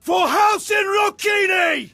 For House in Rockini!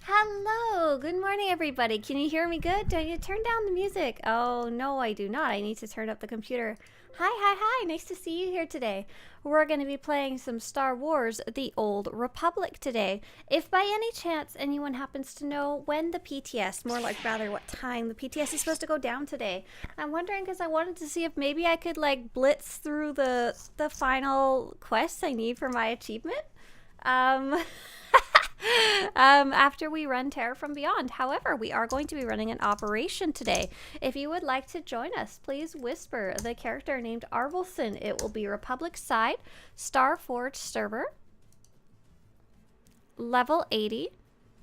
Hello, good morning everybody. Can you hear me good? Do I need to turn down the music? Oh no, I do not. I need to turn up the computer. Hi, nice to see you here today. We're going to be playing some Star Wars The Old Republic today. If by any chance anyone happens to know when the PTS, more like rather what time the PTS is supposed to go down today, I'm wondering because I wanted to see if maybe I could like blitz through the final quests I need for my achievement. After we run Terror from Beyond. However, we are going to be running an operation today. If you would like to join us, please whisper the character named Arvelson. It will be Republic side, Starforge server, level 80,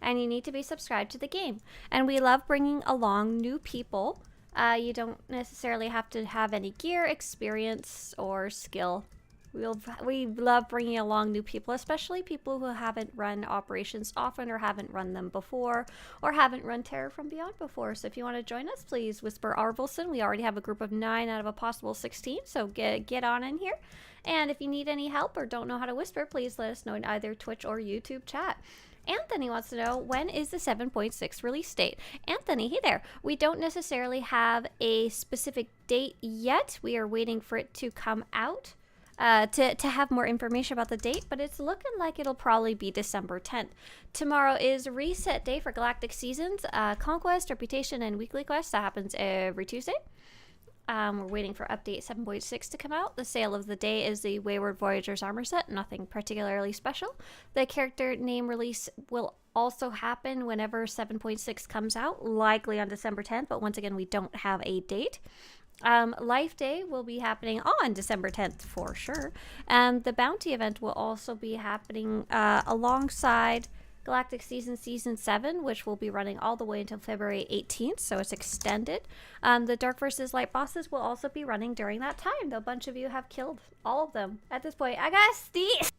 and you need to be subscribed to the game. And we love bringing along new people. You don't necessarily have to have any gear, experience, or skill. We love bringing along new people, especially people who haven't run operations often or haven't run them before or haven't run Terror from Beyond before. So if you want to join us, please whisper Arvelson. We already have a group of 9 out of a possible 16, so get on in here. And if you need any help or don't know how to whisper, please let us know in either Twitch or YouTube chat. Anthony wants to know, when is the 7.6 release date? Anthony, hey there. We don't necessarily have a specific date yet. We are waiting for it to come out. To have more information about the date, but it's looking like it'll probably be December 10th. Tomorrow is reset day for Galactic Seasons, Conquest, Reputation, and Weekly Quest. That happens every Tuesday. We're waiting for update 7.6 to come out. The sale of the day is the Wayward Voyager's armor set, nothing particularly special. The character name release will also happen whenever 7.6 comes out, likely on December 10th, but once again, we don't have a date. Life Day will be happening on December 10th for sure. And the Bounty event will also be happening alongside Galactic Season 7, which will be running all the way until February 18th, so it's extended. The Dark vs. Light bosses will also be running during that time, though a bunch of you have killed all of them. At this point, I got Steve!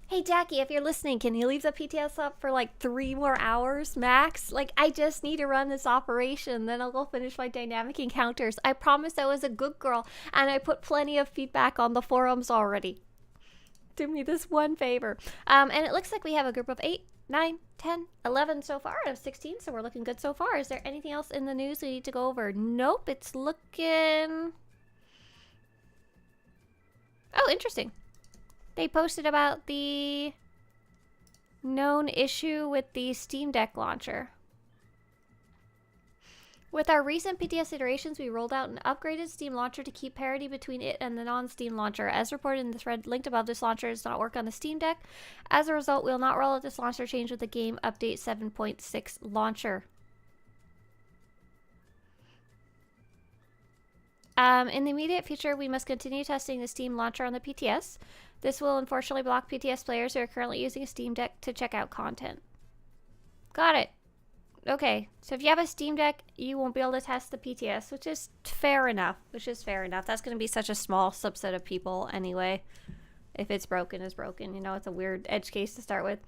Hey Jackie, if you're listening, can you leave the PTS up for like 3 more hours max? Like, I just need to run this operation, then I'll go finish my dynamic encounters. I promised I was a good girl, and I put plenty of feedback on the forums already. Do me this one favor. And it looks like we have a group of 8, 9, 10, 11 so far out of 16, so we're looking good so far. Is there anything else in the news we need to go over? Nope, it's looking... Oh, interesting. They posted about the known issue with the Steam Deck launcher. With our recent PTS iterations, we rolled out an upgraded Steam launcher to keep parity between it and the non-Steam launcher. As reported in the thread linked above, this launcher does not work on the Steam Deck. As a result, we will not roll out this launcher change with the game update 7.6 launcher. In the immediate future, we must continue testing the Steam launcher on the PTS. This will unfortunately block PTS players who are currently using a Steam Deck to check out content. Got it. Okay, so if you have a Steam Deck, you won't be able to test the PTS, which is fair enough. That's going to be such a small subset of people anyway. If it's broken, it's broken. You know, it's a weird edge case to start with.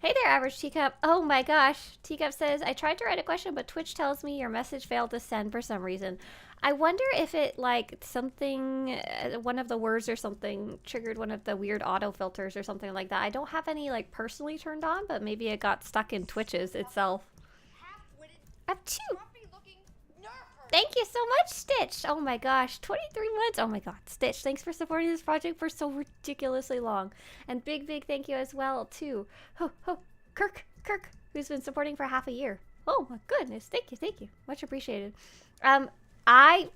Hey there, Average Teacup. Oh my gosh. Teacup says, I tried to write a question, but Twitch tells me your message failed to send for some reason. I wonder if it, like, something, one of the words or something triggered one of the weird auto filters or something like that. I don't have any, like, personally turned on, but maybe it got stuck in Twitch's itself. I have 2. Thank you so much, Stitch. Oh my gosh, 23 months. Oh my god, Stitch, thanks for supporting this project for so ridiculously long. And big thank you as well to Kirk, who's been supporting for half a year. Oh my goodness, thank you. Much appreciated. Oh my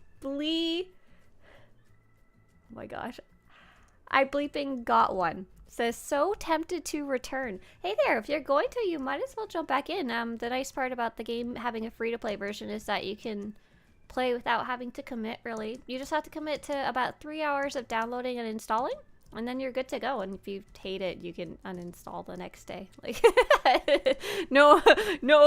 gosh. I bleeping got one. Says, so tempted to return. Hey there, if you're going to, you might as well jump back in. The nice part about the game having a free-to-play version is that you can play without having to commit, really. You just have to commit to about 3 hours of downloading and installing, and then you're good to go. And if you hate it, you can uninstall the next day. Like, no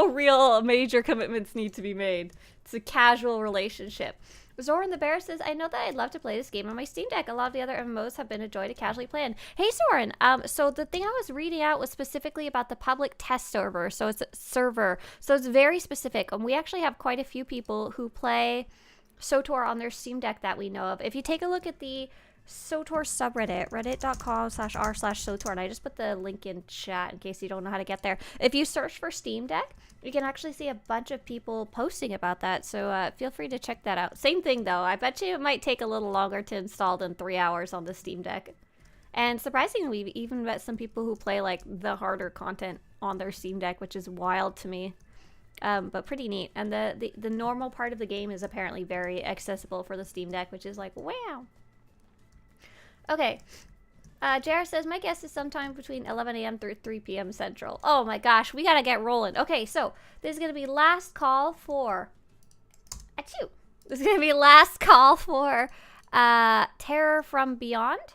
real major commitments need to be made. It's a casual relationship. Zoran the Bear says, I know that I'd love to play this game on my Steam Deck. A lot of the other MMOs have been a joy to casually play in. Hey, Zoran. So the thing I was reading out was specifically about the public test server. So it's a server. So it's very specific. And we actually have quite a few people who play SWTOR on their Steam Deck that we know of. If you take a look at the SWTOR subreddit, reddit.com/r/SWTOR, and I just put the link in chat in case you don't know how to get there. If you search for Steam Deck, you can actually see a bunch of people posting about that, so feel free to check that out. Same thing though, I bet you it might take a little longer to install than 3 hours on the Steam Deck. And surprisingly, we've even met some people who play like the harder content on their Steam Deck, which is wild to me. But pretty neat. And the normal part of the game is apparently very accessible for the Steam Deck, which is like, wow. Okay, JR says, my guess is sometime between 11 a.m. through 3 p.m. Central. Oh my gosh, we gotta get rolling. Okay, so this is gonna be last call for... Achoo! This is gonna be last call for Terror from Beyond,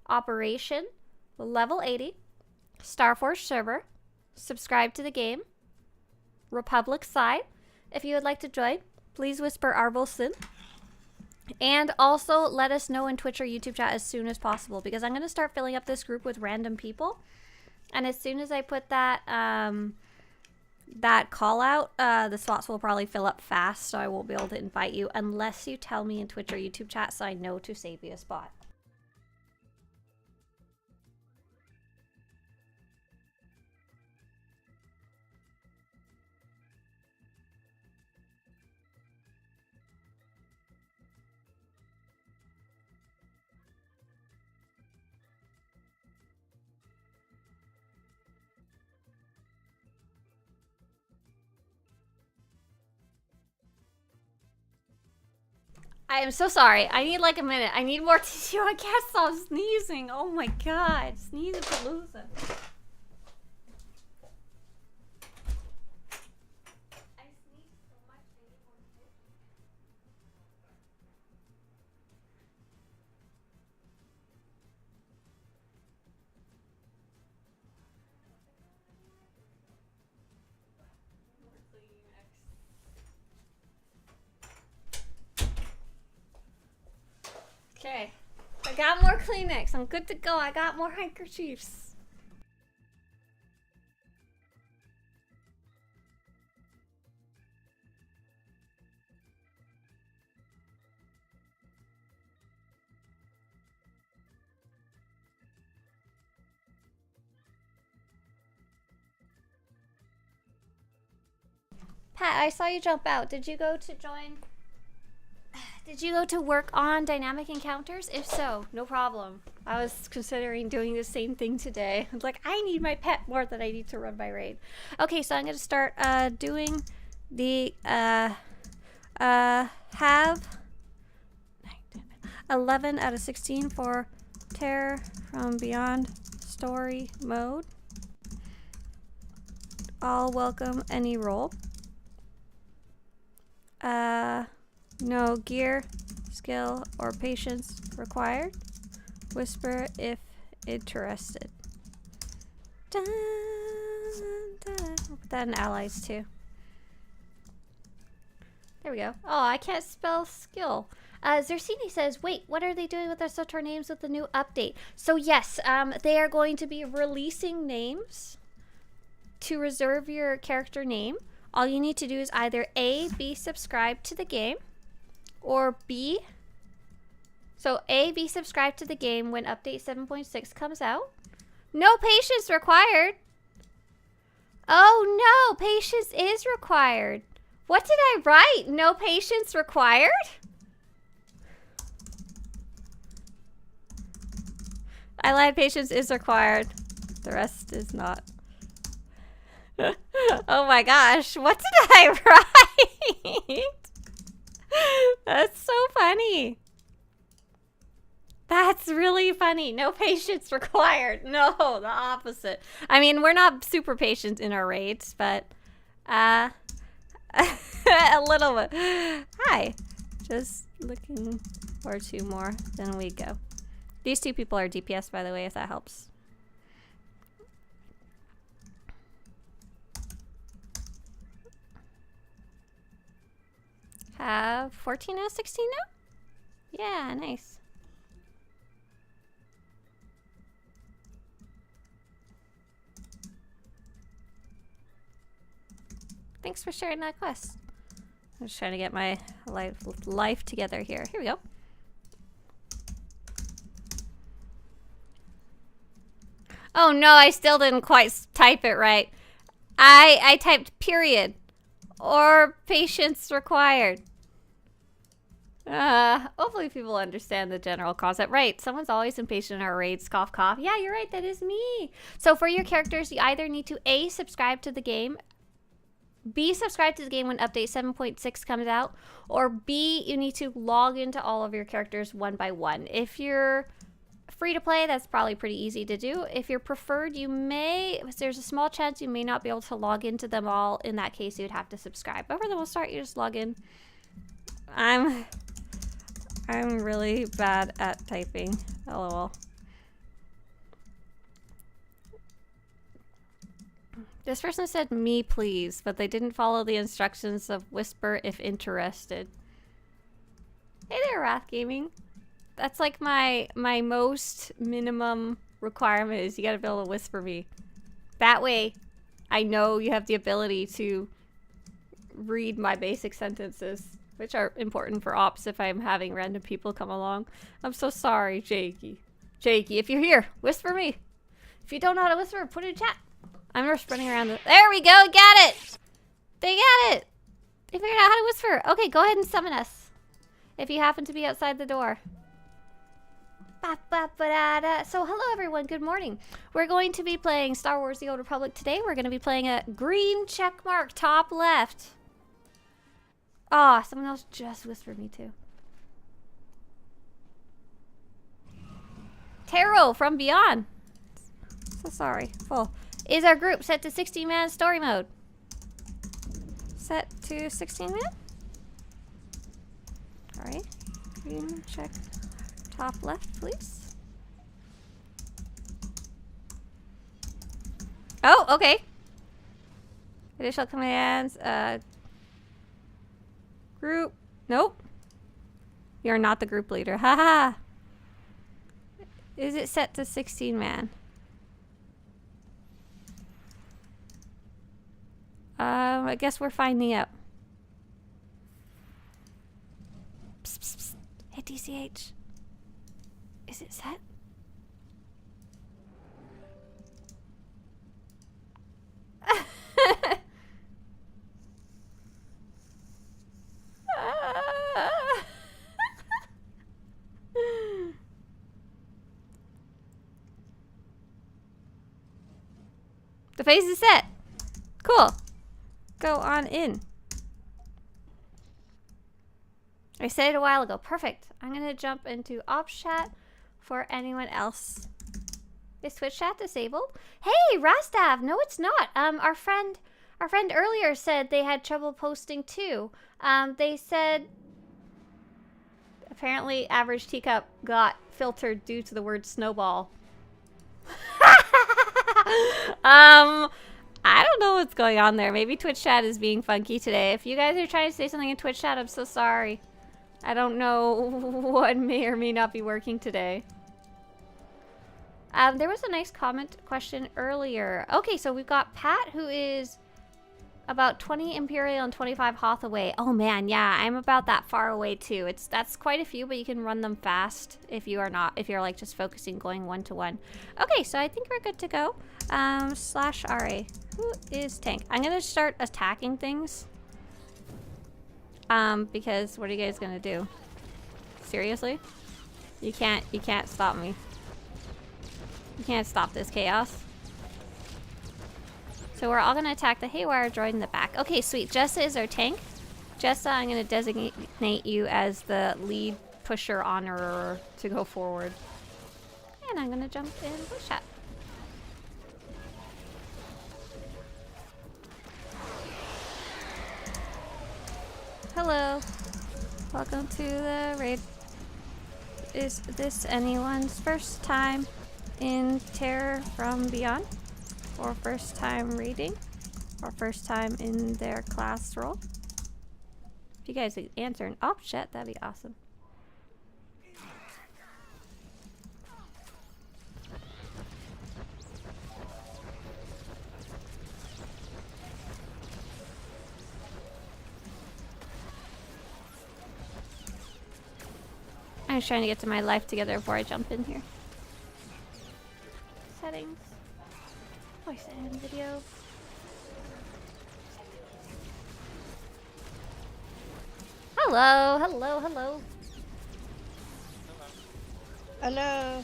Operation, Level 80, Starforce server, subscribe to the game, Republic side. If you would like to join, please whisper Arvelson. And also let us know in Twitch or YouTube chat as soon as possible, because I'm going to start filling up this group with random people. And as soon as I put that that call out, the slots will probably fill up fast, so I won't be able to invite you unless you tell me in Twitch or YouTube chat so I know to save you a spot. I am so sorry. I need like a minute. I need more tissue. I can't stop sneezing. Oh my god. Sneezing for losing. I sneeze so much. I need more tissue. Okay, I got more Kleenex. I'm good to go. I got more handkerchiefs. Pat, I saw you jump out. Did you go to join? Did you go to work on dynamic encounters? If so, no problem. I was considering doing the same thing today. I was like, I need my pet more than I need to run my raid. Okay, so I'm going to start doing the have 11 out of 16 for Terror from Beyond story mode. I'll welcome any role. No gear, skill, or patience required. Whisper if interested. Dun, dun. I'll put that in allies too. There we go. Oh, I can't spell skill. Zersini says, wait, what are they doing with their SWTOR names with the new update? So yes, they are going to be releasing names to reserve your character name, all you need to do is either A, be subscribed to the game, or B, so A, be subscribed to the game when update 7.6 comes out. No patience required. Oh no, patience is required. What did I write? No patience required? I lied, patience is required. The rest is not. Oh my gosh, what did I write? That's so funny. That's really funny. No patience required. No, the opposite. I mean, we're not super patient in our raids, but a little bit. Hi. Just looking for 2 more, then we go. These 2 people are DPS, by the way, if that helps. Have 14 out of 16 now? Yeah, nice. Thanks for sharing that quest. I'm just trying to get my life together here. Here we go. Oh no, I still didn't quite type it right. I typed period or patience required. Hopefully people understand the general concept. Right, someone's always impatient in our raids. Cough, cough. Yeah, you're right, that is me. So for your characters, you either need to A, subscribe to the game, B, subscribe to the game when update 7.6 comes out, or B, you need to log into all of your characters one by one. If you're free to play, that's probably pretty easy to do. If you're preferred, there's a small chance you may not be able to log into them all. In that case, you'd have to subscribe. But for the most part, you just log in. I'm really bad at typing. LOL. This person said me please, but they didn't follow the instructions of whisper if interested. Hey there, Wrath Gaming. That's like my most minimum requirement is you gotta be able to whisper me. That way, I know you have the ability to read my basic sentences, which are important for ops if I'm having random people come along. I'm so sorry, Jakey. Jakey, if you're here, whisper me. If you don't know how to whisper, put it in chat. I'm just running around. There we go, got it! They got it! They figured out how to whisper. Okay, go ahead and summon us. If you happen to be outside the door. So hello everyone, good morning. We're going to be playing Star Wars The Old Republic today. We're going to be playing a green check mark top left. Ah, someone else just whispered me too. Tarot from Beyond. So sorry. Full. Is our group set to 16-man story mode? Set to 16-man? Alright. Green check top left, please. Oh, okay. Additional commands. Group. Nope. You're not the group leader. Haha. Is it set to 16-man? I guess we're finding out. Psst, psst, psst. Hey, DCH. Is it set? The phase is set. Cool. Go on in. I said it a while ago. Perfect. I'm gonna jump into ops chat for anyone else. Is Twitch chat disabled? Hey, Rastav. No, it's not. Our friend earlier said they had trouble posting too. They said apparently average teacup got filtered due to the word snowball. I don't know what's going on there. Maybe Twitch chat is being funky today. If you guys are trying to say something in Twitch chat, I'm so sorry. I don't know what may or may not be working today. There was a nice question earlier. Okay, so we've got Pat, who is about 20 Imperial and 25 Hoth away. Oh man, yeah, I'm about that far away too. That's quite a few, but you can run them fast if you're like just focusing going 1-to-1. Okay, so I think we're good to go. Slash RA. Who is tank? I'm gonna start attacking things. Because what are you guys gonna do? Seriously? You can't stop me. You can't stop this chaos. So we're all gonna attack the Haywire droid in the back. Okay, sweet. Jessa is our tank. Jessa, I'm gonna designate you as the lead pusher honorer to go forward. And I'm gonna jump in bush shot. Hello. Welcome to the raid. Is this anyone's first time in Terror from Beyond? Or first time reading? Or first time in their class role? If you guys could answer an oh shit, that'd be awesome. I'm just trying to get to my life together before I jump in here. Settings. Voice and video. Hello, hello, hello. Hello.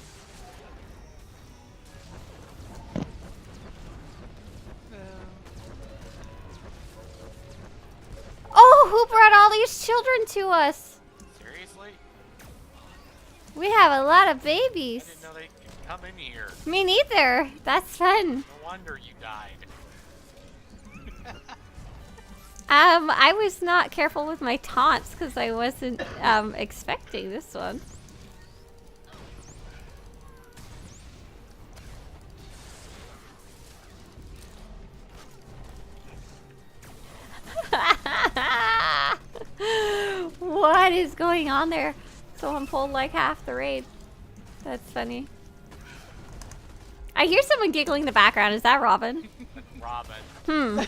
Oh, who brought all these children to us? Seriously? We have a lot of babies. I didn't know they could come in here. Me neither. That's fun. No wonder you died. I was not careful with my taunts because I wasn't expecting this one. What is going on there? Someone pulled like half the raid. That's funny. I hear someone giggling in the background. Is that Robin? Robin. Robin.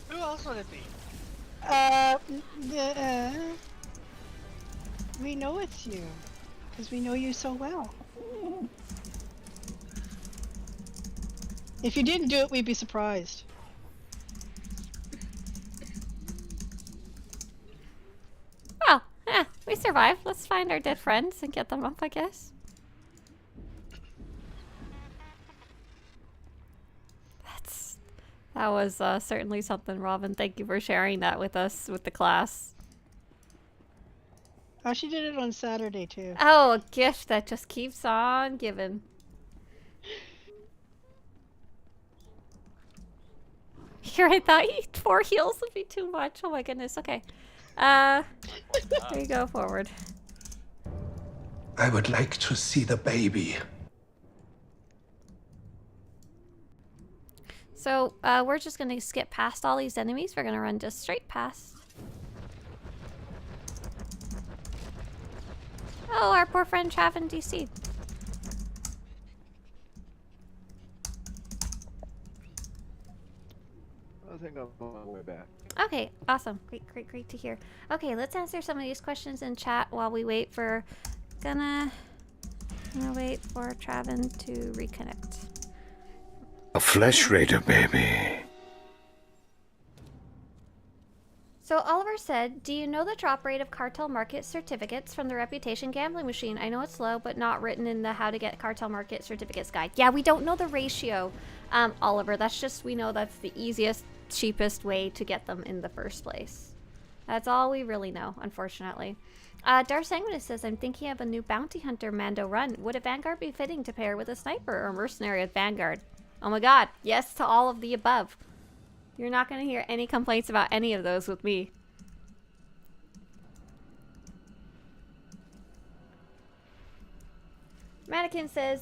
Who else would it be? We know it's you. Because we know you so well. If you didn't do it, we'd be surprised. Oh, yeah, we survived. Let's find our dead friends and get them up, I guess. That was certainly something, Robin. Thank you for sharing that with us, with the class. Oh, she did it on Saturday, too. Oh, a gift that just keeps on giving. Here, I thought 4 heals would be too much. Oh my goodness, okay. There you go, forward. I would like to see the baby. So, we're just gonna skip past all these enemies. We're gonna run just straight past. Oh, our poor friend Trav in DC. I think I'm on my way back. Okay, awesome. Great to hear. Okay, let's answer some of these questions in chat while we wait for... Gonna wait for Travin to reconnect. A flesh raider, baby. So Oliver said, do you know the drop rate of cartel market certificates from the Reputation gambling machine? I know it's low, but not written in the how to get cartel market certificates guide. Yeah, we don't know the ratio, Oliver. That's just, we know that's the easiest, cheapest way to get them in the first place. That's all we really know, unfortunately. Darth Sanguinus says, I'm thinking of a new bounty hunter Mando run. Would a Vanguard be fitting to pair with a sniper or mercenary with Vanguard? Oh my god, yes to all of the above. You're not going to hear any complaints about any of those with me. Mannequin says,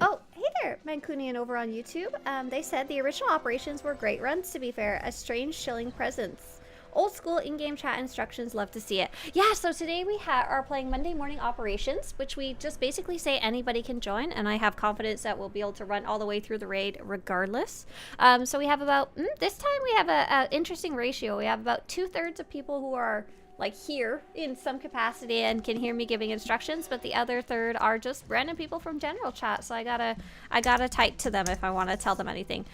oh, hey there, Mancunian over on YouTube. They said the original operations were great runs, to be fair. A strange, chilling presence. Old school in-game chat instructions, love to see it. Yeah, so today we are playing Monday Morning Operations, which we just basically say anybody can join, and I have confidence that we'll be able to run all the way through the raid regardless. So we have about, this time we have a interesting ratio. We have about 2/3 of people who are like here in some capacity and can hear me giving instructions, but the other third are just random people from general chat, so I gotta type to them if I want to tell them anything.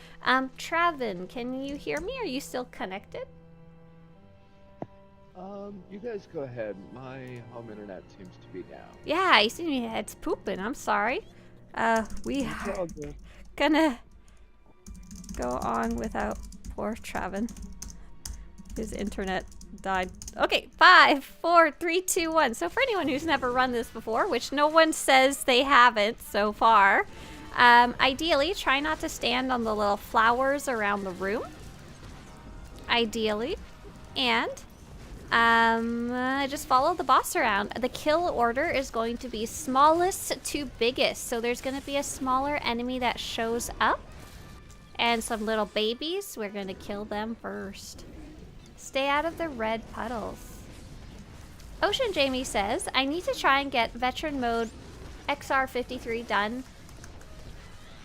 Travin, can you hear me? Are you still connected? You guys go ahead. My home internet seems to be down. Yeah, I see your head's pooping. I'm sorry. We It's are all good. gonna go on without poor Travin. His internet died. Okay, 5, 4, 3, 2, 1. So for anyone who's never run this before, which no one says they haven't so far, ideally try not to stand on the little flowers around the room. Ideally. And just follow the boss around. The kill order is going to be smallest to biggest. So there's going to be a smaller enemy that shows up. And some little babies. We're going to kill them first. Stay out of the red puddles. Ocean Jamie says, I need to try and get veteran mode XR53 done,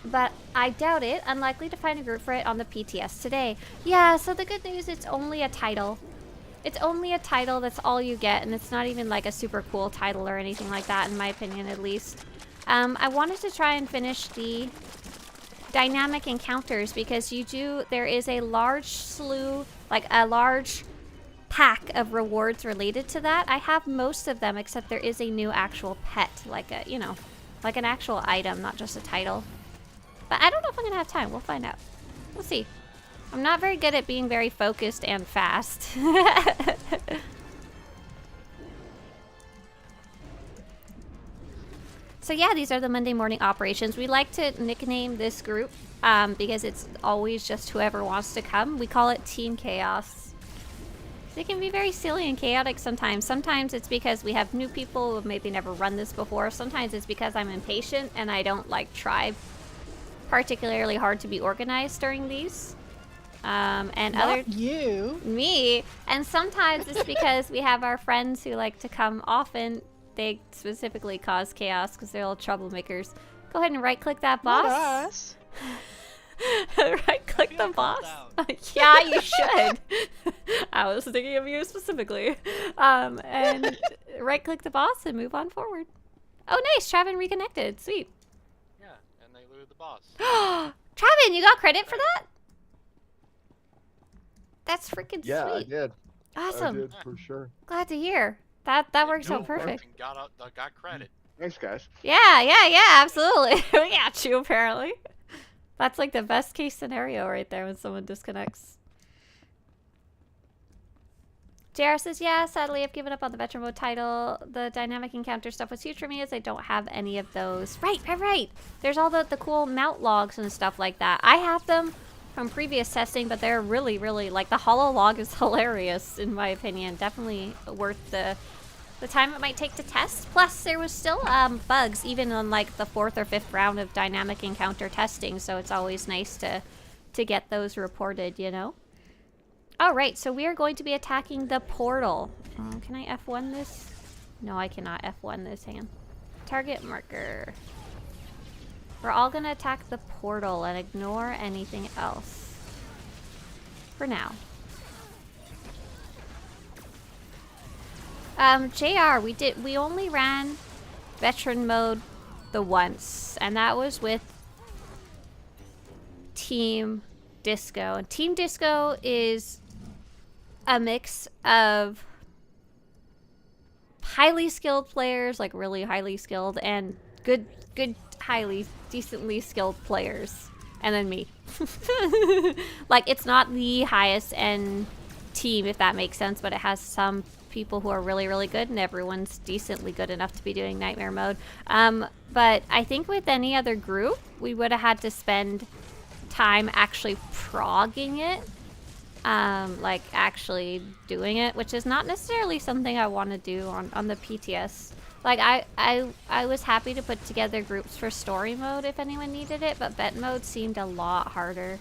but I doubt it. Unlikely to find a group for it on the PTS today. Yeah, so the good news, it's only a title. It's only a title, that's all you get, and it's not even like a super cool title or anything like that, in my opinion at least. I wanted to try and finish the dynamic encounters because there is a large slew, like a large pack of rewards related to that. I have most of them except there is a new actual pet, like a, you know, like an actual item, not just a title. But I don't know if I'm gonna have time. We'll find out. We'll see. I'm not very good at being very focused and fast. So yeah, these are the Monday morning operations. We like to nickname this group because it's always just whoever wants to come. We call it Team Chaos. They can be very silly and chaotic sometimes. Sometimes it's because we have new people who have maybe never run this before. Sometimes it's because I'm impatient and I don't like try particularly hard to be organized during these. And Not you. Me. And sometimes it's because we have our friends who like to come often. They specifically cause chaos because they're all troublemakers. Go ahead and right-click that boss. Not us. Right-click the boss. Yeah, you should. I was thinking of you specifically. And right-click the boss and move on forward. Oh, nice. Travin reconnected. Sweet. Yeah, and they looted the boss. Travin, you got credit for that? That's freaking Yeah, I sweet. did. Awesome. I did for sure. Glad to hear. That works out No, perfect. Rokin got credit. Thanks, guys. Yeah, absolutely. We got you, apparently. That's like the best case scenario right there when someone disconnects. JR says, yeah, sadly I've given up on the veteran mode title. The dynamic encounter stuff was huge for me as I don't have any of those. Right. There's all the cool mount logs and stuff like that. I have them from previous testing, but they're really, like, the holo log is hilarious, in my opinion. Definitely worth the time it might take to test. Plus, there was still bugs, even on, like, the 4th or 5th round of dynamic encounter testing, so it's always nice to get those reported, you know? Alright, so we are going to be attacking the portal. Can I F1 this? No, I cannot F1 this. Hang on. Target marker. We're all gonna attack the portal and ignore anything else. For now. JR, we only ran veteran mode the once, and that was with Team Disco. And Team Disco is a mix of highly skilled players, like really highly skilled, and good highly decently skilled players, and then me. Like, it's not the highest end team, if that makes sense, but it has some people who are really good, and everyone's decently good enough to be doing nightmare mode. But I think with any other group, we would have had to spend time actually progging it, like actually doing it, which is not necessarily something I want to do on the PTS. Like, I was happy to put together groups for story mode if anyone needed it, but vet mode seemed a lot harder.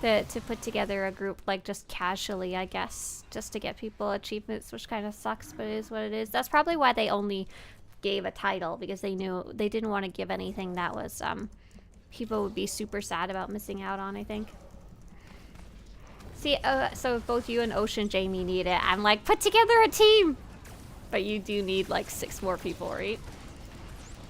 to put together a group like just casually, I guess, just to get people achievements, which kind of sucks, but it is what it is. That's probably why they only gave a title, because they knew they didn't want to give anything that was people would be super sad about missing out on, I think. See, so if both you and Ocean Jamie need it, I'm like, put together a team! But you do need like 6 more people, right?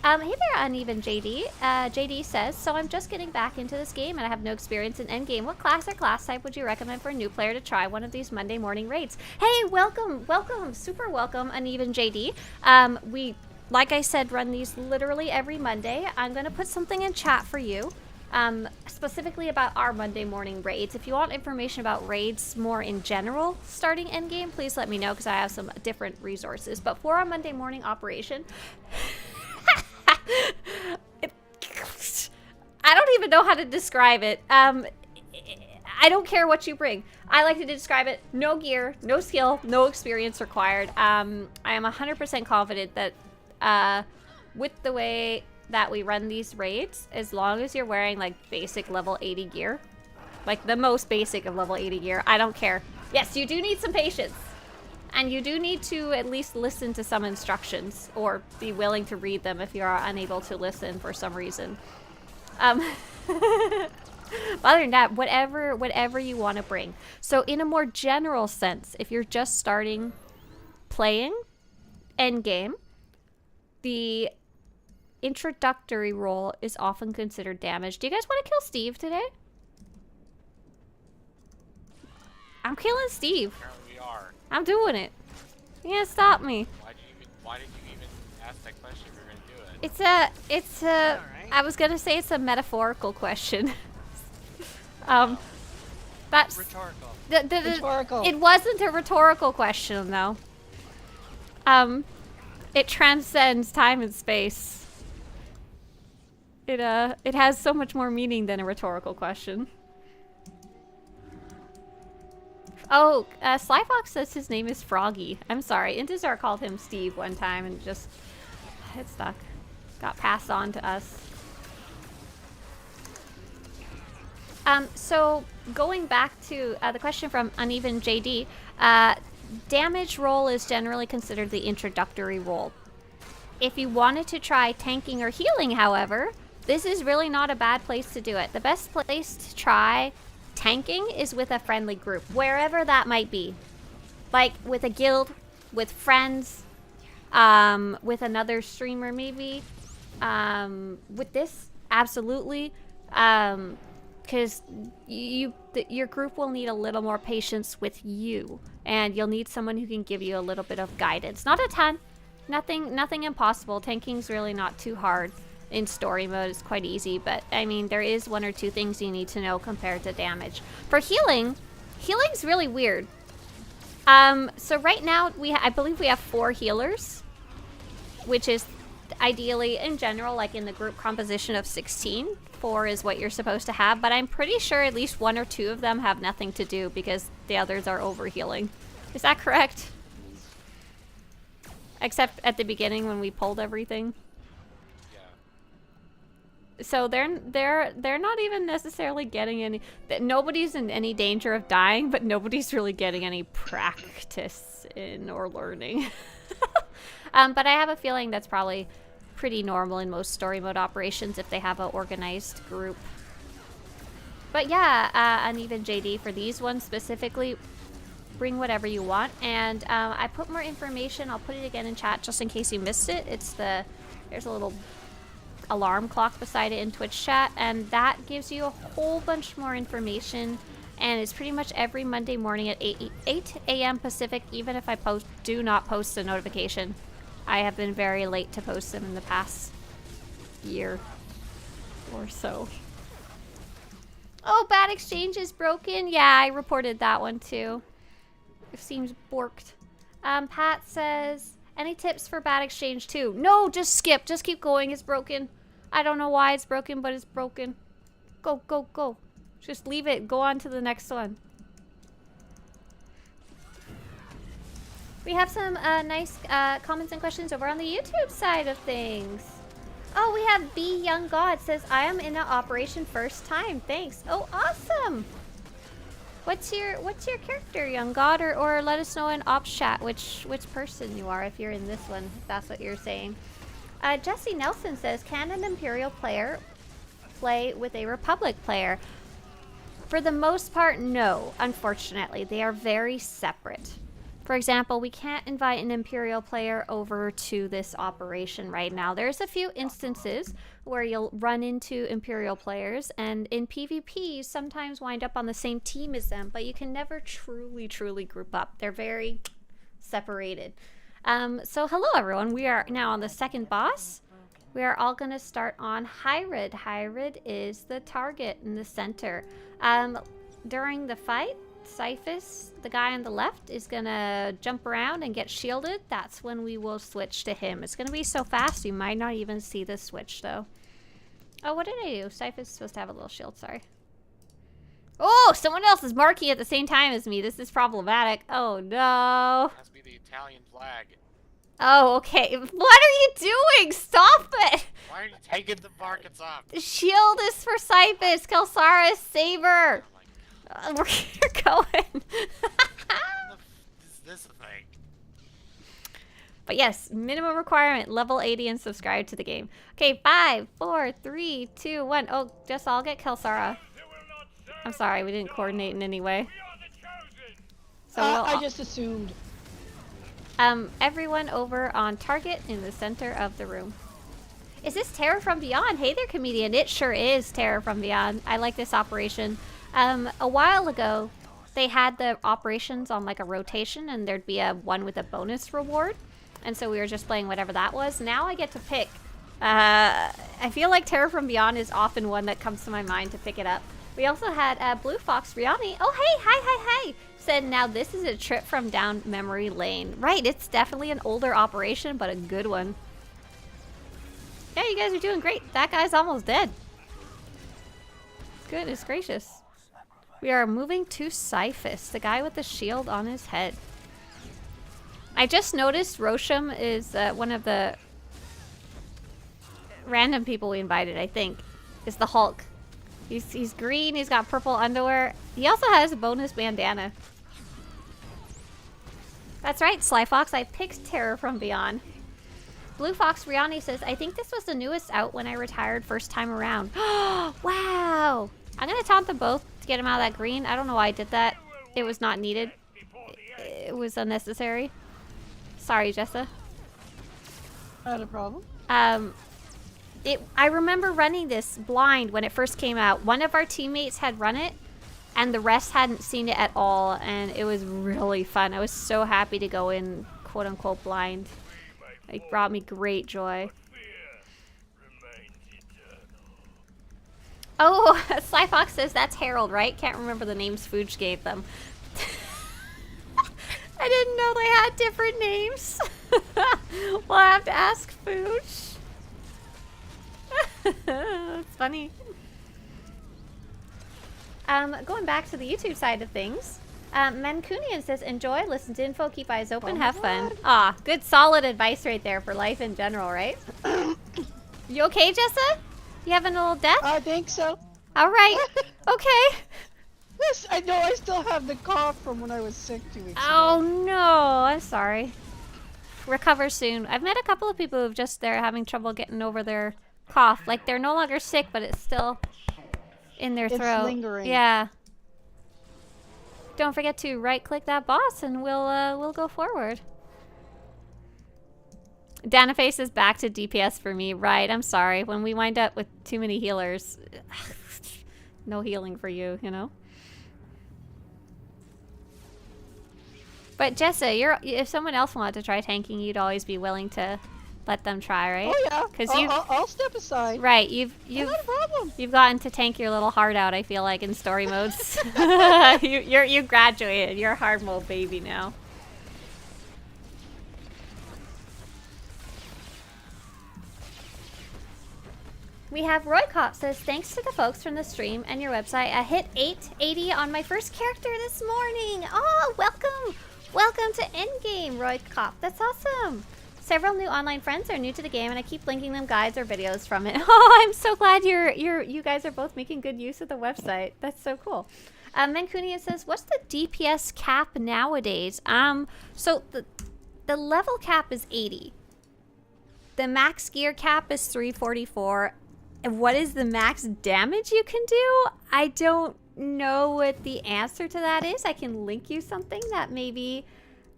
Hey there, Uneven JD. JD says, so I'm just getting back into this game and I have no experience in Endgame. What class or class type would you recommend for a new player to try one of these Monday morning raids? Hey, welcome, super welcome, Uneven JD. We, like I said, run these literally every Monday. I'm going to put something in chat for you, specifically about our Monday morning raids. If you want information about raids more in general starting Endgame, please let me know because I have some different resources. But for our Monday morning operation... I don't even know how to describe it. I don't care what you bring. I like to describe it: no gear, no skill, no experience required. I am 100% confident that with the way that we run these raids, as long as you're wearing like basic level 80 gear, like the most basic of level 80 gear, I don't care. Yes, you do need some patience. And you do need to at least listen to some instructions, or be willing to read them if you are unable to listen for some reason. Other than that, whatever you want to bring. So in a more general sense, if you're just starting playing Endgame, the introductory role is often considered damage. Do you guys want to kill Steve today? I'm killing Steve. Apparently we are. I'm doing it. You can't stop me. Why did you even ask that question if you're gonna do it? It's a, Alright. I was gonna say it's a metaphorical question. That's Rhetorical. Rhetorical. It wasn't a rhetorical question though. It transcends time and space. It has so much more meaning than a rhetorical question. Oh, Slyfox says his name is Froggy. I'm sorry. Intizar called him Steve one time and just... it stuck. Got passed on to us. So, going back to the question from Uneven JD, damage role is generally considered the introductory role. If you wanted to try tanking or healing, however, this is really not a bad place to do it. The best place to try tanking is with a friendly group, wherever that might be. Like with a guild, with friends, with another streamer maybe. With this, absolutely. Because your group will need a little more patience with you. And you'll need someone who can give you a little bit of guidance. Not a ton. Nothing impossible. Tanking's really not too hard. In story mode, it's quite easy, but I mean, there is 1 or 2 things you need to know compared to damage. For healing's really weird. So right now, I believe we have 4 healers, which is ideally, in general, like in the group composition of 16, 4 is what you're supposed to have, but I'm pretty sure at least 1 or 2 of them have nothing to do because the others are over-healing. Is that correct? Except at the beginning when we pulled everything. So they're not even necessarily getting any... Nobody's in any danger of dying, but nobody's really getting any practice in or learning. But I have a feeling that's probably pretty normal in most story mode operations if they have an organized group. But yeah, Uneven JD, for these ones specifically, bring whatever you want. And I put more information. I'll put it again in chat just in case you missed it. There's a little alarm clock beside it in Twitch chat, and that gives you a whole bunch more information, and it's pretty much every Monday morning at 8 a.m. Pacific, even if I do not post a notification. I have been very late to post them in the past year or so. Oh, Bad Exchange is broken. Yeah, I reported that one too. It seems borked. Pat says, any tips for Bad Exchange 2? No, just skip. Just keep going. It's broken. I don't know why it's broken, but it's broken. Go, go, go. Just leave it. Go on to the next one. We have some nice comments and questions over on the YouTube side of things. Oh, we have B Young God says, I am in an operation first time. Thanks. Oh, awesome. What's your character, young god, or let us know in ops chat which person you are if you're in this one, if that's what you're saying. Jesse Nelson says, can an Imperial player play with a Republic player? For the most part, no, unfortunately. They are very separate. For example, we can't invite an Imperial player over to this operation right now. There's a few instances where you'll run into Imperial players, and in PvP, you sometimes wind up on the same team as them, but you can never truly group up. They're very separated. So hello everyone, we are now on the second boss. We are all gonna start on Hyride. Hyride is the target in the center. During the fight, Cyphus, the guy on the left, is gonna jump around and get shielded. That's when we will switch to him. It's gonna be so fast you might not even see the switch though. Oh, what did I do? Cyphus is supposed to have a little shield, sorry. Oh, someone else is marking at the same time as me. This is problematic. Oh no. Must be the Italian flag. Oh, okay. What are you doing? Stop it! Why are you taking the markets off? The shield is for Cyphus. Kelsara, save her. We're going. Is this a thing? But yes, minimum requirement, level 80 and subscribe to the game. Okay, 5, 4, 3, 2, 1. Oh, just I'll get Kelsara. I'm sorry, we didn't coordinate in any way. So I just assumed. Everyone over on target in the center of the room. Is this Terror from Beyond? Hey there, comedian. It sure is Terror from Beyond. I like this operation. A while ago, they had the operations on like a rotation, and there'd be a one with a bonus reward. And so we were just playing whatever that was. Now I get to pick. I feel like Terror from Beyond is often one that comes to my mind to pick it up. We also had Blue Fox Riani. Oh, hey, hi. Said, now this is a trip from down memory lane. Right, it's definitely an older operation, but a good one. Yeah, you guys are doing great. That guy's almost dead. Goodness gracious. We are moving to Cyphus, the guy with the shield on his head. I just noticed Rosham is one of the random people we invited, I think. Is the Hulk. He's green, he's got purple underwear. He also has a bonus bandana. That's right, Sly Fox, I picked Terror from Beyond. Blue Fox Riani says, I think this was the newest out when I retired first time around. Wow! I'm gonna taunt them both to get him out of that green. I don't know why I did that. It was not needed. It was unnecessary. Sorry, Jessa. Not a problem. I remember running this blind when it first came out. One of our teammates had run it, and the rest hadn't seen it at all, and it was really fun. I was so happy to go in, quote-unquote, blind. It brought me great joy. Oh, Sly Fox says that's Harold, right? Can't remember the names Fooge gave them. I didn't know they had different names. We'll have to ask Fooge. It's funny. Going back to the YouTube side of things, Mancunian says, enjoy, listen to info, keep eyes open, have fun. Ah, good solid advice right there for life in general, right? You okay, Jessa? You having a little death? I think so. All right. Okay. Yes, I know I still have the cough from when I was sick 2 weeks Oh ago. no, I'm sorry. Recover soon. I've met a couple of people who've just, they're having trouble getting over their cough. Like they're no longer sick, but it's still in their throat. It's lingering. Yeah. Don't forget to right-click that boss, and we'll go forward. Danaface is back to DPS for me. Right, I'm sorry. When we wind up with too many healers, no healing for you, you know? But Jessa, if someone else wanted to try tanking, you'd always be willing to let them try, right? Oh yeah. Because I'll step aside. right, you've Not a problem. you've gotten to tank your little heart out. I feel like in story modes, you graduated. You're a hard mode baby now. We have Roy Cop says, thanks to the folks from the stream and your website, I hit 880 on my first character this morning. Oh, welcome. Welcome to Endgame, Roy Cop. That's awesome. Several new online friends are new to the game, and I keep linking them guides or videos from it. Oh, I'm so glad you guys are both making good use of the website. That's so cool. Mancunian says, what's the DPS cap nowadays? So the level cap is 80. The max gear cap is 344. And what is the max damage you can do? I don't know what the answer to that is. I can link you something that maybe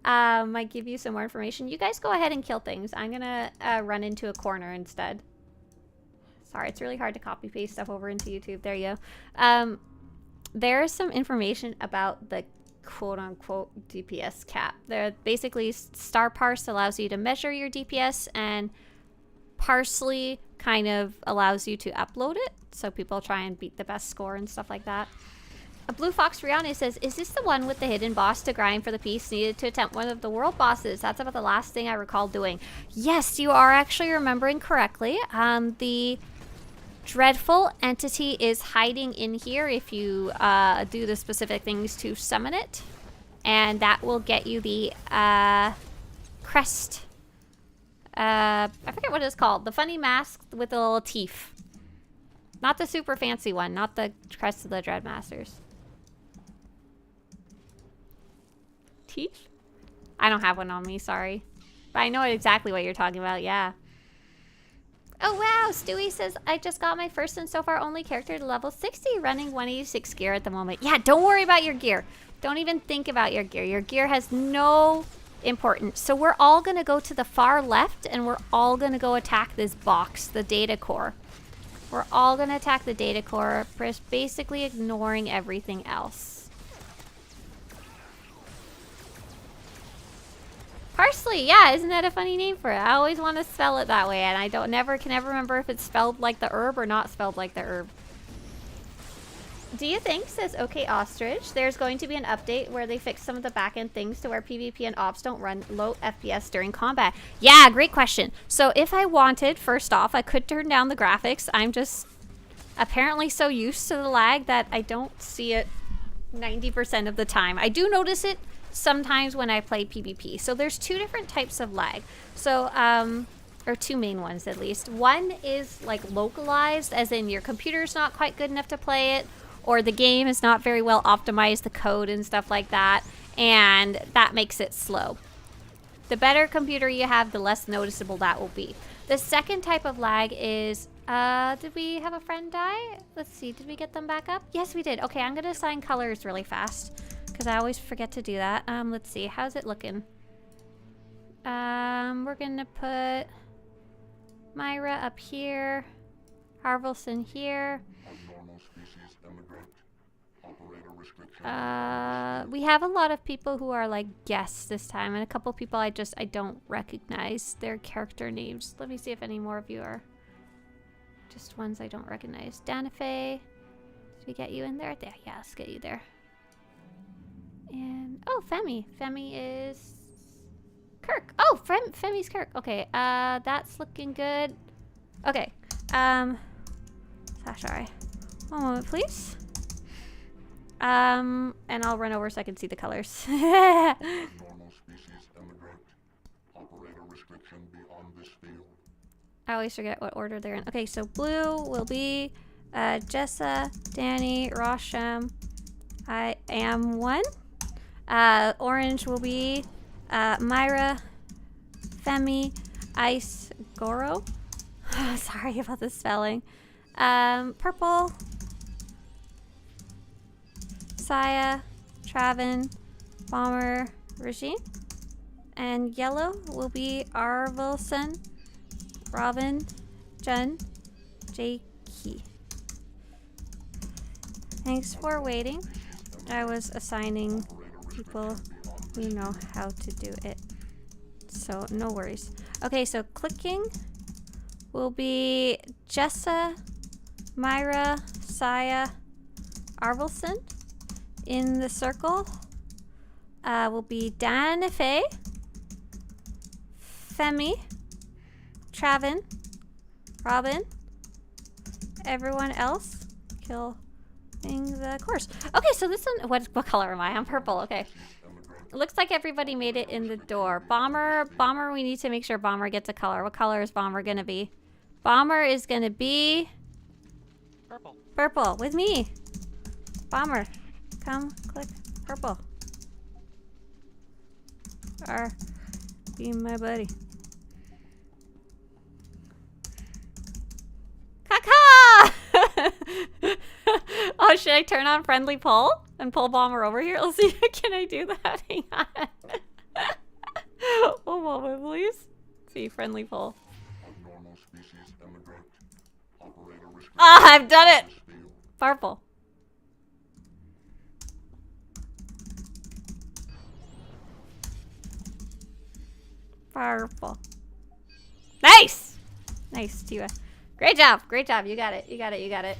might give you some more information. You guys go ahead and kill things. I'm gonna run into a corner instead. Sorry, it's really hard to copy paste stuff over into YouTube. There you go. There's some information about the quote-unquote DPS cap. There, basically, Star Parse allows you to measure your DPS, and Parsley kind of allows you to upload it, so people try and beat the best score and stuff like that. A Blue Fox Rihanna says, is this the one with the hidden boss to grind for the piece needed to attempt one of the world bosses? That's about the last thing I recall doing. Yes, you are actually remembering correctly. The dreadful entity is hiding in here if you do the specific things to summon it. And that will get you the crest. I forget what it's called. The funny mask with the little teeth. Not the super fancy one. Not the crest of the Dreadmasters. Teeth? I don't have one on me, sorry. But I know exactly what you're talking about, yeah. Oh wow, Stewie says, I just got my first and so far only character to level 60, running 186 gear at the moment. Yeah, don't worry about your gear. Don't even think about your gear. Your gear has no importance. So we're all gonna go to the far left and we're all gonna go attack this box, the data core. We're all gonna attack the data core, basically ignoring everything else. Parsley, yeah, isn't that a funny name for it? I always want to spell it that way, and I can never remember if it's spelled like the herb or not spelled like the herb. Do you think, says OK Ostrich, there's going to be an update where they fix some of the back-end things to where PvP and ops don't run low FPS during combat? Yeah, great question. So if I wanted, first off, I could turn down the graphics. I'm just apparently so used to the lag that I don't see it 90% of the time. I do notice it sometimes when I play PvP. So there's two different types of lag. So, or two main ones at least. One is like localized, as in your computer's not quite good enough to play it, or the game is not very well optimized, the code and stuff like that, and that makes it slow. The better computer you have, the less noticeable that will be. The second type of lag is, did we have a friend die? Let's see, did we get them back up? Yes, we did. Okay, I'm gonna assign colors really fast, because I always forget to do that. Let's see, how's it looking? We're gonna put Myra up here, Harvelson here. We have a lot of people who are like guests this time, and a couple people I don't recognize their character names. Let me see if any more of you are just ones I don't recognize. Danafe, did we get you in there? There, yeah, let's get you there. And oh, Femi. Femi is Kirk. Oh, Femi's Kirk. Okay, that's looking good. Okay, sorry. One moment, please. And I'll run over so I can see the colors. I always forget what order they're in. Okay, so blue will be Jessa, Danny, Rosham. I am one. Orange will be Myra, Femi, Ice, Goro. Sorry about the spelling. Purple, Saya, Travin, Bomber, Regine. And yellow will be Arvelson, Robin, Jen, Jakey. Thanks for waiting. I was assigning people who know how to do it, so no worries. Okay, so clicking will be Jessa, Myra, Saya, Arvelson. In the circle will be Danafe, Femi, Travin, Robin, everyone else killing the course. Okay, so this one, what color am I? I'm purple, okay. It looks like everybody made it in the door. Bomber, we need to make sure Bomber gets a color. What color is Bomber gonna be? Bomber is gonna be... Purple. Purple, with me. Bomber. Come, click purple. Or be my buddy. Caca! Oh, should I turn on friendly pull and pull bomber over here? Let's see. Can I do that? Hang on. One moment, please. See, friendly pull. Ah, I've done it. Purple. Purple. Nice! Nice, Tua. Great job. Great job. You got it. You got it. You got it.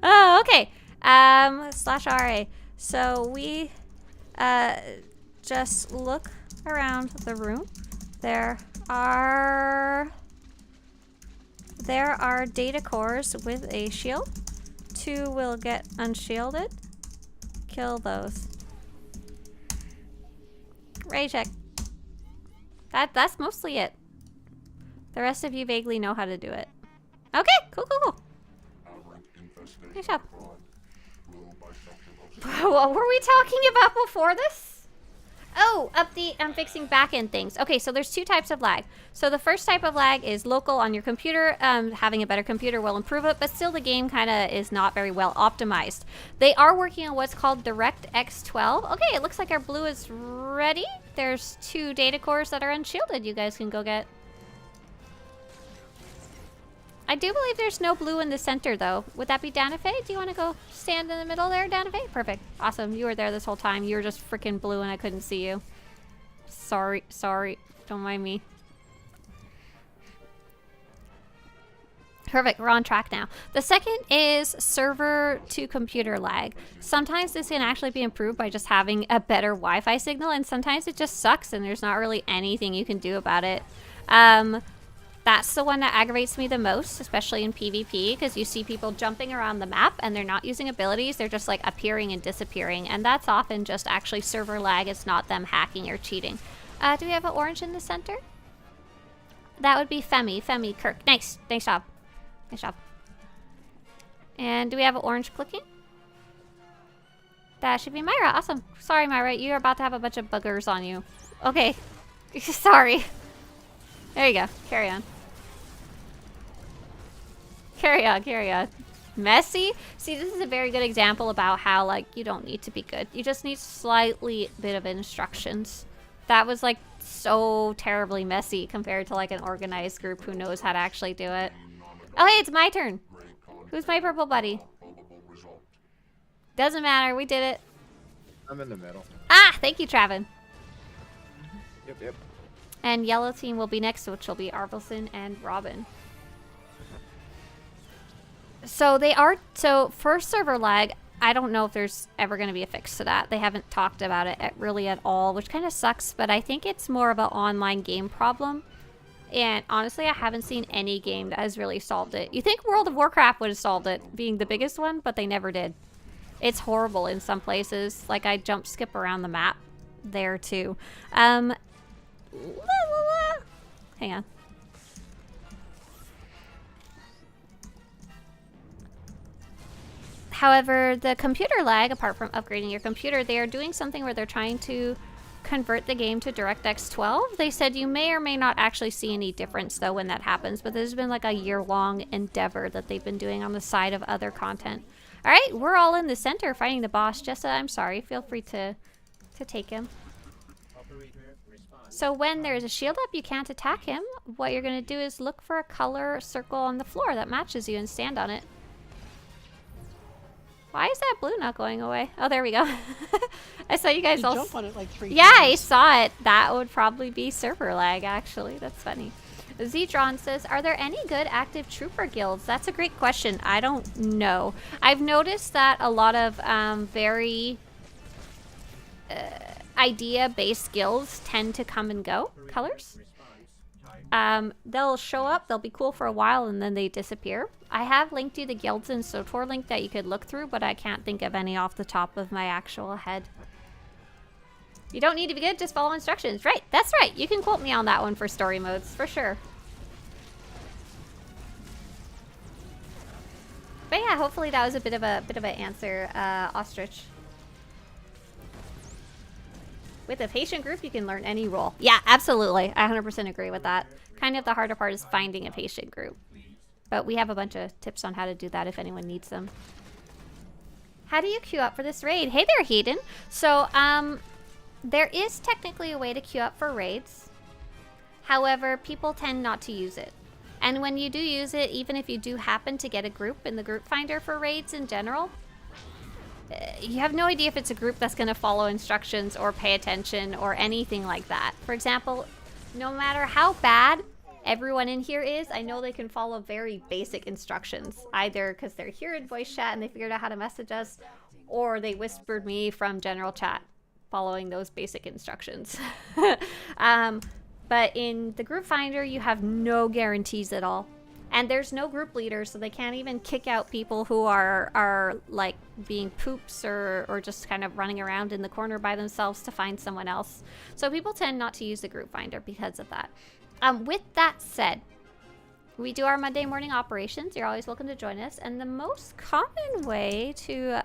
Oh, okay. /RA. So we just look around the room. There are data cores with a shield. 2 will get unshielded. Kill those. Ray check. That's mostly it. The rest of you vaguely know how to do it. Okay, cool, cool, cool. Nice job. What were we talking about before this? Oh, I'm fixing back-end things. Okay, so there's 2 types of lag. So the first type of lag is local on your computer. Having a better computer will improve it, but still the game kind of is not very well optimized. They are working on what's called DirectX 12. Okay, it looks like our blue is ready. There's 2 data cores that are unshielded you guys can go get. I do believe there's no blue in the center, though. Would that be Danafe? Do you want to go stand in the middle there, Danafe? Perfect. Awesome. You were there this whole time. You were just freaking blue and I couldn't see you. Sorry. Sorry. Don't mind me. Perfect. We're on track now. The second is server to computer lag. Sometimes this can actually be improved by just having a better Wi-Fi signal, and sometimes it just sucks and there's not really anything you can do about it. That's the one that aggravates me the most, especially in PvP, because you see people jumping around the map and they're not using abilities. They're just like appearing and disappearing, and that's often just actually server lag. It's not them hacking or cheating. Do we have an orange in the center? That would be Femi. Femi Kirk. Nice. Nice job. Nice job. And do we have an orange clicking? That should be Myra. Awesome. Sorry, Myra. You're about to have a bunch of buggers on you. Okay. Sorry. There you go. Carry on. Carry on, carry on. Messy? See, this is a very good example about how, like, you don't need to be good. You just need slightly bit of instructions. That was, like, so terribly messy compared to, like, an organized group who knows how to actually do it. Oh, hey, it's my turn. Who's my purple buddy? Doesn't matter. We did it. I'm in the middle. Ah, thank you, Travin. Yep. And yellow team will be next, which will be Arvelson and Robin. So for server lag, I don't know if there's ever going to be a fix to that. They haven't talked about it really at all, which kind of sucks, but I think it's more of an online game problem. And honestly, I haven't seen any game that has really solved it. You think World of Warcraft would have solved it, being the biggest one, but they never did. It's horrible in some places. Like, I jump skip around the map there too. Hang on. However, the computer lag, apart from upgrading your computer, they are doing something where they're trying to convert the game to DirectX 12. They said you may or may not actually see any difference, though, when that happens, but this has been like a year-long endeavor that they've been doing on the side of other content. All right, we're all in the center fighting the boss. Jessa, I'm sorry. Feel free to take him. So when there's a shield up, you can't attack him. What you're going to do is look for a color circle on the floor that matches you and stand on it. Why is that blue not going away? Oh, there we go. I saw you guys all jump on it like 3 Yeah, times. I saw it. That would probably be server lag, actually. That's funny. Ztron says, are there any good active trooper guilds? That's a great question. I don't know. I've noticed that a lot of very idea-based guilds tend to come and go. Colors? They'll show up, they'll be cool for a while, and then they disappear. I have linked you the guilds in SWTOR link that you could look through, but I can't think of any off the top of my actual head. You don't need to be good, just follow instructions. Right, that's right. You can quote me on that one for story modes, for sure. But yeah, hopefully that was a bit of an answer, Ostrich. With a patient group, you can learn any role. Yeah, absolutely. I 100% agree with that. Kind of the harder part is finding a patient group. But we have a bunch of tips on how to do that if anyone needs them. How do you queue up for this raid? Hey there, Hayden. So, there is technically a way to queue up for raids. However, people tend not to use it. And when you do use it, even if you do happen to get a group in the group finder for raids in general, you have no idea if it's a group that's going to follow instructions or pay attention or anything like that. For example, no matter how bad everyone in here is, I know they can follow very basic instructions, either because they're here in voice chat and they figured out how to message us, or they whispered me from general chat following those basic instructions. But in the group finder, you have no guarantees at all. And there's no group leader, so they can't even kick out people who are like being poops or just kind of running around in the corner by themselves to find someone else. So people tend not to use the group finder because of that. With that said, we do our Monday morning operations. You're always welcome to join us. And the most common way to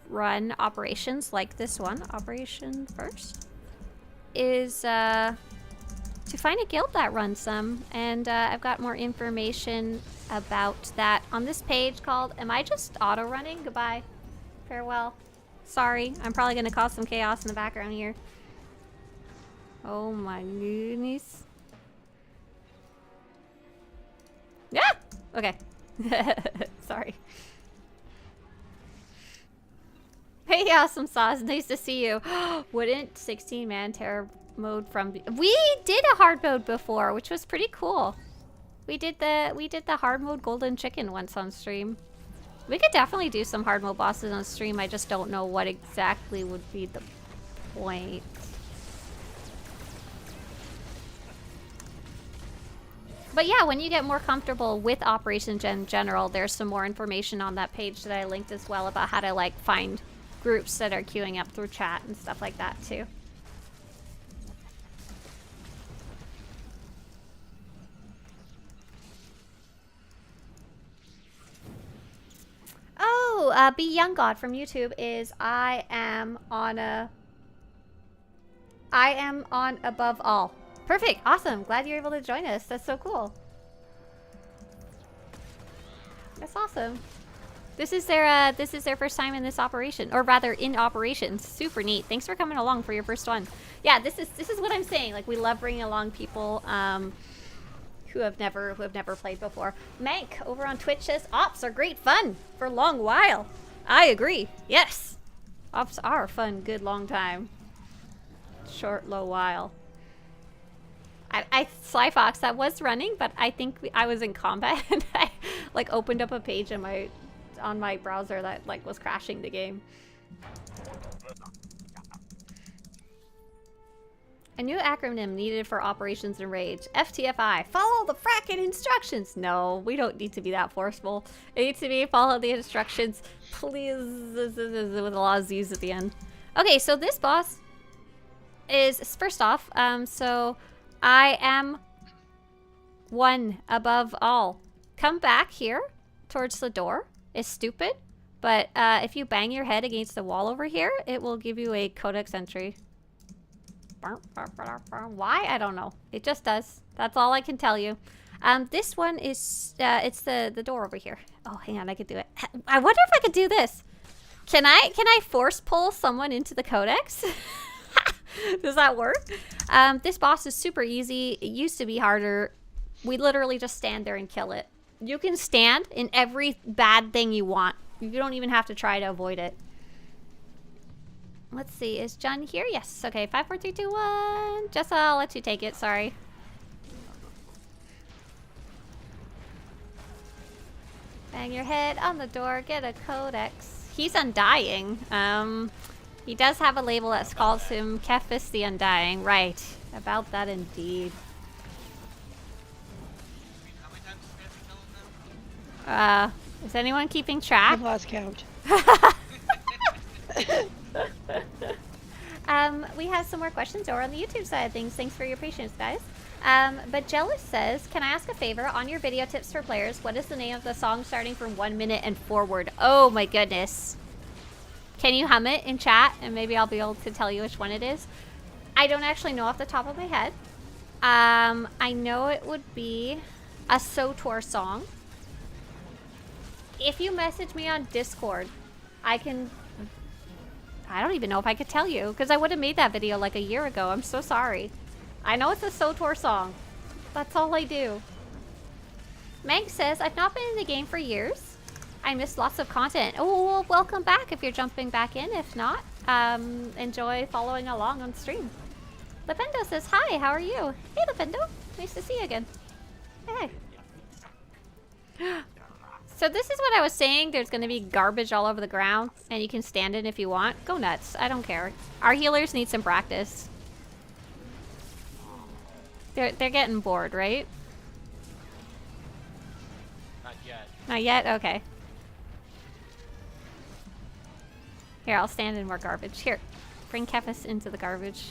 run operations like this one, Operation First, is to find a guild that runs them. And I've got more information about that on this page called Am I Just Auto Running? Goodbye. Farewell. Sorry, I'm probably going to cause some chaos in the background here. Oh my goodness. Yeah! Okay. Sorry. Hey, awesome sauce. Nice to see you. Wouldn't 16-man terror mode from... We did a hard mode before, which was pretty cool. We did the hard mode golden chicken once on stream. We could definitely do some hard mode bosses on stream. I just don't know what exactly would be the point. But yeah, when you get more comfortable with operations in general, there's some more information on that page that I linked as well about how to like find groups that are queuing up through chat and stuff like that too. Oh, Be Young God from YouTube is I am on above all. Perfect, awesome. Glad you're able to join us. That's so cool. That's awesome. This is their first time in this operation, or rather in operations. Super neat. Thanks for coming along for your first one. Yeah, this is what I'm saying. Like, we love bringing along people who have never played before. Mank over on Twitch says ops are great fun for a long while. I agree. Yes, ops are fun. Good long time. Short low while. Sly Fox, that was running, but I think I was in combat and I like opened up a page on my browser that like was crashing the game. A new acronym needed for operations and rage. FTFI. Follow the fracking instructions. No, we don't need to be that forceful. It needs to be follow the instructions, please, with a lot of Z's at the end. Okay, so this boss is first off. So I am one above all. Come back here towards the door. It's stupid, but if you bang your head against the wall over here, it will give you a codex entry. Why? I don't know. It just does. That's all I can tell you. This one is, it's the door over here. Oh, hang on, I could do it. I wonder if I could do this. Can I force pull someone into the codex? Does that work? This boss is super easy. It used to be harder. We literally just stand there and kill it. You can stand in every bad thing you want. You don't even have to try to avoid it. Let's see, is John here? Yes. Okay, 5, 4, 3, 2, 1. Jessa, I'll let you take it. Sorry. Bang your head on the door. Get a codex. He's undying. He does have a label that calls him Kephis the Undying. Right. About that indeed. Is anyone keeping track? I've lost count. We have some more questions over on the YouTube side of things. Thanks for your patience, guys. But Jealous says, can I ask a favor? On your video tips for players, what is the name of the song starting from 1 minute and forward? Oh my goodness. Can you hum it in chat? And maybe I'll be able to tell you which one it is. I don't actually know off the top of my head. I know it would be a SWTOR song. If you message me on Discord, I don't even know if I could tell you, because I would have made that video like a year ago. I'm so sorry. I know it's a SWTOR song. That's all I do. Meg says, I've not been in the game for years. I missed lots of content. Oh, well, welcome back if you're jumping back in. If not, enjoy following along on stream. Lependo says, hi, how are you? Hey, Lependo. Nice to see you again. Hey. So this is what I was saying. There's going to be garbage all over the ground, and you can stand it if you want. Go nuts. I don't care. Our healers need some practice. They're getting bored, right? Not yet. Not yet? Okay. Here, I'll stand in more garbage. Here, bring Kefis into the garbage.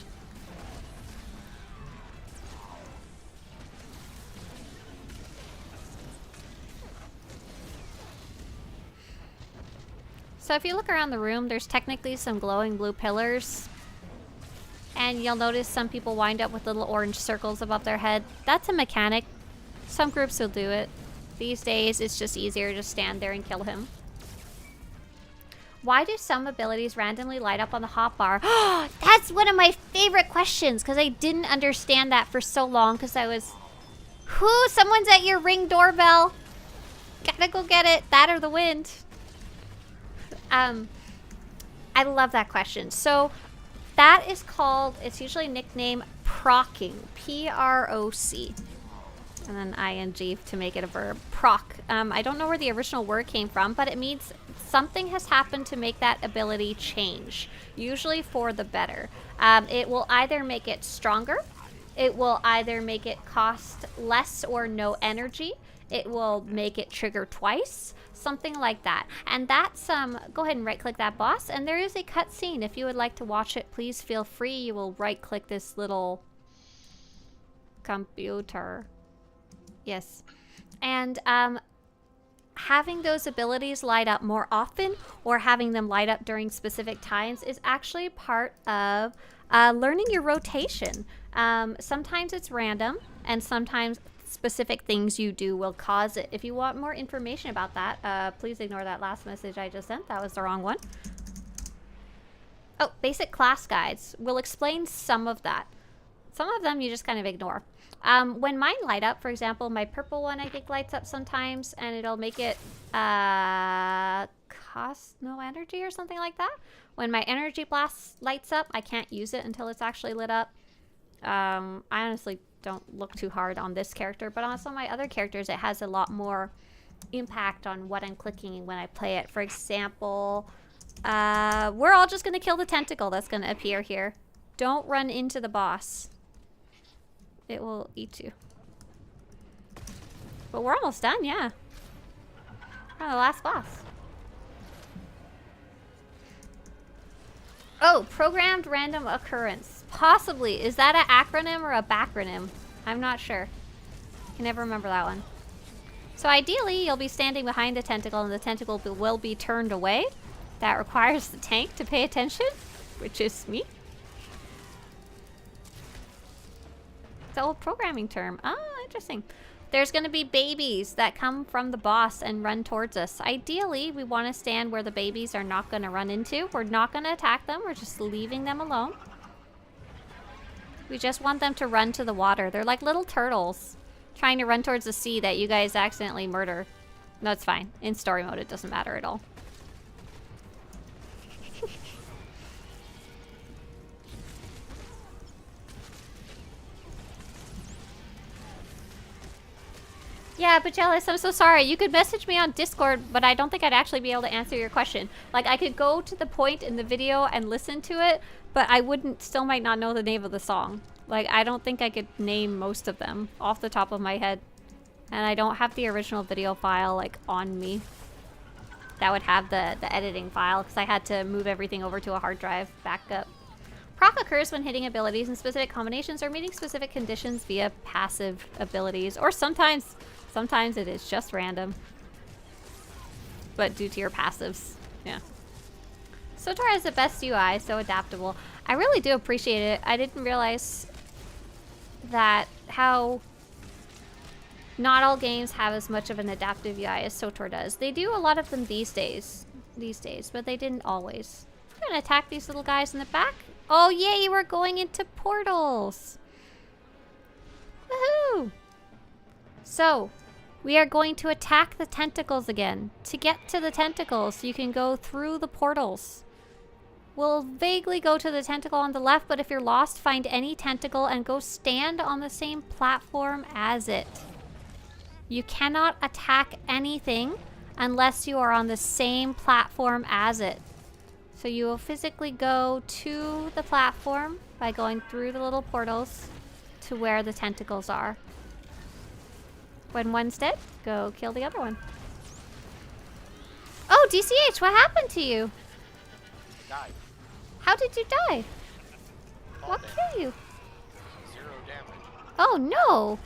So if you look around the room, there's technically some glowing blue pillars. And you'll notice some people wind up with little orange circles above their head. That's a mechanic. Some groups will do it. These days, it's just easier to stand there and kill him. Why do some abilities randomly light up on the hotbar? That's one of my favorite questions, because I didn't understand that for so long, because I was... Someone's at your Ring doorbell. Gotta go get it. That or the wind. I love that question. So that is called, it's usually nicknamed procking. P-R-O-C. And then ing to make it a verb. Proc. I don't know where the original word came from, but it means something has happened to make that ability change. Usually for the better. It will either make it stronger. It will either make it cost less or no energy. It will make it trigger twice. Something like that. And that's, go ahead and right click that boss. And there is a cutscene. If you would like to watch it, please feel free. You will right click this little computer. Yes. And having those abilities light up more often or having them light up during specific times is actually part of learning your rotation. Sometimes it's random and sometimes specific things you do will cause it. If you want more information about that, please ignore that last message I just sent. That was the wrong one. Oh, basic class guides will explain some of that. Some of them you just kind of ignore. When mine light up, for example, my purple one I think lights up sometimes, and it'll make it cost no energy or something like that. When my energy blast lights up, I can't use it until it's actually lit up. I honestly don't look too hard on this character, but on some of my other characters it has a lot more impact on what I'm clicking when I play it. For example, we're all just gonna kill the tentacle that's gonna appear here. Don't run into the boss. It will eat you. But we're almost done, yeah. We're on the last boss. Oh, programmed random occurrence. Possibly. Is that an acronym or a backronym? I'm not sure. I can never remember that one. So ideally, you'll be standing behind the tentacle and the tentacle will be turned away. That requires the tank to pay attention, which is me. It's an old programming term. Ah, interesting. There's going to be babies that come from the boss and run towards us. Ideally, we want to stand where the babies are not going to run into. We're not going to attack them. We're just leaving them alone. We just want them to run to the water. They're like little turtles trying to run towards the sea that you guys accidentally murder. No, it's fine. In story mode, it doesn't matter at all. Yeah, but Jealous, I'm so sorry. You could message me on Discord, but I don't think I'd actually be able to answer your question. Like, I could go to the point in the video and listen to it, but I still might not know the name of the song. Like, I don't think I could name most of them off the top of my head. And I don't have the original video file, like, on me. That would have the editing file, because I had to move everything over to a hard drive backup. Proc occurs when hitting abilities in specific combinations or meeting specific conditions via passive abilities. Or sometimes it is just random. But due to your passives. Yeah. SWTOR has the best UI, so adaptable. I really do appreciate it. I didn't realize that how not all games have as much of an adaptive UI as SWTOR does. They do a lot of them these days, but they didn't always. I'm gonna attack these little guys in the back. Oh yay, we're going into portals. Woohoo! So, we are going to attack the tentacles again. To get to the tentacles, you can go through the portals. We'll vaguely go to the tentacle on the left, but if you're lost, find any tentacle and go stand on the same platform as it. You cannot attack anything unless you are on the same platform as it. So you will physically go to the platform by going through the little portals to where the tentacles are. When one's dead, go kill the other one. Oh, DCH, what happened to you? Died. How did you die? What dead. killed you? 0 damage. Oh no!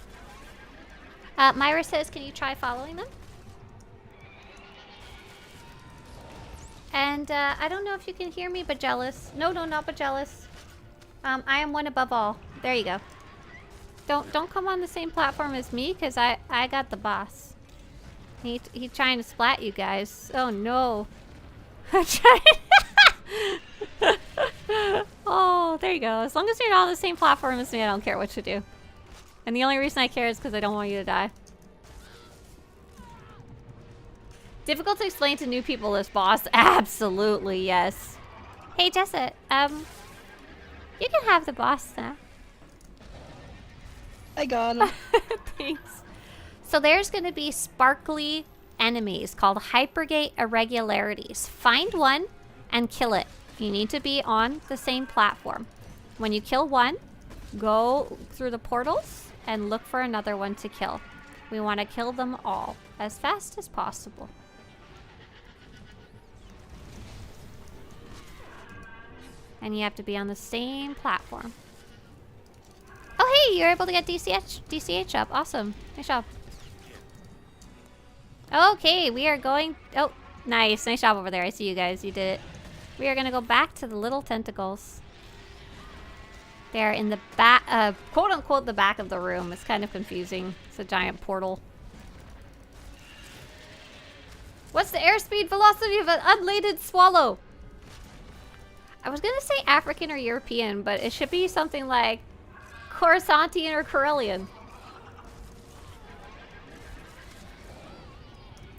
Myra says, can you try following them? And I don't know if you can hear me, but jealous. No, not but jealous. I am one above all. There you go. Don't come on the same platform as me, because I got the boss. He trying to splat you guys. Oh no. Oh, there you go. As long as you're not on the same platform as me, I don't care what you do. And the only reason I care is because I don't want you to die. Difficult to explain to new people this boss. Absolutely, yes. Hey, Jesset, you can have the boss now. I got him. Thanks. So there's going to be sparkly enemies called hypergate irregularities. Find one and kill it. You need to be on the same platform. When you kill one, go through the portals and look for another one to kill. We want to kill them all as fast as possible. And you have to be on the same platform. Oh hey, you're able to get DCH up. Awesome. Nice job. Okay, we are going... Oh, nice. Nice job over there. I see you guys. You did it. We are going to go back to the little tentacles. They're in the back, quote-unquote, the back of the room. It's kind of confusing. It's a giant portal. What's the airspeed velocity of an unladen swallow? I was going to say African or European, but it should be something like Coruscantian or Corellian.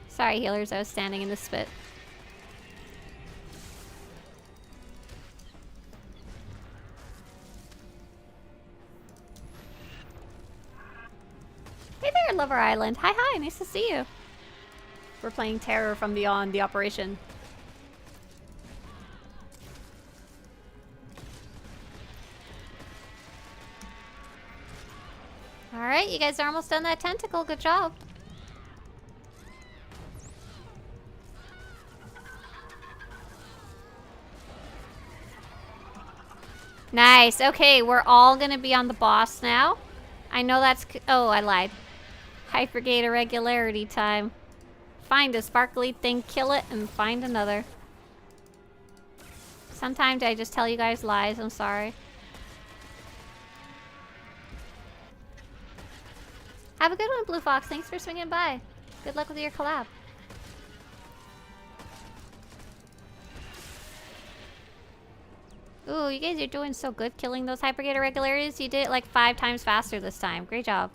Sorry, healers. I was standing in the spit. Hey there, Lover Island. Hi, nice to see you. We're playing Terror from Beyond, the operation. Alright, you guys are almost done that tentacle. Good job. Nice. Okay, we're all gonna be on the boss now. I know that's... Oh, I lied. Hypergate irregularity time. Find a sparkly thing, kill it, and find another. Sometimes I just tell you guys lies. I'm sorry. Have a good one, Blue Fox. Thanks for swinging by. Good luck with your collab. Ooh, you guys are doing so good killing those hypergate irregularities. You did it like 5 times faster this time. Great job.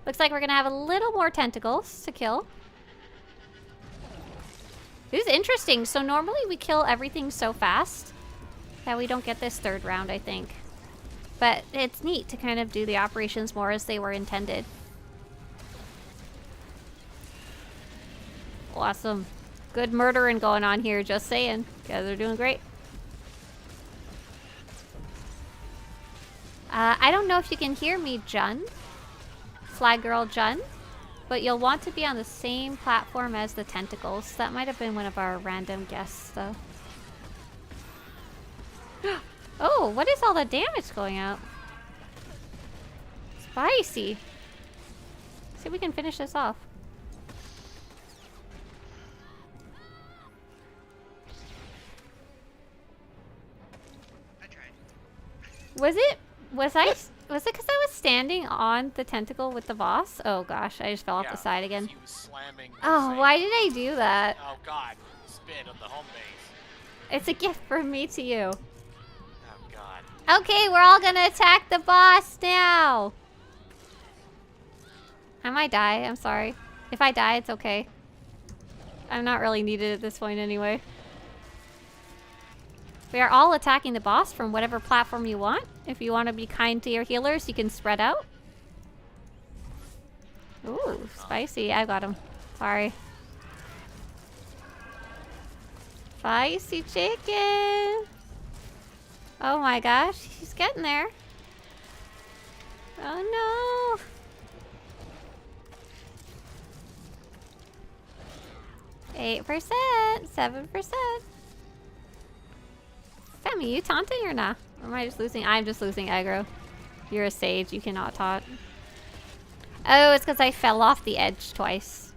Looks like we're gonna have a little more tentacles to kill. This is interesting. So normally we kill everything so fast that we don't get this 3rd round, I think. But it's neat to kind of do the operations more as they were intended. Awesome. Good murdering going on here, just saying. You guys are doing great. I don't know if you can hear me, Jun. Fly Girl Jun. But you'll want to be on the same platform as the tentacles. That might have been one of our random guests, though. Oh, what is all the damage going out? Spicy. See if we can finish this off. I tried. Was it because I was standing on the tentacle with the boss? Oh gosh, I just fell off the side again. He was slamming the Oh, same- why did I do that? Oh god, spit on the home base. It's a gift from me to you. Oh god. Okay, we're all gonna attack the boss now. I might die, I'm sorry. If I die, it's okay. I'm not really needed at this point anyway. We are all attacking the boss from whatever platform you want. If you want to be kind to your healers, you can spread out. Ooh, spicy. I got him. Sorry. Spicy chicken. Oh my gosh, he's getting there. Oh no. %, 7%. Femi, you taunting or not? Or am I just losing? I'm just losing aggro. You're a sage, you cannot taunt. Oh, it's because I fell off the edge twice.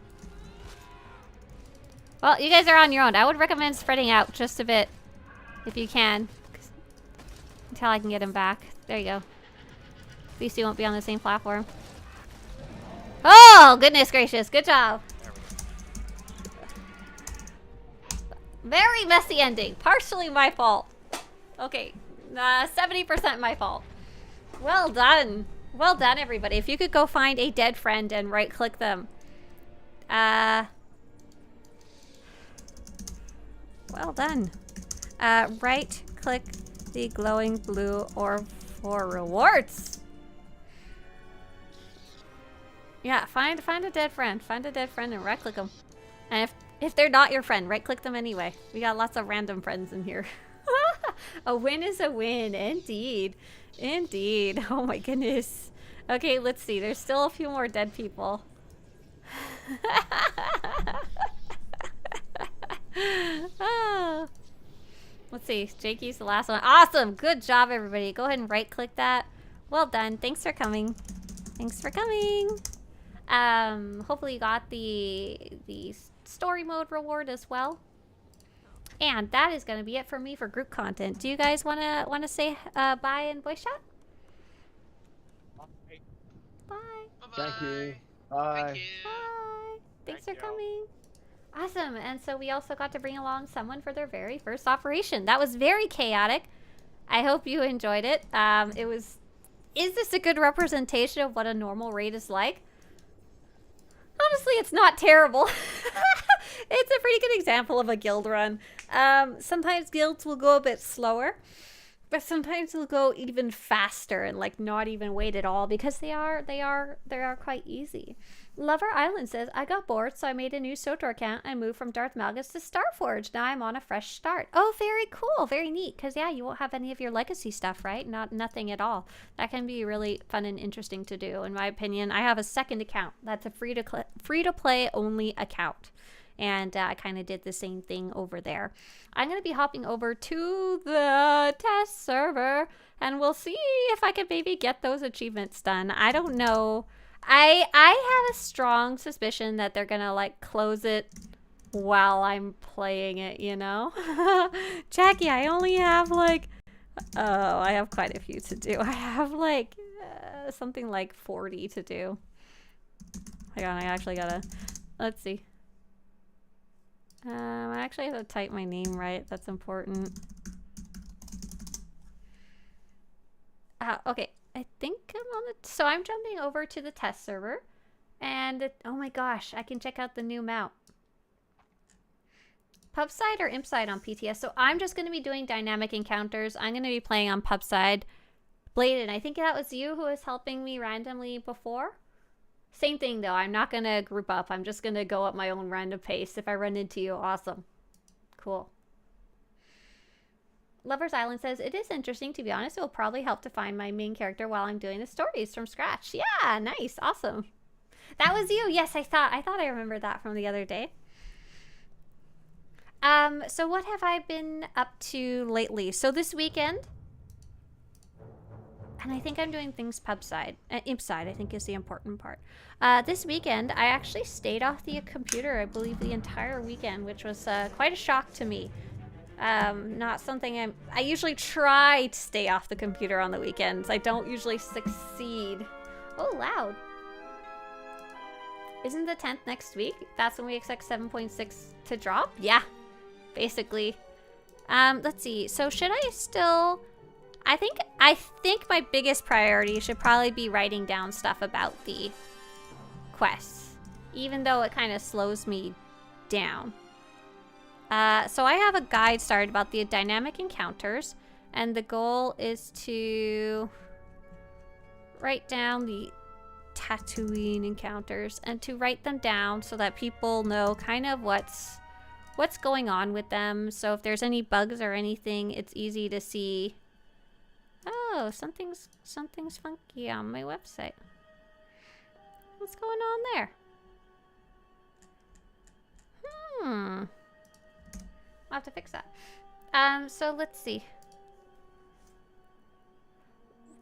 Well, you guys are on your own. I would recommend spreading out just a bit. If you can. Until I can get him back. There you go. At least you won't be on the same platform. Oh, goodness gracious. Good job. Very messy ending. Partially my fault. Okay. 70% my fault. Well done. Well done, everybody. If you could go find a dead friend and right-click them. Well done. Right-click the glowing blue orb for rewards. Yeah, find a dead friend. Find a dead friend and right-click them. And if they're not your friend, right-click them anyway. We got lots of random friends in here. A win is a win, indeed. Indeed. Oh my goodness. Okay, let's see. There's still a few more dead people. Oh. Let's see. Jakey's the last one. Awesome. Good job, everybody. Go ahead and right-click that. Well done. Thanks for coming. Thanks for coming. Hopefully you got the story mode reward as well. And that is going to be it for me for group content. Do you guys want to say bye in voice chat? Bye. Thank you. Thank Bye. you. Bye. Thanks for Thank you. coming. Awesome. And so we also got to bring along someone for their very first operation. That was very chaotic. I hope you enjoyed it. Is this a good representation of what a normal raid is like? Honestly, it's not terrible. It's a pretty good example of a guild run. Sometimes guilds will go a bit slower, but sometimes they'll go even faster and like not even wait at all because they are quite easy. Lover Island says, I got bored, so I made a new SWTOR account and moved from Darth Malgus to Starforge. Now I'm on a fresh start. Oh, very cool. Very neat. Because, yeah, you won't have any of your legacy stuff, right? Nothing at all. That can be really fun and interesting to do, in my opinion. I have a second account. That's a free-to-play only account. And I kind of did the same thing over there. I'm going to be hopping over to the test server, and we'll see if I can maybe get those achievements done. I don't know. I have a strong suspicion that they're gonna like close it while I'm playing it, you know? Jackie, I only have like, oh, I have quite a few to do. I have like something like 40 to do. Hang on, I actually gotta, let's see. I actually have to type my name right. That's important. Okay. I think I'm on the... So I'm jumping over to the test server. And... oh my gosh. I can check out the new mount. Pubside or Impside on PTS? So I'm just going to be doing dynamic encounters. I'm going to be playing on Pubside. Bladen, I think that was you who was helping me randomly before. Same thing though. I'm not going to group up. I'm just going to go at my own random pace. If I run into you, awesome. Cool. Lover's Island says, it is interesting, to be honest. It will probably help to find my main character while I'm doing the stories from scratch. Yeah, nice. Awesome. That was you. Yes, I thought I remembered that from the other day. So what have I been up to lately? So this weekend, And I think I'm doing things pub side. Imp side, I think, is the important part. This weekend, I actually stayed off the computer, I believe, the entire weekend, which was quite a shock to me. Not something I usually try to stay off the computer on the weekends. I don't usually succeed. Oh, loud. Isn't the 10th next week? That's when we expect 7.6 to drop? Yeah, basically. Let's see. So should I still... I think my biggest priority should probably be writing down stuff about the quests, even though it kind of slows me down. So I have a guide started about the dynamic encounters, and the goal is to write down the Tatooine encounters and to write them down so that people know kind of what's going on with them. So if there's any bugs or anything, it's easy to see. Oh, something's funky on my website. What's going on there? I'll have to fix that. So let's see.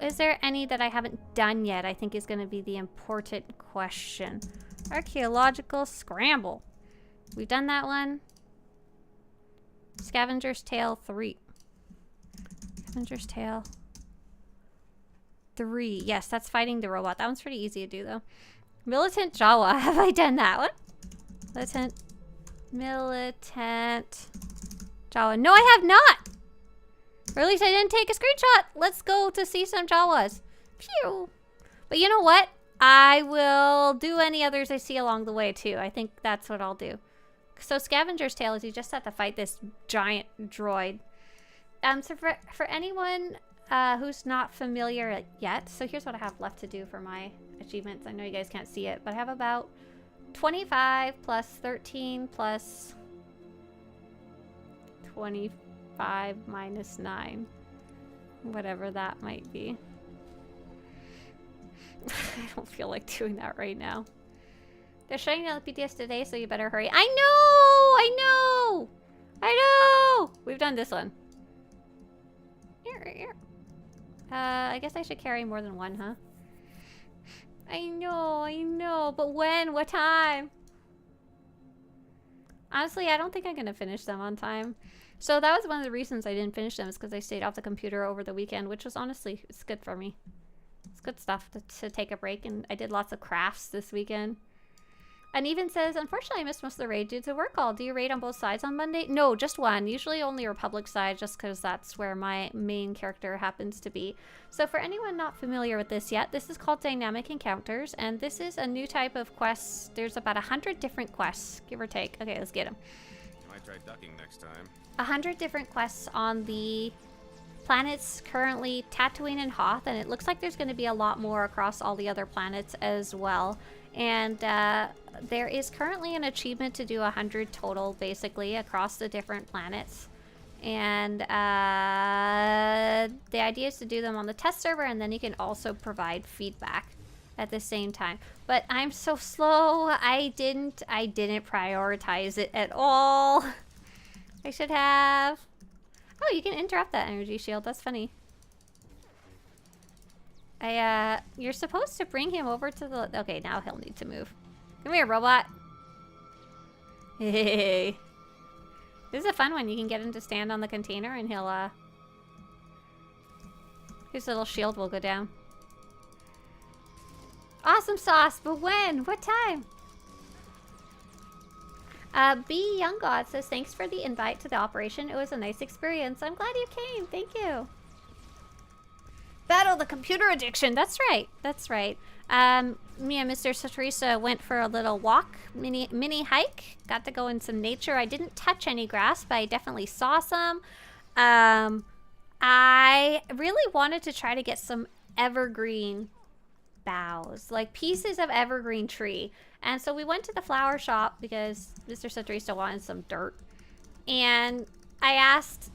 Is there any that I haven't done yet? I think is going to be the important question. Archaeological Scramble. We've done that one. Scavenger's Tale 3. Scavenger's Tale 3. Yes, that's fighting the robot. That one's pretty easy to do, though. Militant Jawa. Have I done that one? Militant Jawa. No, I have not! Or at least I didn't take a screenshot. Let's go to see some Jawas. Phew. But you know what? I will do any others I see along the way, too. I think that's what I'll do. So Scavenger's Tale is you just have to fight this giant droid. So for anyone who's not familiar yet, so here's what I have left to do for my achievements. I know you guys can't see it, but I have about 25 plus 13 plus 25 minus 9. Whatever that might be. I don't feel like doing that right now. They're shutting down the PTS today, so you better hurry. I know! We've done this one. I guess I should carry more than one, huh? I know. But when? What time? Honestly, I don't think I'm going to finish them on time. So that was one of the reasons I didn't finish them, is because I stayed off the computer over the weekend, which was honestly, it's good for me. It's good stuff to take a break, and I did lots of crafts this weekend. And even says, unfortunately, I missed most of the raid due to work call. Do you raid on both sides on Monday? No, just one. Usually only Republic side, just because that's where my main character happens to be. So for anyone not familiar with this yet, this is called Dynamic Encounters, and this is a new type of quests. There's about 100 different quests, give or take. Okay, let's get them. You might try ducking next time. 100 different quests on the planets currently Tatooine and Hoth, and it looks like there's going to be a lot more across all the other planets as well. And there is currently an achievement to do 100 total, basically, across the different planets. And the idea is to do them on the test server, and then you can also provide feedback at the same time. But I'm so slow. I didn't prioritize it at all. I should have. Oh, you can interrupt that energy shield. That's funny. You're supposed to bring him over to the... Okay, now he'll need to move. Come here, robot. Hey. This is a fun one. You can get him to stand on the container and he'll, his little shield will go down. Awesome sauce, but when? What time? B Young God says, thanks for the invite to the operation. It was a nice experience. I'm glad you came. Thank you. Battle the computer addiction. That's right. That's right. Me and Mr. Swtorista went for a little walk, mini hike. Got to go in some nature. I didn't touch any grass, but I definitely saw some. I really wanted to try to get some evergreen boughs, like pieces of evergreen tree. And so we went to the flower shop because Mr. Swtorista wanted some dirt. And I asked,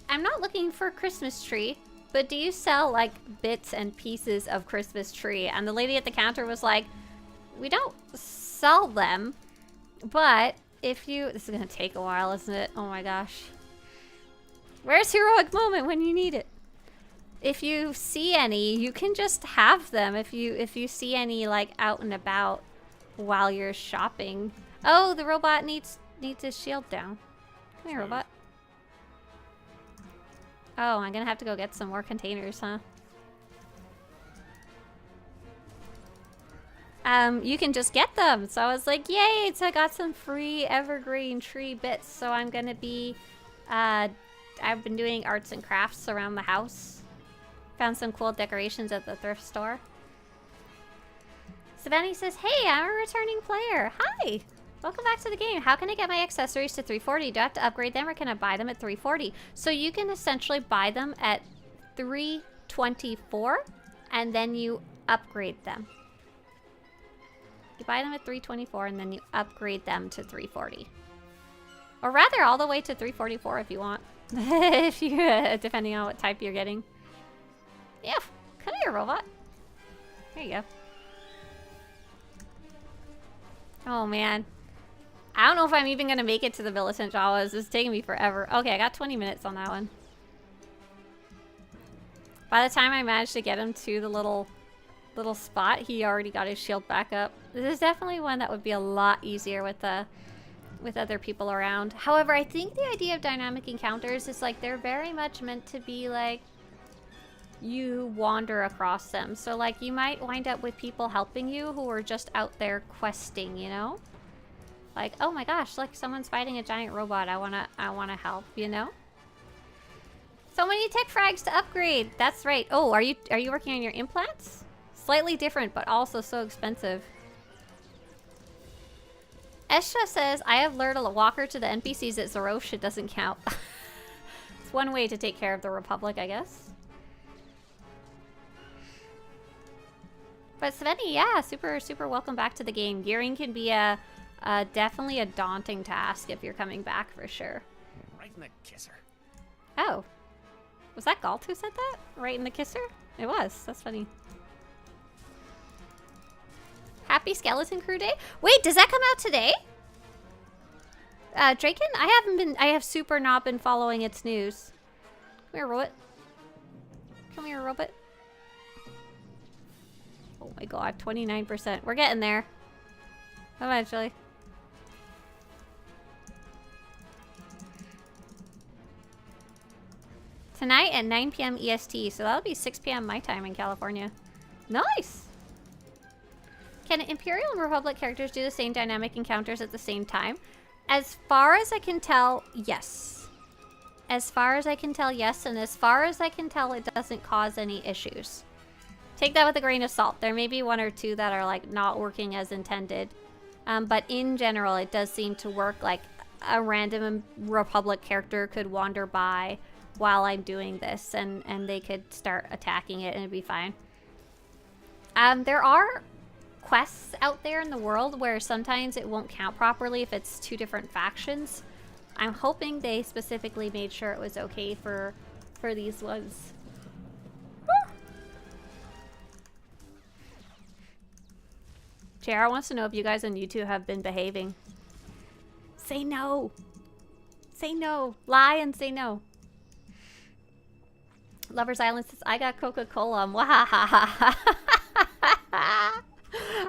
I'm not looking for a Christmas tree, but do you sell like bits and pieces of Christmas tree? And the lady at the counter was like, we don't sell them, but if you... This is gonna take a while, isn't it? Oh my gosh. Where's Heroic Moment when you need it? if you see any, you can just have them if you see any like out and about while you're shopping. Oh, the robot needs his shield down. Come here, robot. Oh, I'm gonna have to go get some more containers, huh? You can just get them. So I was like, yay, so I got some free evergreen tree bits. So I'm gonna be, I've been doing arts and crafts around the house. Found some cool decorations at the thrift store. Savannah says, hey, I'm a returning player. Hi, welcome back to the game. How can I get my accessories to 340? Do I have to upgrade them or can I buy them at 340? So you can essentially buy them at 324 and then you upgrade them. You buy them at 324 and then you upgrade them to 340. Or rather, all the way to 344 if you want. If you, depending on what type you're getting. Yeah, come here, robot. There you go. Oh, man. I don't know if I'm even going to make it to the Militant Jawas. It's taking me forever. Okay, I got 20 minutes on that one. By the time I managed to get him to the little spot, he already got his shield back up. This is definitely one that would be a lot easier with other people around. However, I think the idea of dynamic encounters is like they're very much meant to be like you wander across them. So like you might wind up with people helping you who are just out there questing, you know? Like, oh my gosh, like someone's fighting a giant robot. I wanna help, you know? So many tech frags to upgrade. That's right. Oh, are you working on your implants? Slightly different, but also so expensive. Esha says, I have lured a walker to the NPCs at Zerosh. It doesn't count. It's one way to take care of the Republic, I guess. But Sveni, yeah, super welcome back to the game. Gearing can be definitely a daunting task if you're coming back for sure. Right in the kisser. Oh. Was that Galt who said that? Right in the kisser? It was. That's funny. Happy Skeleton Crew Day? Wait, does that come out today? Draken? I have super not been following its news. Come here, robot. Come here, robot. Oh my god, 29%. We're getting there. Eventually. Tonight at 9 p.m. EST, so that'll be 6 p.m. my time in California. Nice! Can Imperial and Republic characters do the same dynamic encounters at the same time? As far as I can tell, yes. As far as I can tell, yes. And as far as I can tell, it doesn't cause any issues. Take that with a grain of salt. There may be one or two that are like not working as intended. But in general, it does seem to work. Like a random Republic character could wander by while I'm doing this and they could start attacking it and it'd be fine. There are quests out there in the world where sometimes it won't count properly if it's two different factions. I'm hoping they specifically made sure it was okay for these ones. JR wants to know if you guys on YouTube have been behaving. Say no. Say no. Lie and say no. Lover's Island says, I got Coca-Cola.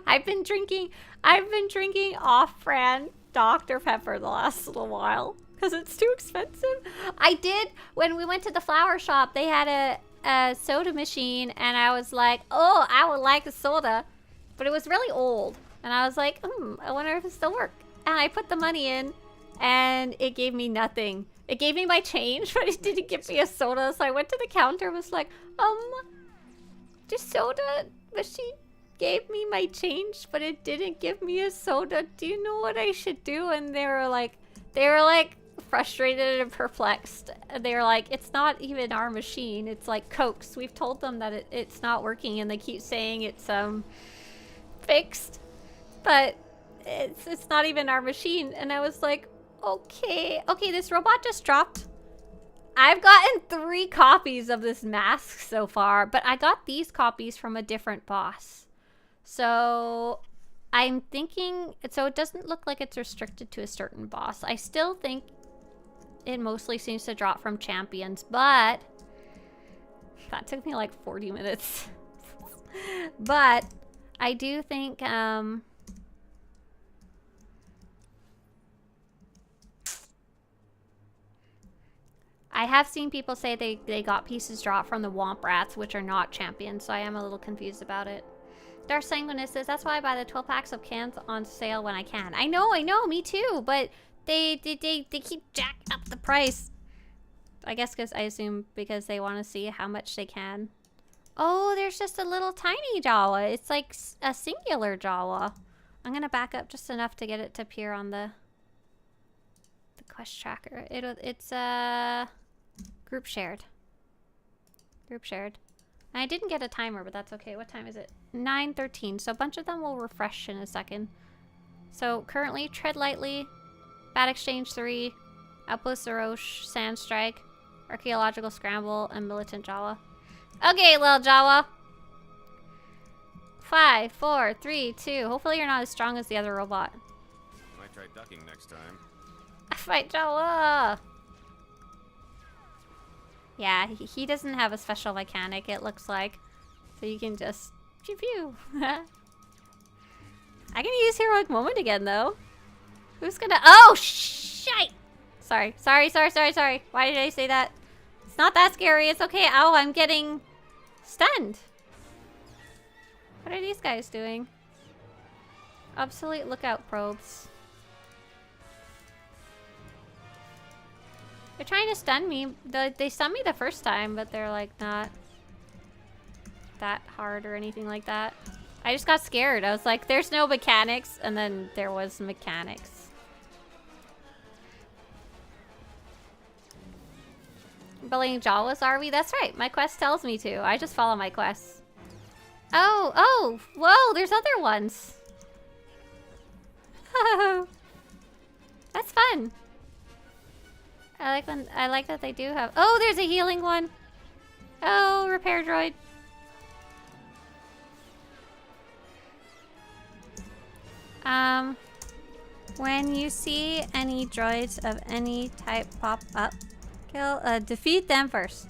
I've been drinking off-brand Dr. Pepper the last little while because it's too expensive. I did, when we went to the flower shop, they had a soda machine and I was like, oh, I would like a soda, but it was really old. And I was like, I wonder if it still works. And I put the money in and it gave me nothing. It gave me my change, but it didn't give me a soda. So I went to the counter, was like, just soda machine gave me my change, but it didn't give me a soda. Do you know what I should do? And they were like frustrated and perplexed. They were like, it's not even our machine. It's like Coke's. We've told them that it's not working, and they keep saying it's fixed, but it's not even our machine. And I was like, okay, this robot just dropped. I've gotten 3 copies of this mask so far, but I got these copies from a different boss. So I'm thinking, so it doesn't look like it's restricted to a certain boss. I still think it mostly seems to drop from champions, but That took me like 40 minutes. But I do think I have seen people say they got pieces dropped from the Womp Rats, which are not champions, so I am a little confused about it. Dark Sanguinist says, that's why I buy the 12 packs of cans on sale when I can. I know, me too, but they keep jacking up the price. I guess I assume because they want to see how much they can. Oh, there's just a little tiny Jawa. It's like a singular Jawa. I'm gonna back up just enough to get it to appear on the quest tracker. It's group shared. Group shared. And I didn't get a timer, but that's okay. What time is it? 9:13. So a bunch of them will refresh in a second. So currently, Tread Lightly, Bad Exchange 3, Outpost Zerosh, Sand Strike, Archaeological Scramble, and Militant Jawa. Okay, little Jawa. 5, 4, 3, 2. Hopefully you're not as strong as the other robot. Might try ducking next time. Fight Jawa! Yeah, he doesn't have a special mechanic, it looks like. So you can just pew pew. I can use Heroic Moment again, though. Who's gonna— oh, shite! Sorry. Why did I say that? It's not that scary. It's okay. Ow, I'm getting stunned. What are these guys doing? Obsolete lookout probes. They're trying to stun me. They stunned me the first time, but they're like not that hard or anything like that. I just got scared. I was like, there's no mechanics, and then there was mechanics. Bullying Jawas, are we? That's right. My quest tells me to. I just follow my quests. Oh, whoa, there's other ones. That's fun. I like that they do have— oh, there's a healing one. Oh, repair droid. When you see any droids of any type pop up, defeat them first.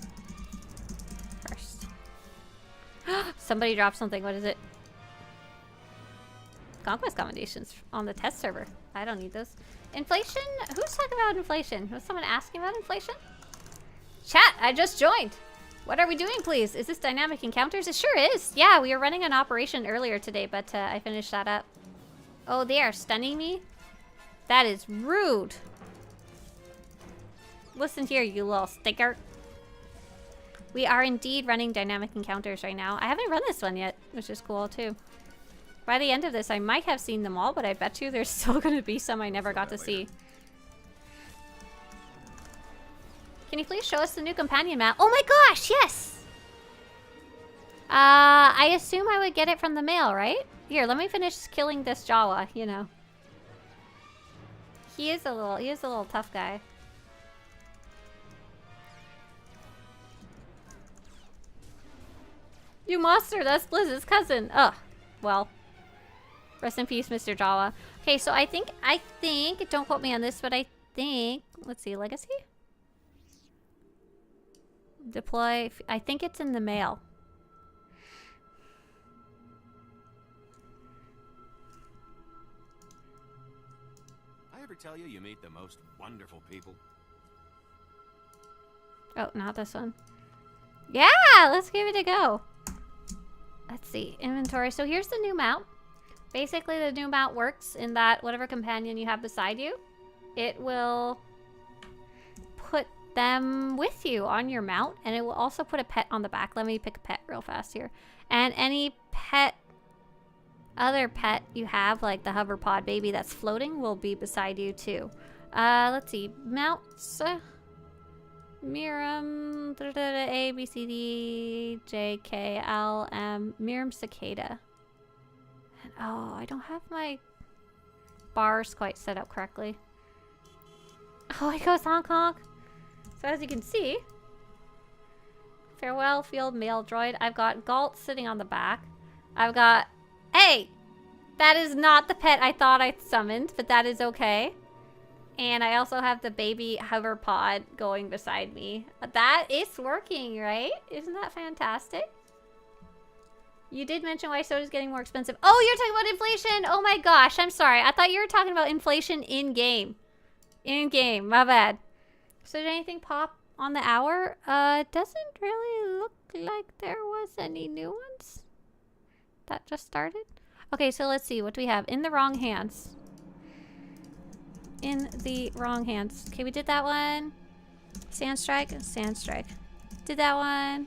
Somebody dropped something. What is it? Conquest commendations on the test server. I don't need those. Inflation? Who's talking about inflation? Was someone asking about inflation? Chat, I just joined. What are we doing, please? Is this dynamic encounters? It sure is. Yeah, we were running an operation earlier today, but I finished that up. Oh, they are stunning me? That is rude. Listen here, you little stinker. We are indeed running dynamic encounters right now. I haven't run this one yet, which is cool too. By the end of this, I might have seen them all, but I bet you there's still going to be some I never got to see. Can you please show us the new companion map? Oh my gosh, yes! I assume I would get it from the mail, right? Here, let me finish killing this Jawa, you know. He is a little tough guy. You monster, that's Blizz's cousin. Ugh. Well. Rest in peace, Mr. Jawa. Okay, so I think, don't quote me on this, but I think, let's see, legacy? Deploy, I think it's in the mail. I ever tell you you meet the most wonderful people? Oh, not this one. Yeah, let's give it a go. Let's see, inventory. So here's the new mount. Basically, the new mount works in that whatever companion you have beside you, it will put them with you on your mount, and it will also put a pet on the back. Let me pick a pet real fast here. And any other pet you have, like the hover pod baby that's floating, will be beside you too. Let's see, mounts. Miram, A, B, C, D, J, K, L, M, Miram Cicada. And oh, I don't have my bars quite set up correctly. Oh, it goes honk honk. So as you can see, farewell field male droid. I've got Galt sitting on the back. I've got, hey, that is not the pet I thought I summoned, but that is okay. And I also have the baby hover pod going beside me. That is working, right? Isn't that fantastic? You did mention why soda's getting more expensive. Oh, you're talking about inflation! Oh my gosh, I'm sorry. I thought you were talking about inflation in-game. In-game, my bad. So did anything pop on the hour? It doesn't really look like there was any new ones. That just started? Okay, so let's see. What do we have? In the wrong hands. In the wrong hands. Okay, we did that one. Sandstrike. Sandstrike. Did that one.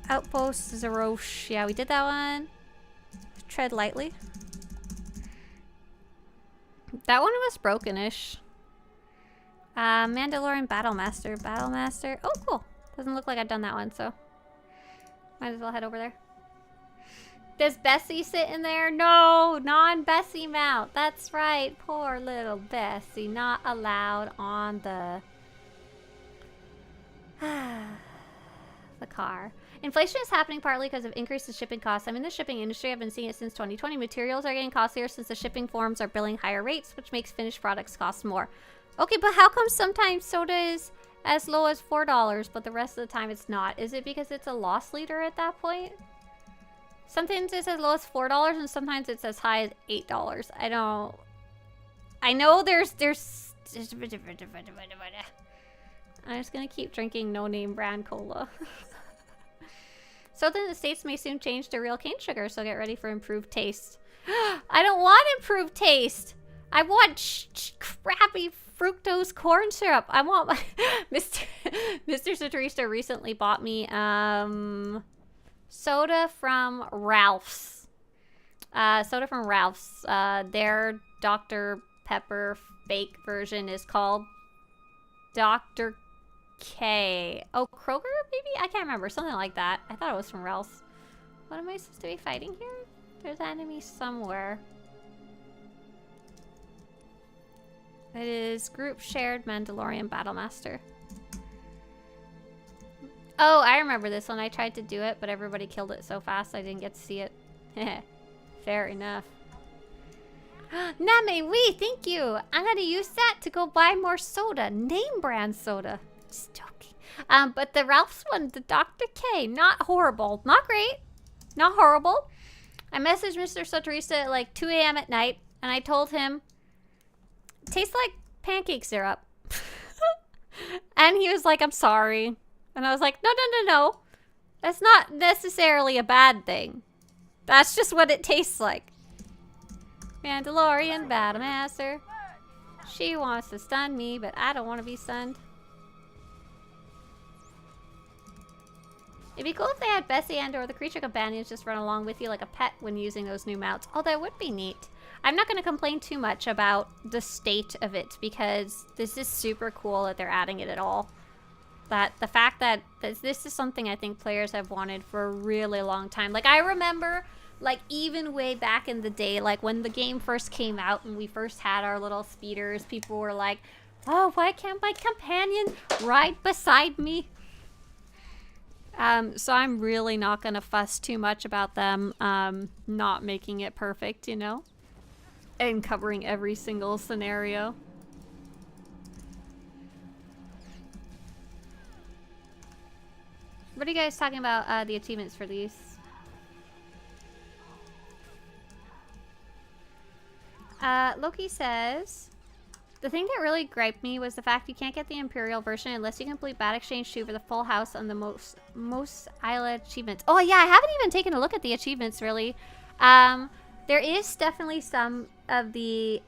Outpost Zerosh. Yeah, we did that one. Tread lightly. That one was broken-ish. Mandalorian Battlemaster. Battlemaster. Oh, cool. Doesn't look like I've done that one, so might as well head over there. Does Bessie sit in there? No, non-Bessie mount. That's right. Poor little Bessie. Not allowed on the car. Inflation is happening partly because of increased shipping costs. I'm in the shipping industry. I've been seeing it since 2020. Materials are getting costlier since the shipping forms are billing higher rates, which makes finished products cost more. Okay, but how come sometimes soda is as low as $4, but the rest of the time it's not? Is it because it's a loss leader at that point? Sometimes it's as low as $4 and sometimes it's as high as $8. I don't... I know there's... I'm just gonna keep drinking no-name brand cola. So then the States may soon change to real cane sugar, so get ready for improved taste. I don't want improved taste! I want crappy fructose corn syrup. I want my... Mr. Swtorista recently bought me, soda from Ralph's. Soda from Ralph's. Their Dr. Pepper fake version is called Dr. K. Oh, Kroger, maybe? I can't remember. Something like that. I thought it was from Ralph's. What am I supposed to be fighting here? There's enemies somewhere. It is group shared Mandalorian Battlemaster. Oh, I remember this one. I tried to do it, but everybody killed it so fast I didn't get to see it. Fair enough. Name, oui, thank you. I'm gonna use that to go buy more soda. Name brand soda. Just joking. But the Ralph's one, the Dr. K, not horrible. Not great. Not horrible. I messaged Mr. Swtorista at like 2 a.m. at night, and I told him, tastes like pancake syrup. And he was like, I'm sorry. And I was like, no, no, no, no. That's not necessarily a bad thing. That's just what it tastes like. Mandalorian Battlemaster. She wants to stun me, but I don't want to be stunned. It'd be cool if they had Bessie and or the creature companions just run along with you like a pet when using those new mounts. Oh, that would be neat. I'm not going to complain too much about the state of it because this is super cool that they're adding it at all. That the fact that this is something I think players have wanted for a really long time. Like, I remember, like, even way back in the day, like, when the game first came out and we first had our little speeders, people were like, oh, why can't my companion ride beside me? So I'm really not going to fuss too much about them not making it perfect, you know? And covering every single scenario. What are you guys talking about the achievements for these? Loki says, the thing that really griped me was the fact you can't get the Imperial version unless you complete Bad Exchange 2 for the full house on the most Isla achievements. Oh yeah, I haven't even taken a look at the achievements really. There is definitely some of the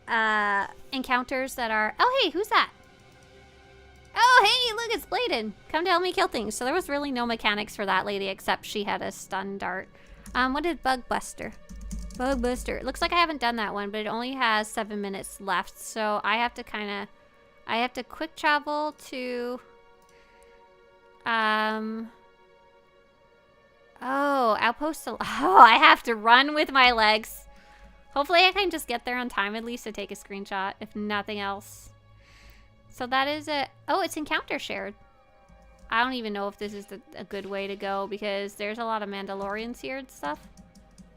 encounters that are... Oh hey, who's that? Oh hey, look, it's Bladen. Come to help me kill things. So there was really no mechanics for that lady except she had a stun dart. What is Bugbuster? Bugbuster. It looks like I haven't done that one, but it only has 7 minutes left. So I have to I have to quick travel to... Oh, Outpost... Oh, I have to run with my legs. Hopefully I can just get there on time at least to take a screenshot, if nothing else. So that is it. Oh, it's encounter shared. I don't even know if this is a good way to go because there's a lot of Mandalorians here and stuff.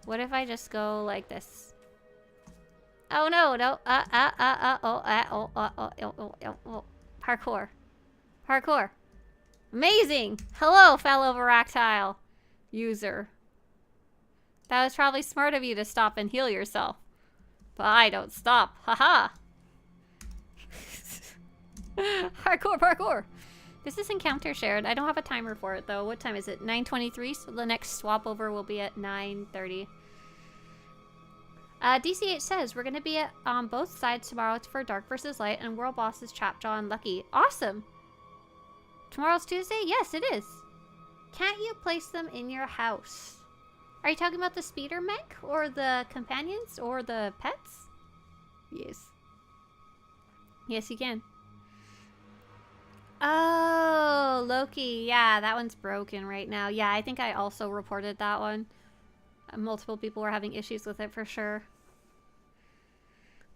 What if I just go like this? Oh no, no. Parkour. Parkour. Amazing! Hello, fellow Varactile user. That was probably smart of you to stop and heal yourself. But I don't stop. Haha! Hardcore parkour! This is encounter shared. I don't have a timer for it though. What time is it? 9:23, so the next swap over will be at 9:30. DCH says we're gonna be on both sides tomorrow for Dark vs. Light and World Bosses Chapjaw and Lucky. Awesome! Tomorrow's Tuesday? Yes, it is. Can't you place them in your house? Are you talking about the speeder mech? Or the companions? Or the pets? Yes. Yes, you can. Oh, Loki. Yeah, that one's broken right now. Yeah, I think I also reported that one. Multiple people were having issues with it for sure.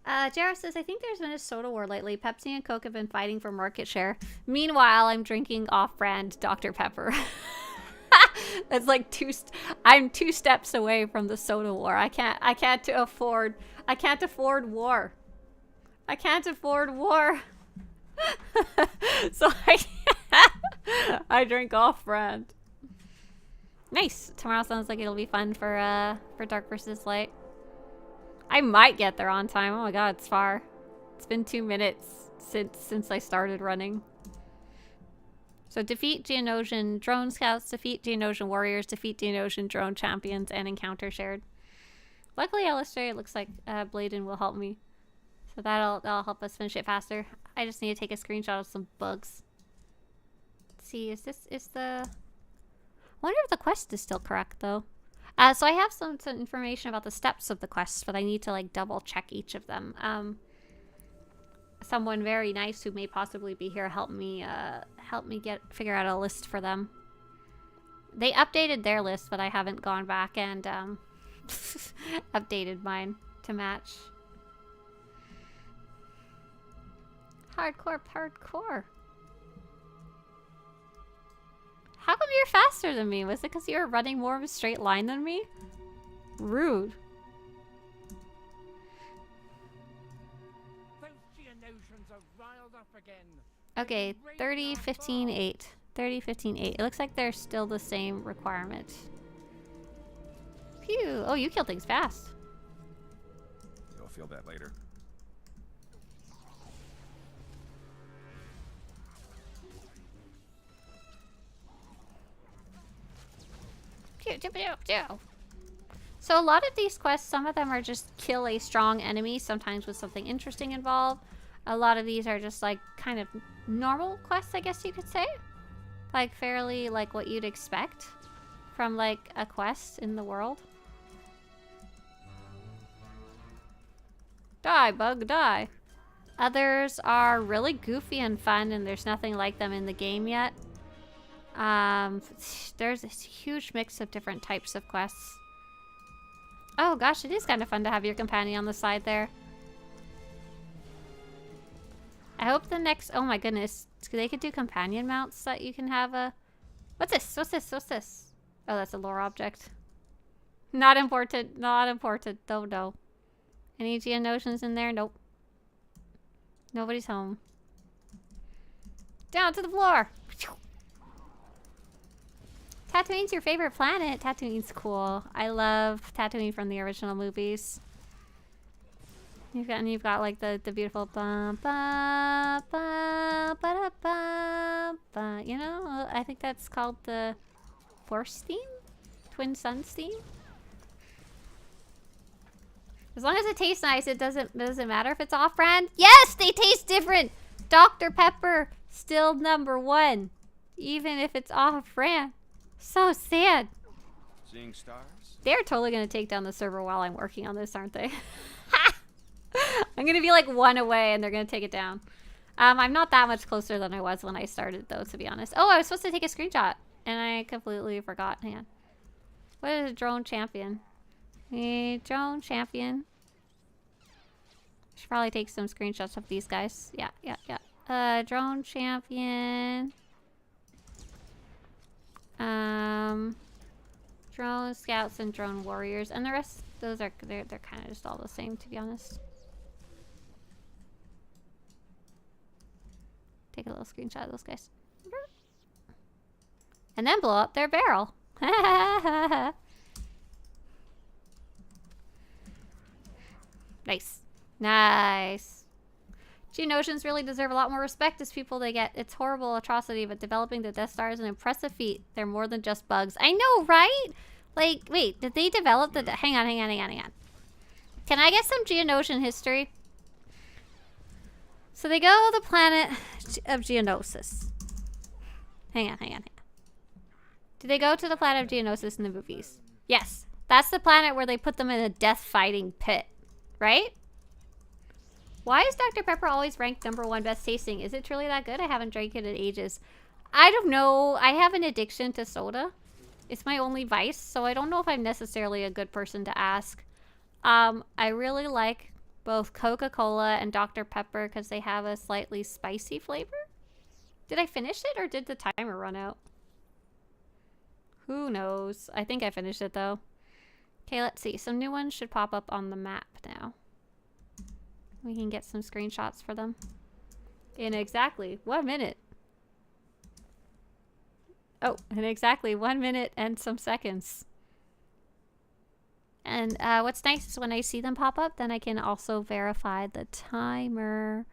JR says, I think there's been a soda war lately. Pepsi and Coke have been fighting for market share. Meanwhile, I'm drinking off-brand Dr. Pepper. That's like I'm 2 steps away from the soda war. I can't afford war. I can't afford war. So I drink off-brand. Nice. Tomorrow sounds like it'll be fun for Dark vs. Light. I might get there on time. Oh my god, it's far. It's been 2 minutes since I started running. So defeat Geonosian drone scouts, defeat Geonosian warriors, defeat Geonosian drone champions, and encounter shared. Luckily, Alistair, it looks like Bladen will help me. So that'll help us finish it faster. I just need to take a screenshot of some bugs. Let's see, is the... I wonder if the quest is still correct, though. So I have some information about the steps of the quest, but I need to, like, double-check each of them. Someone very nice who may possibly be here help me figure out a list for them. They updated their list, but I haven't gone back and, updated mine to match. Hardcore parkour. How come you're faster than me? Was it because you were running more of a straight line than me? Rude. Okay, 30, 15, 8. 30, 15, 8. It looks like they're still the same requirement. Phew. Oh, you kill things fast. You'll feel that later. So a lot of these quests, some of them are just kill a strong enemy, sometimes with something interesting involved. A lot of these are just like kind of normal quests, I guess you could say. Like fairly like what you'd expect from like a quest in the world. Die, bug, die. Others are really goofy and fun and there's nothing like them in the game yet. There's this huge mix of different types of quests. Oh gosh, it is kind of fun to have your companion on the side there. I hope the next... Oh my goodness. They could do companion mounts that you can have a... What's this? What's this? What's this? Oh, that's a lore object. Not important. Not important. No, no. Any Geonosians in there? Nope. Nobody's home. Down to the floor! Tatooine's your favorite planet. Tatooine's cool. I love Tatooine from the original movies. You've got like the beautiful ba ba ba ba ba ba. You know, I think that's called the Force theme, Twin Suns theme. As long as it tastes nice, it doesn't matter if it's off-brand. Yes, they taste different. Dr. Pepper still #1, even if it's off-brand. So sad. Seeing stars? They're totally gonna take down the server while I'm working on this, aren't they? I'm gonna be like 1 away and they're gonna take it down. I'm not that much closer than I was when I started though, to be honest. Oh, I was supposed to take a screenshot and I completely forgot. Hang on. What is a drone champion? A drone champion. Should probably take some screenshots of these guys. Yeah. Drone champion. Drone scouts and drone warriors, and the rest, they're kind of just all the same, to be honest. Take a little screenshot of those guys. And then blow up their barrel. Nice. Nice. Geonosians really deserve a lot more respect as people they get. It's horrible atrocity, but developing the Death Star is an impressive feat. They're more than just bugs. I know, right? Like, wait, did they develop the... Hang on. Can I get some Geonosian history? So they go to the planet of Geonosis. Hang on. Did they go to the planet of Geonosis in the movies? Yes. That's the planet where they put them in a death-fighting pit. Right? Why is Dr. Pepper always ranked #1 best tasting? Is it truly that good? I haven't drank it in ages. I don't know. I have an addiction to soda. It's my only vice, so I don't know if I'm necessarily a good person to ask. I really like both Coca-Cola and Dr. Pepper because they have a slightly spicy flavor. Did I finish it or did the timer run out? Who knows? I think I finished it though. Okay, let's see. Some new ones should pop up on the map now. We can get some screenshots for them. In exactly 1 minute. Oh, in exactly 1 minute and some seconds. And what's nice is when I see them pop up, then I can also verify the timer.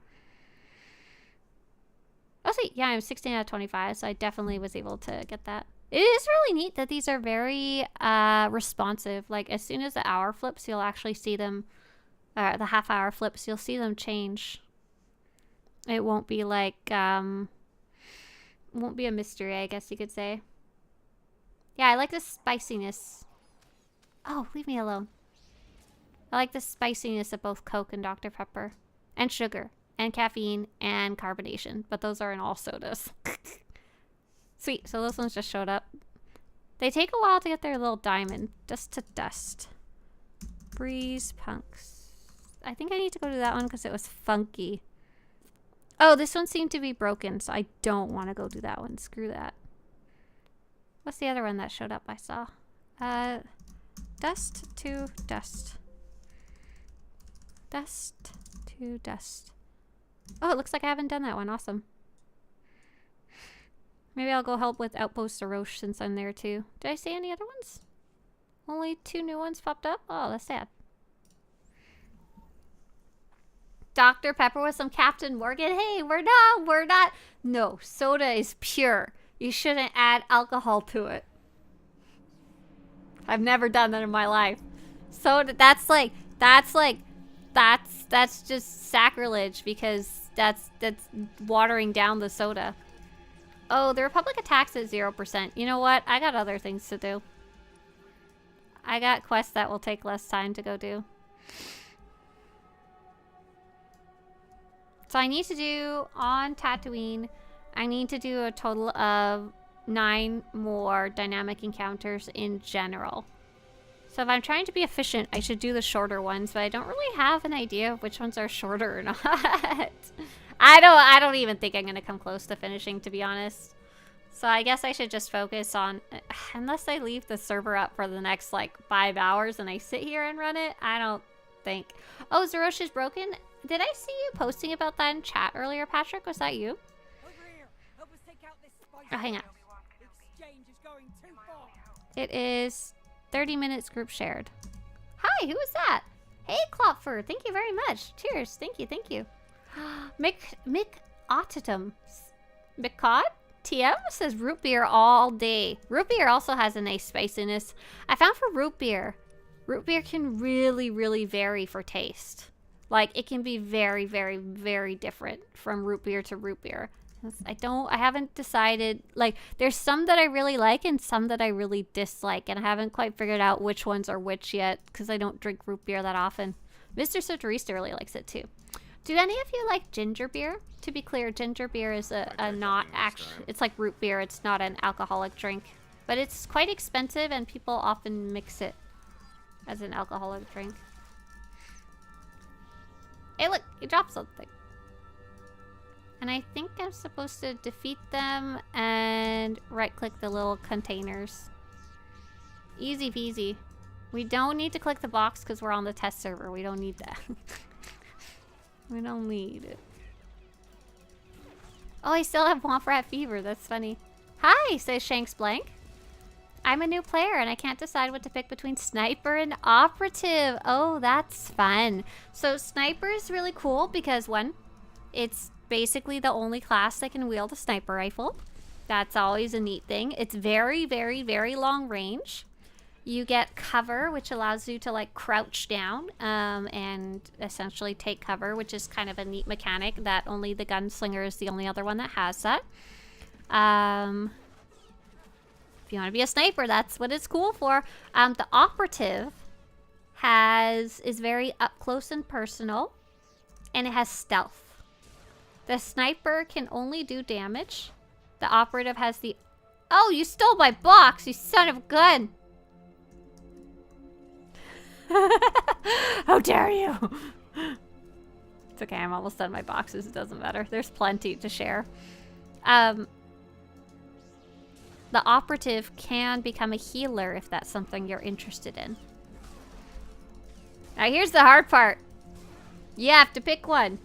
Oh, sweet. Yeah, I'm 16 out of 25, so I definitely was able to get that. It is really neat that these are very responsive. Like, as soon as the hour flips, you'll actually see them, the half hour flips, you'll see them change. It won't be like, won't be a mystery, I guess you could say. Yeah, I like the spiciness. Oh, leave me alone. I like the spiciness of both Coke and Dr. Pepper. And sugar. And caffeine. And carbonation. But those are in all sodas. Sweet, so those ones just showed up. They take a while to get their little diamond. Dust to dust. Breeze punks. I think I need to go to that one because it was funky. Oh, this one seemed to be broken, so I don't want to go do that one. Screw that. What's the other one that showed up I saw? Dust to dust. Dust to dust. Oh, it looks like I haven't done that one. Awesome. Maybe I'll go help with Outpost Roche since I'm there too. Did I see any other ones? Only 2 new ones popped up? Oh, that's sad. Dr. Pepper with some Captain Morgan. Hey, we're not. No, soda is pure. You shouldn't add alcohol to it. I've never done that in my life. Soda, that's just sacrilege because that's watering down the soda. Oh, the Republic attacks at 0%. You know what? I got other things to do. I got quests that will take less time to go do. So I need to do, on Tatooine, I need to do a total of 9 more dynamic encounters in general. So if I'm trying to be efficient, I should do the shorter ones, but I don't really have an idea of which ones are shorter or not. I don't even think I'm gonna come close to finishing, to be honest. So I guess I should just focus on, unless I leave the server up for the next like 5 hours and I sit here and run it, I don't think. Oh, Zerosh is broken. Did I see you posting about that in chat earlier, Patrick? Was that you? Oh, hang on. It is 30 minutes group shared. Hi, who is that? Hey, Klopfer, thank you very much. Cheers, thank you. Mick Ottatum. Mccod? TM says root beer all day. Root beer also has a nice spiciness. I found for root beer can really, really vary for taste. Like, it can be very, very, very different from root beer to root beer. I haven't decided, like, there's some that I really like and some that I really dislike, and I haven't quite figured out which ones are which yet, because I don't drink root beer that often. Mr. Swtorista really likes it too. Do any of you like ginger beer? To be clear, ginger beer is a not actually, it's like root beer, it's not an alcoholic drink. But it's quite expensive and people often mix it as an alcoholic drink. Hey look, he dropped something. And I think I'm supposed to defeat them and right-click the little containers. Easy peasy. We don't need to click the box because we're on the test server. We don't need that. We don't need it. Oh, I still have Womp Rat Fever. That's funny. Hi, says Shanks Blank. I'm a new player and I can't decide what to pick between Sniper and Operative. Oh, that's fun. So Sniper is really cool because one, it's basically the only class that can wield a sniper rifle. That's always a neat thing. It's very, very, very long range. You get cover, which allows you to like crouch down and essentially take cover, which is kind of a neat mechanic that only the gunslinger is the only other one that has that. If you want to be a sniper, that's what it's cool for. The Operative is very up close and personal, and it has stealth. The Sniper can only do damage. The Operative has the... Oh, you stole my box, you son of a gun! How dare you! It's okay, I'm almost done my boxes, it doesn't matter. There's plenty to share. The Operative can become a healer if that's something you're interested in. Now here's the hard part. You have to pick one.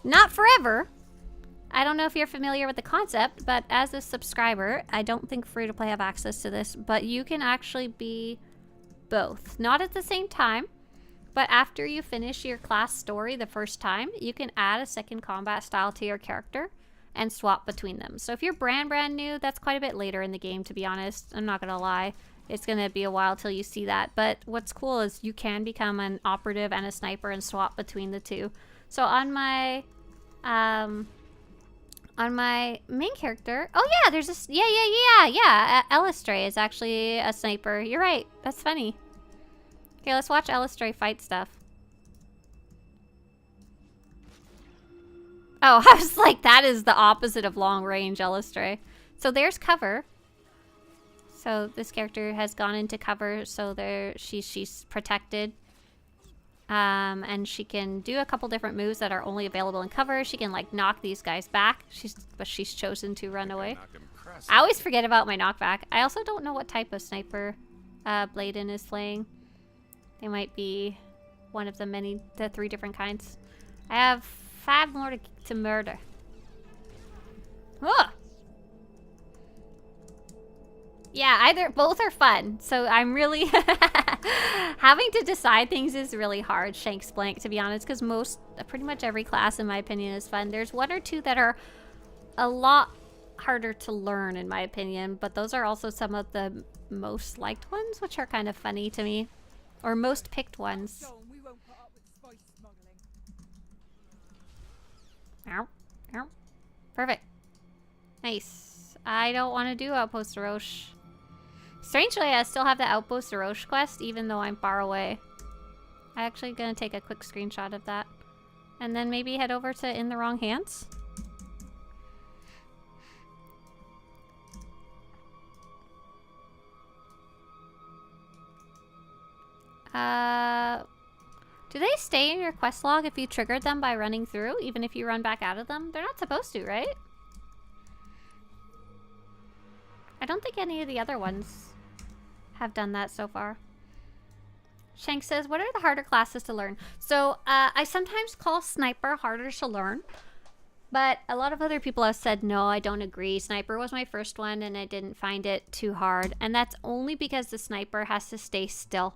Not forever. I don't know if you're familiar with the concept, but as a subscriber, I don't think free-to-play have access to this, but you can actually be both. Not at the same time, but after you finish your class story the first time, you can add a second combat style to your character and swap between them. So if you're brand new, that's quite a bit later in the game, to be honest. I'm not gonna lie. It's gonna be a while till you see that. But what's cool is you can become an operative and a sniper and swap between the two. So on my main character, oh yeah, there's this, yeah. Elistray is actually a sniper. You're right. That's funny. Okay, let's watch Elistray fight stuff. Oh, I was like, that is the opposite of long range Elistray. So there's cover. So this character has gone into cover, so she's protected. And she can do a couple different moves that are only available in cover. She can like knock these guys back. But she's chosen to run away. I always forget about my knockback. I also don't know what type of sniper Bladen is playing. They might be one of the 3 different kinds. I have 5 more to murder. Ugh. Yeah, both are fun. So I'm really having to decide things is really hard, Shanks Blank, to be honest, because pretty much every class in my opinion is fun. There's 1 or 2 that are a lot harder to learn in my opinion, but those are also some of the most liked ones, which are kind of funny to me. Or most picked ones. Ow. Ow. Perfect. Nice. I don't want to do Outpost Roche. Strangely, I still have the Outpost Roche quest, even though I'm far away. I'm actually going to take a quick screenshot of that. And then maybe head over to In the Wrong Hands. Do they stay in your quest log if you triggered them by running through, even if you run back out of them? They're not supposed to, right? I don't think any of the other ones have done that so far. Shank says, what are the harder classes to learn? So, I sometimes call Sniper harder to learn, but a lot of other people have said, no, I don't agree. Sniper was my first one and I didn't find it too hard. And that's only because the Sniper has to stay still.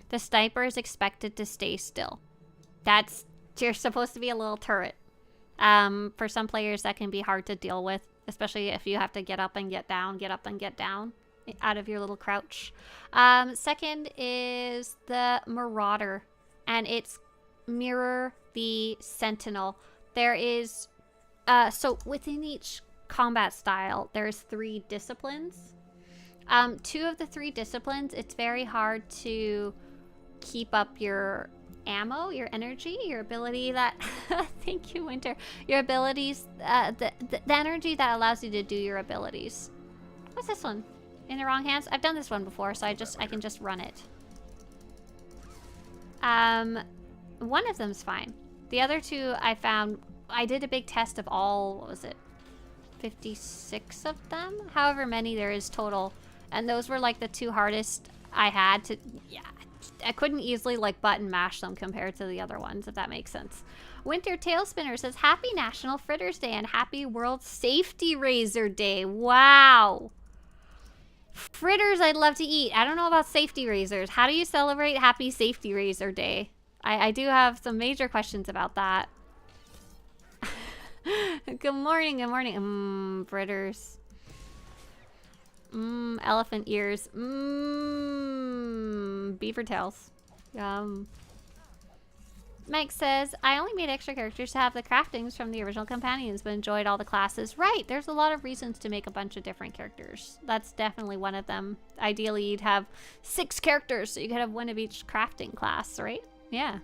The Sniper is expected to stay still. You're supposed to be a little turret. For some players, that can be hard to deal with, especially if you have to get up and get down out of your little crouch. Second is the Marauder, and it's mirror the Sentinel. There is, so within each combat style, there's 3 disciplines. 2 of the 3 disciplines, it's very hard to keep up your ammo, your energy, your ability that thank you, Winter, your abilities, the energy that allows you to do your abilities. What's this one? In the Wrong Hands? I've done this one before, so I can just run it. One of them's fine. The other 2 I did a big test of all, what was it, 56 of them, however many there is total, and those were like the 2 hardest I had to, yeah, I couldn't easily like button mash them compared to the other ones, if that makes sense. Winter Tailspinner says, Happy National Fritters Day and Happy World Safety Razor Day. Wow. Fritters I'd love to eat. I don't know about safety razors. How do you celebrate Happy Safety Razor Day? I do have some major questions about that. Good morning, good morning. Fritters. Elephant ears. Beaver tails. Yum. Mike says, I only made extra characters to have the craftings from the original companions, but enjoyed all the classes. Right, there's a lot of reasons to make a bunch of different characters. That's definitely one of them. Ideally, you'd have 6 characters, so you could have one of each crafting class, right? Yeah.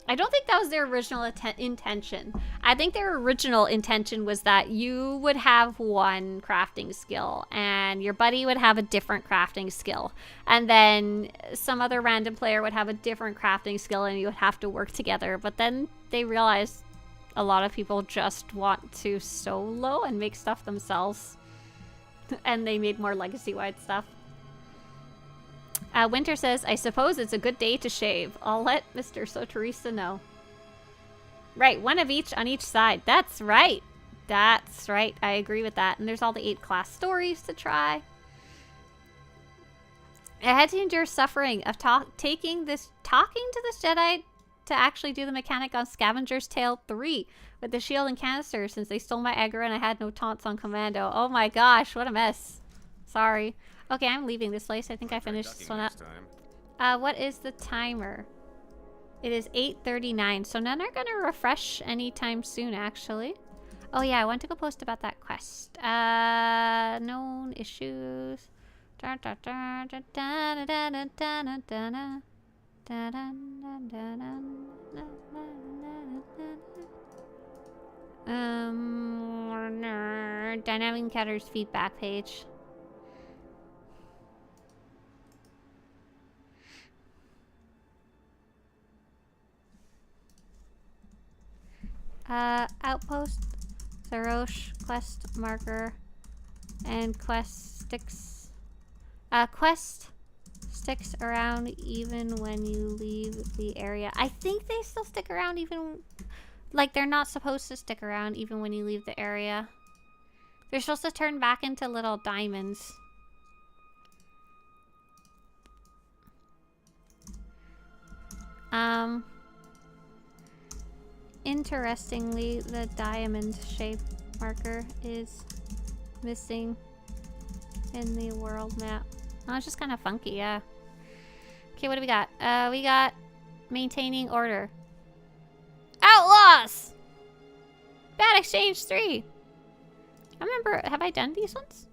I don't think that was their original intention. I think their original intention was that you would have one crafting skill and your buddy would have a different crafting skill. And then some other random player would have a different crafting skill and you would have to work together. But then they realized a lot of people just want to solo and make stuff themselves. And they made more legacy-wide stuff. Winter says, I suppose it's a good day to shave. I'll let Mr. Swtorista know. Right, one of each on each side. That's right. That's right. I agree with that. And there's all the 8 class stories to try. I had to endure suffering of talking to this Jedi to actually do the mechanic on Scavenger's Tale 3 with the shield and canister since they stole my aggro and I had no taunts on commando. Oh my gosh, what a mess. Sorry. Okay, I'm leaving this place. I think I finished this one up. What is the timer? It is 8:39, so none are gonna refresh anytime soon, actually. Oh yeah, I want to go post about that quest. Known issues. Dynamic Encounters feedback page. Outpost, Sarosh, quest marker, and quest sticks. Quest sticks around even when you leave the area. I think they still stick around even, like they're not supposed to stick around even when you leave the area. They're supposed to turn back into little diamonds. Interestingly, the diamond shape marker is missing in the world map. Oh, it's just kind of funky, yeah. Okay, what do we got? We got maintaining order. Outlaws! Bad Exchange 3. I remember, have I done these ones?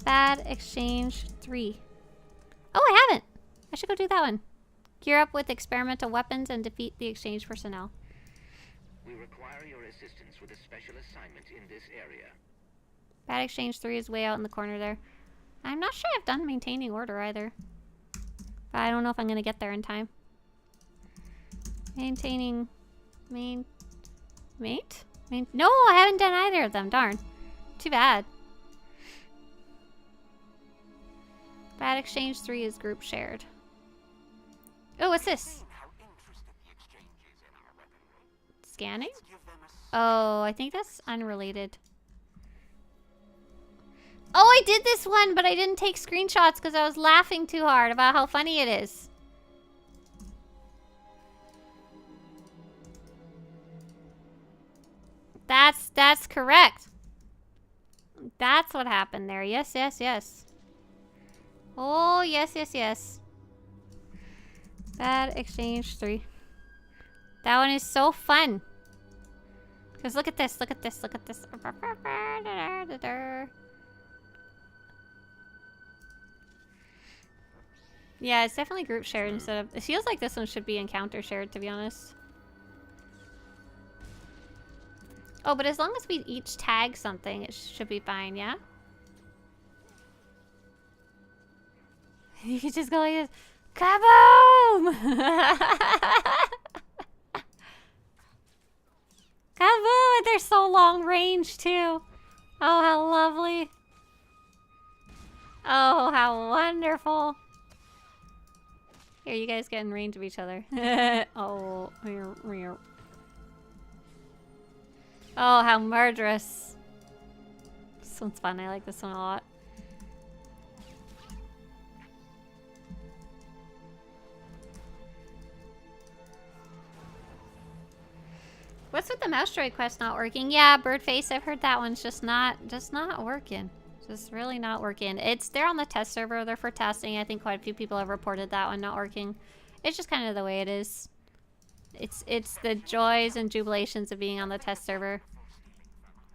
Bad Exchange 3. Oh, I haven't. I should go do that one. Gear up with experimental weapons and defeat the exchange personnel. We require your assistance with a special assignment in this area. Bad Exchange 3 is way out in the corner there. I'm not sure I've done maintaining order either. But I don't know if I'm going to get there in time. Maintaining... No, I haven't done either of them. Darn. Too bad. Bad Exchange 3 is group shared. Oh, what's this? Scanning? Oh, I think that's unrelated. Oh, I did this one, but I didn't take screenshots because I was laughing too hard about how funny it is. That's correct. That's what happened there. Yes, yes, yes. Oh, yes, yes, yes. Bad Exchange 3. That one is so fun. Because look at this, look at this, look at this. Yeah, it's definitely group shared instead of... It feels like this one should be encounter shared, to be honest. Oh, but as long as we each tag something, it should be fine, yeah? You could just go like this. Kaboom! Kaboom! They're so long range, too. Oh, how lovely. Oh, how wonderful. Here, you guys get in range of each other. Oh, oh, how murderous. This one's fun. I like this one a lot. What's with the mouse droid quest not working? Yeah, Birdface, I've heard that one's just not working. Just really not working. They're on the test server. They're for testing. I think quite a few people have reported that one not working. It's just kind of the way it is. It's the joys and jubilations of being on the test server.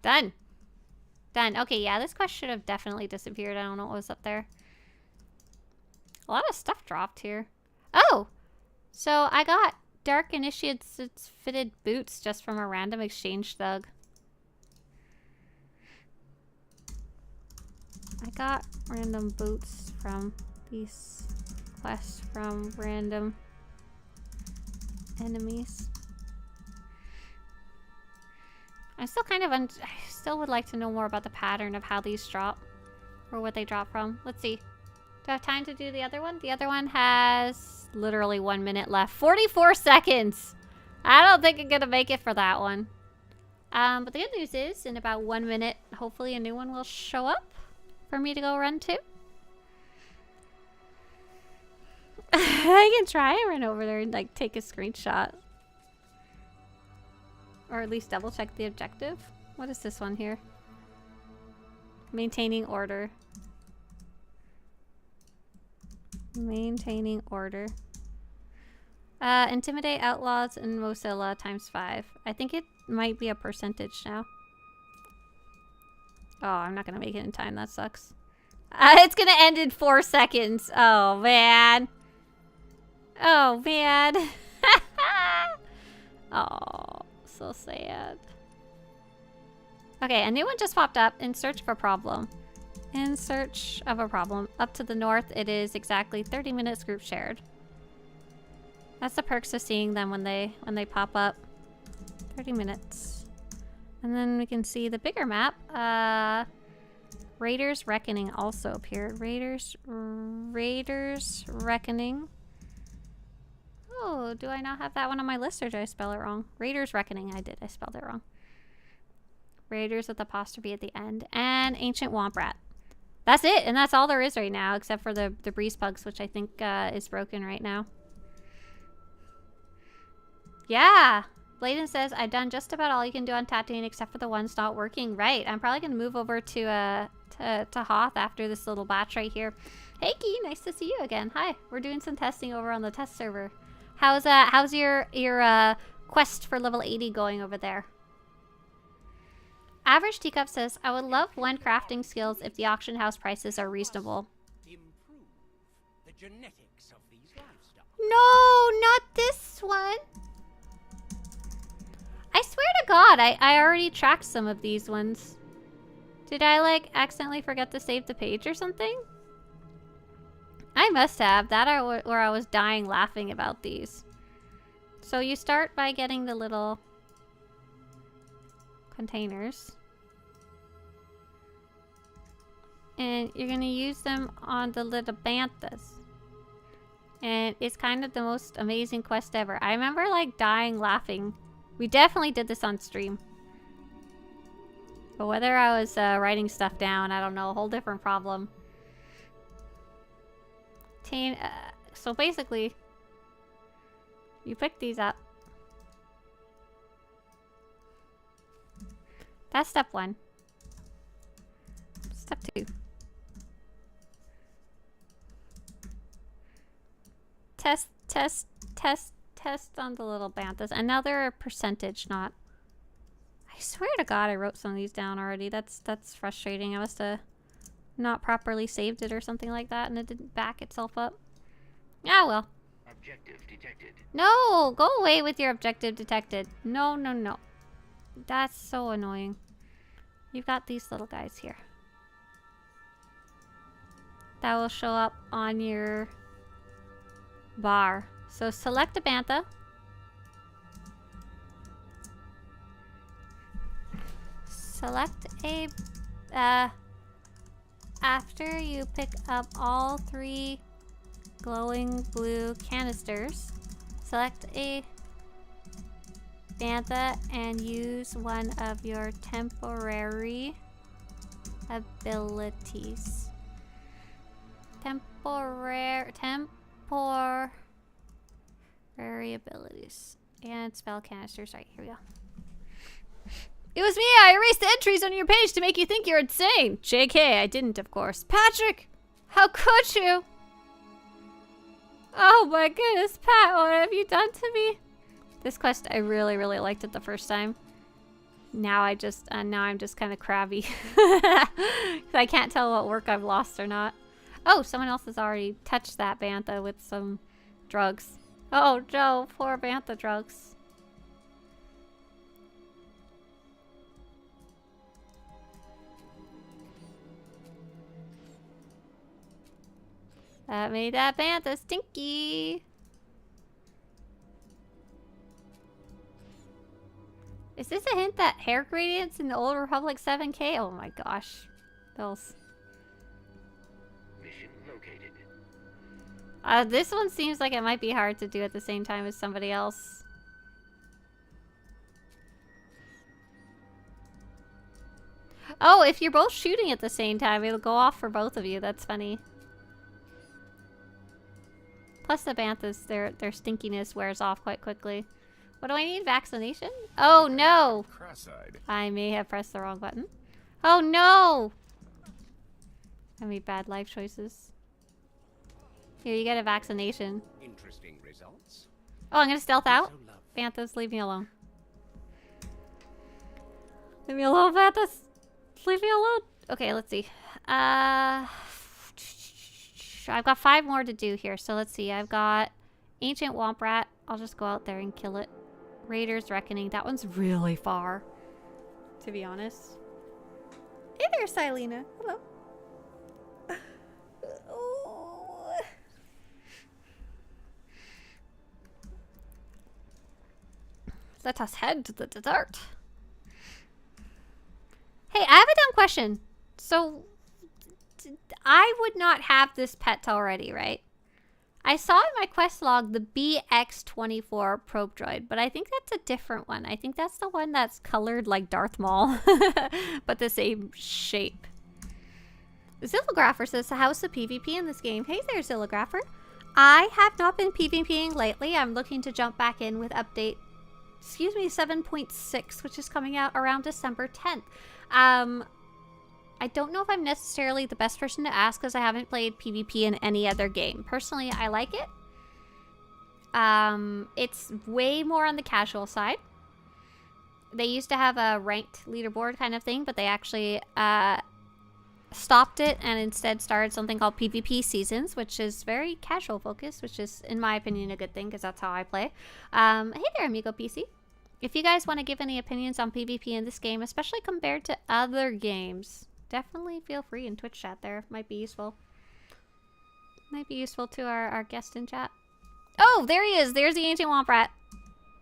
Done. Done. Okay, yeah, this quest should have definitely disappeared. I don't know what was up there. A lot of stuff dropped here. Oh! So I got Dark Initiate's fitted boots just from a random exchange thug. I got random boots from these quests from random enemies. I still kind of I still would like to know more about the pattern of how these drop or what they drop from. Let's see. Do I have time to do the other one? The other one has literally 1 minute left. 44 seconds! I don't think I'm gonna make it for that one. But the good news is, in about 1 minute, hopefully a new one will show up for me to go run to. I can try and run over there and like take a screenshot. Or at least double check the objective. What is this one here? Maintaining order. Maintaining order. Intimidate outlaws in Mozilla ×5. I think it might be a percentage now. Oh, I'm not gonna make it in time. That sucks. It's gonna end in 4 seconds. Oh, man. Oh, man. Oh, so sad. Okay, a new one just popped up. In search of a problem. In search of a problem. Up to the north, it is exactly 30 minutes group shared. That's the perks of seeing them when they pop up. 30 minutes. And then we can see the bigger map. Raiders Reckoning also appeared. Raiders Reckoning. Oh, do I not have that one on my list or did I spell it wrong? Raiders Reckoning, I did. I spelled it wrong. Raiders with apostrophe at the end. And Ancient Womp Rat. That's it, and that's all there is right now, except for the Breeze Pugs, which I think is broken right now. Yeah! Bladen says, I've done just about all you can do on Tatooine except for the ones not working. Right, I'm probably going to move over to Hoth after this little batch right here. Hey, Key, nice to see you again. Hi, we're doing some testing over on the test server. How's your quest for level 80 going over there? Average Teacup says, I would love one crafting skills if the auction house prices are reasonable. Improve the genetics of these livestock. No, not this one. I swear to God, I already tracked some of these ones. Did I, like, accidentally forget to save the page or something? I must have. That or I was dying laughing about these. So you start by getting the little containers. And you're going to use them on the little banthas. And it's kind of the most amazing quest ever. I remember, like, dying laughing. We definitely did this on stream. But whether I was writing stuff down, I don't know. A whole different problem. So basically, you pick these up. That's step 1. Step 2. Test on the little banthas. Another percentage, not... I swear to God I wrote some of these down already. That's frustrating. I must have not properly saved it or something like that and it didn't back itself up. Ah, well. Objective detected. No! Go away with your objective detected. No, no, no. That's so annoying. You've got these little guys here. That will show up on your bar. So select a bantha. Select a... after you pick up all 3 glowing blue canisters. Select a bantha and use one of your temporary abilities. Temporary abilities. And spell canisters. Right, here we go. It was me! I erased the entries on your page to make you think you're insane! JK, I didn't, of course. Patrick! How could you? Oh my goodness, Pat, what have you done to me? This quest, I really, really liked it the first time. Now I'm just kind of crabby. I can't tell what work I've lost or not. Oh, someone else has already touched that bantha with some drugs. Oh, Joe, poor bantha drugs. That made that bantha stinky. Is this a hint that hair gradients in the Old Republic 7K? Oh my gosh. Bills. Mission located. This one seems like it might be hard to do at the same time as somebody else. Oh, if you're both shooting at the same time, it'll go off for both of you. That's funny. Plus the banthas, their stinkiness wears off quite quickly. What do I need? Vaccination? Oh no! Cross-eyed. I may have pressed the wrong button. Oh no! I made bad life choices. Here, you get a vaccination. Interesting results. Oh, I'm gonna stealth out? Banthas, leave me alone. Leave me alone, Banthas! Leave me alone! Okay, let's see. I've got 5 more to do here, so let's see. I've got Ancient Womp Rat. I'll just go out there and kill it. Raiders Reckoning. That one's really far, to be honest. Hey there, Silena. Hello. Oh. Let us head to the desert. Hey, I have a dumb question. So, I would not have this pet already, right? I saw in my quest log the BX-24 probe droid, but I think that's a different one. I think that's the one that's colored like Darth Maul, but the same shape. Zillographer says, how's the PvP in this game? Hey there, Zillographer. I have not been PvPing lately. I'm looking to jump back in with update, 7.6, which is coming out around December 10th. I don't know if I'm necessarily the best person to ask because I haven't played PvP in any other game. Personally, I like it. It's way more on the casual side. They used to have a ranked leaderboard kind of thing, but they actually stopped it and instead started something called PvP Seasons, which is very casual focused, which is, in my opinion, a good thing because that's how I play. Hey there, Amigo PC. If you guys want to give any opinions on PvP in this game, especially compared to other games, definitely feel free in Twitch chat there. Might be useful. Might be useful to our guest in chat. Oh, there he is. There's the Ancient Womp Rat.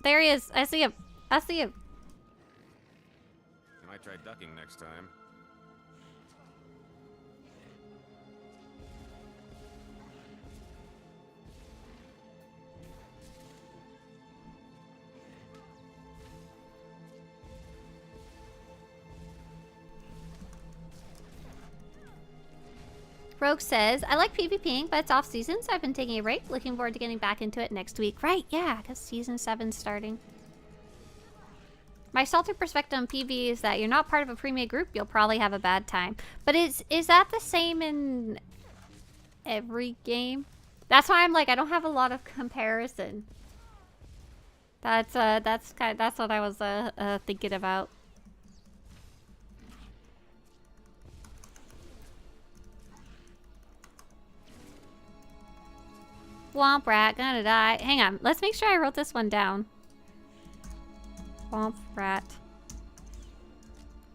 There he is. I see him. I see him. I might try ducking next time. Rogue says, I like PvPing, but it's off season, so I've been taking a break. Looking forward to getting back into it next week. Right, yeah, because season 7's starting. My salted perspective on PV is that you're not part of a pre-made group, you'll probably have a bad time. But is that the same in every game? That's why I'm like, I don't have a lot of comparison. That's what I was thinking about. Womp Rat, gonna die. Hang on, let's make sure I wrote this one down. Womp Rat.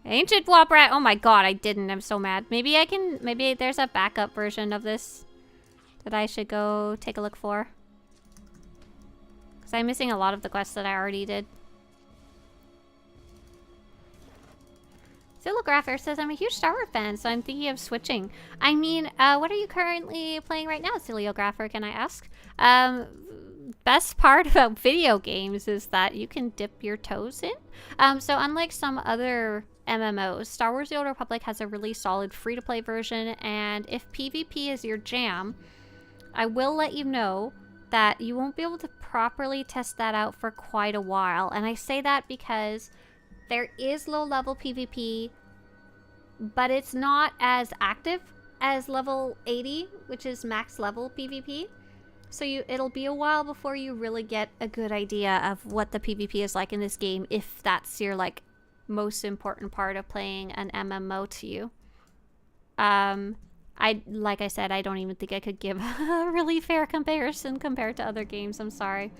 Ancient Womp Rat. Oh my god, I didn't. I'm so mad. Maybe there's a backup version of this that I should go take a look for. Because I'm missing a lot of the quests that I already did. Silographer says, I'm a huge Star Wars fan, so I'm thinking of switching. I mean, what are you currently playing right now, Silographer, can I ask? Best part about video games is that you can dip your toes in. So unlike some other MMOs, Star Wars The Old Republic has a really solid free-to-play version, and if PvP is your jam, I will let you know that you won't be able to properly test that out for quite a while. And I say that because there is low-level PvP, but it's not as active as level 80, which is max level PvP. So it'll be a while before you really get a good idea of what the PvP is like in this game, if that's your like most important part of playing an MMO to you. Like I said, I don't even think I could give a really fair comparison compared to other games. I'm sorry.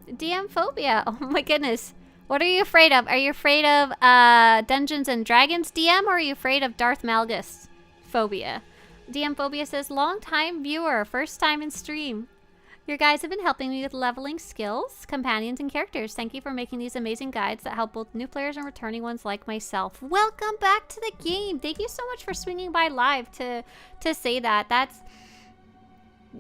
DM phobia. Oh my goodness. What are you afraid of? Are you afraid of Dungeons and Dragons DM, or are you afraid of Darth Malgus phobia? DM phobia says, long time viewer, first time in stream. Your guides have been helping me with leveling skills, companions, and characters. Thank you for making these amazing guides that help both new players and returning ones like myself. Welcome back to the game. Thank you so much for swinging by live to say that. That's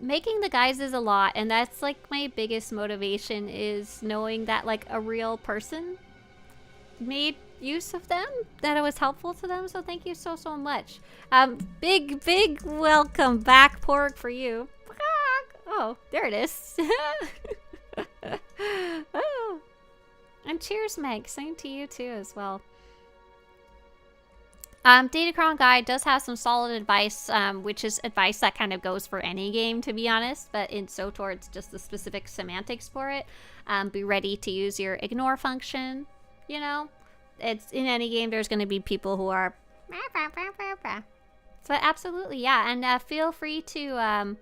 making the guides is a lot, and that's like my biggest motivation, is knowing that like a real person made use of them, that it was helpful to them. So thank you so much. Big welcome back, Porg, for you. Oh, there it is. Oh. And cheers, Meg. Same to you too as well. Datacron Guide does have some solid advice, which is advice that kind of goes for any game, to be honest, but in SWTOR it's just the specific semantics for it. Be ready to use your ignore function, you know? It's in any game there's going to be people who are so absolutely, yeah. And feel free to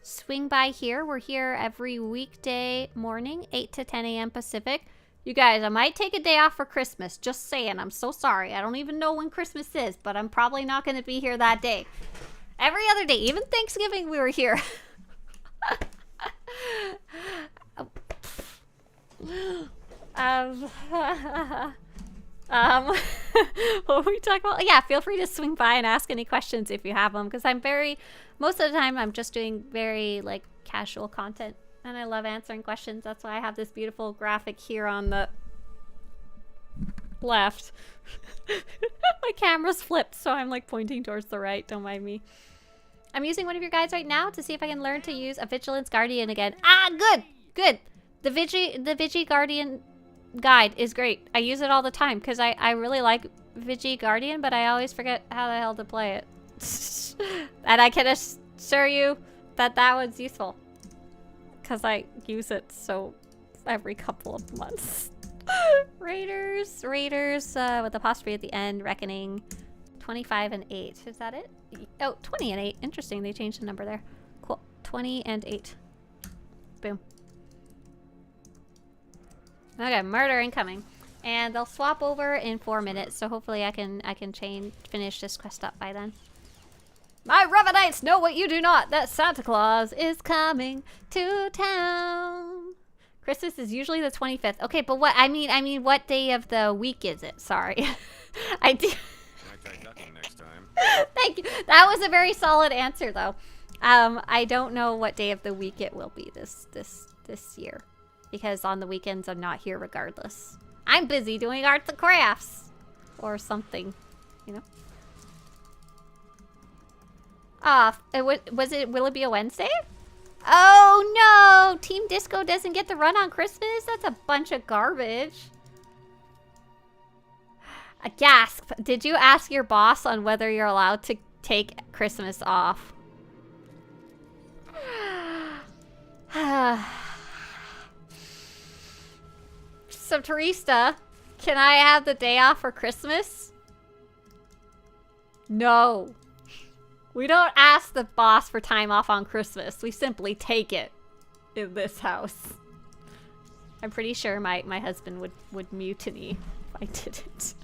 swing by here. We're here every weekday morning, 8 to 10 a.m. Pacific. You guys, I might take a day off for Christmas. Just saying. I'm so sorry. I don't even know when Christmas is, but I'm probably not going to be here that day. Every other day, even Thanksgiving, we were here. What were we talking about? Yeah, feel free to swing by and ask any questions if you have them, because most of the time I'm just doing very like casual content, and I love answering questions. That's why I have this beautiful graphic here on the left. My camera's flipped, so I'm like pointing towards the right. Don't mind me. I'm using one of your guides right now to see if I can learn to use a Vigilance Guardian again. Ah, good. The Vigi Guardian guide is great. I use it all the time because I really like Vigi Guardian, but I always forget how the hell to play it. And I can assure you that one's useful because I use it so every couple of months. Raiders with apostrophe at the end, reckoning 25 and 8. Is that it? Oh, 20 and 8. Interesting, they changed the number there. Cool. 20 and 8. Boom. Okay, murder incoming. And they'll swap over in 4 minutes, so hopefully I can finish this quest up by then. My Revenites know what you do not, that Santa Claus is coming to town. Christmas is usually the 25th. Okay, but what I mean what day of the week is it? Sorry. I do. Try ducking next time. Thank you. That was a very solid answer though. I don't know what day of the week it will be this year, because on the weekends I'm not here regardless. I'm busy doing arts and crafts or something, you know. Will it be a Wednesday? Oh no! Team Disco doesn't get the run on Christmas? That's a bunch of garbage. A gasp. Did you ask your boss on whether you're allowed to take Christmas off? Swtorista, can I have the day off for Christmas? No. We don't ask the boss for time off on Christmas. We simply take it in this house. I'm pretty sure my husband would mutiny if I didn't.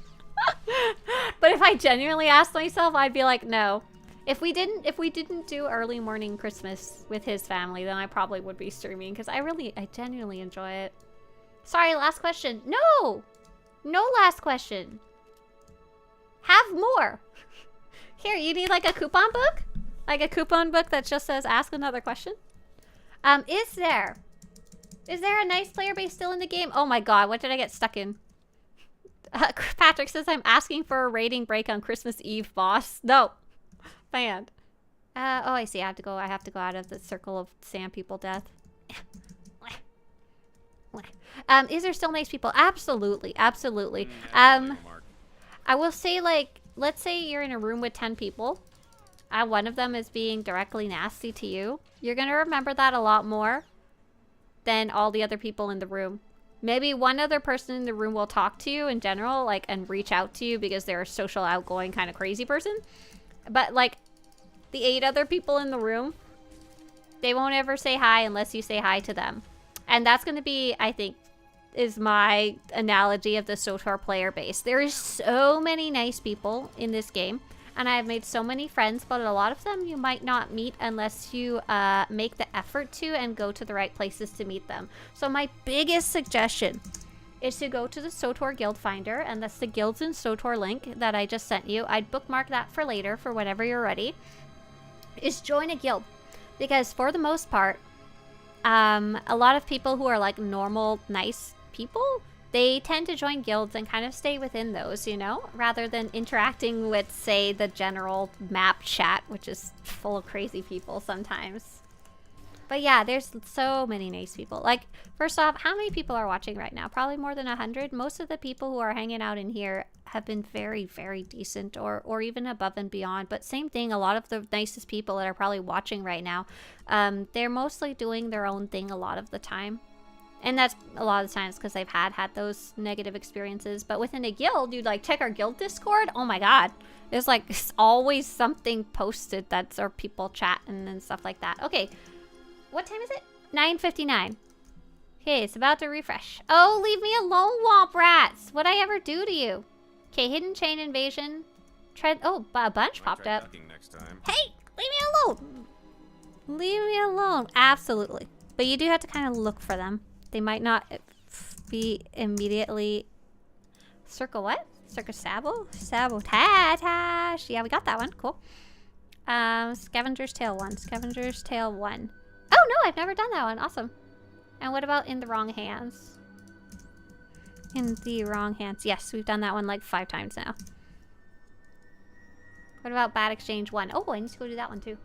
But if I genuinely asked myself, I'd be like, no. If we didn't do early morning Christmas with his family, then I probably would be streaming, because I genuinely enjoy it. Sorry, last question. No last question. Have more. Here, you need like a coupon book? Like a coupon book that just says ask another question? Is there a nice player base still in the game? Oh my god, what did I get stuck in? Patrick says I'm asking for a rating break on Christmas Eve, boss. No. Banned. Oh, I see. I have to go out of the circle of sand people death. Is there still nice people? Absolutely. Absolutely. I will say, like, let's say you're in a room with 10 people. One of them is being directly nasty to you. You're going to remember that a lot more than all the other people in the room. Maybe one other person in the room will talk to you in general, like, and reach out to you because they're a social, outgoing, kind of crazy person. But, like, the 8 other people in the room, they won't ever say hi unless you say hi to them. And that's going to be, I think, is my analogy of the SWTOR player base. There is so many nice people in this game, and I've made so many friends, but a lot of them you might not meet unless you make the effort to and go to the right places to meet them. So my biggest suggestion is to go to the SWTOR Guild Finder, and that's the Guilds in SWTOR link that I just sent you. I'd bookmark that for later, for whenever you're ready. Is join a guild, because for the most part, a lot of people who are like normal, nice people, they tend to join guilds and kind of stay within those, you know, rather than interacting with, say, the general map chat, which is full of crazy people sometimes. But yeah, there's so many nice people. Like, first off, how many people are watching right now? Probably more than 100. Most of the people who are hanging out in here have been very, very decent, or even above and beyond. But same thing, a lot of the nicest people that are probably watching right now, they're mostly doing their own thing a lot of the time. And that's a lot of the times because they've had those negative experiences. But within a guild, you'd like check our guild Discord. Oh my god. There's like always something posted that's, or people chatting and stuff like that. Okay. What time is it? 9:59. Okay, it's about to refresh. Oh, leave me alone, Womp Rats. What'd I ever do to you? Okay, hidden chain invasion. Oh, a bunch popped up. Next time. Hey, leave me alone. Leave me alone. Absolutely. But you do have to kind of look for them. They might not be immediately... Circle what? Circle sabotage. Yeah, we got that one. Cool. Scavenger's Tail 1. Scavenger's Tail 1. Oh, no, I've never done that one. Awesome. And what about In the Wrong Hands? In the Wrong Hands. Yes, we've done that one like 5 times now. What about Bad Exchange 1? Oh, I need to go do that one too.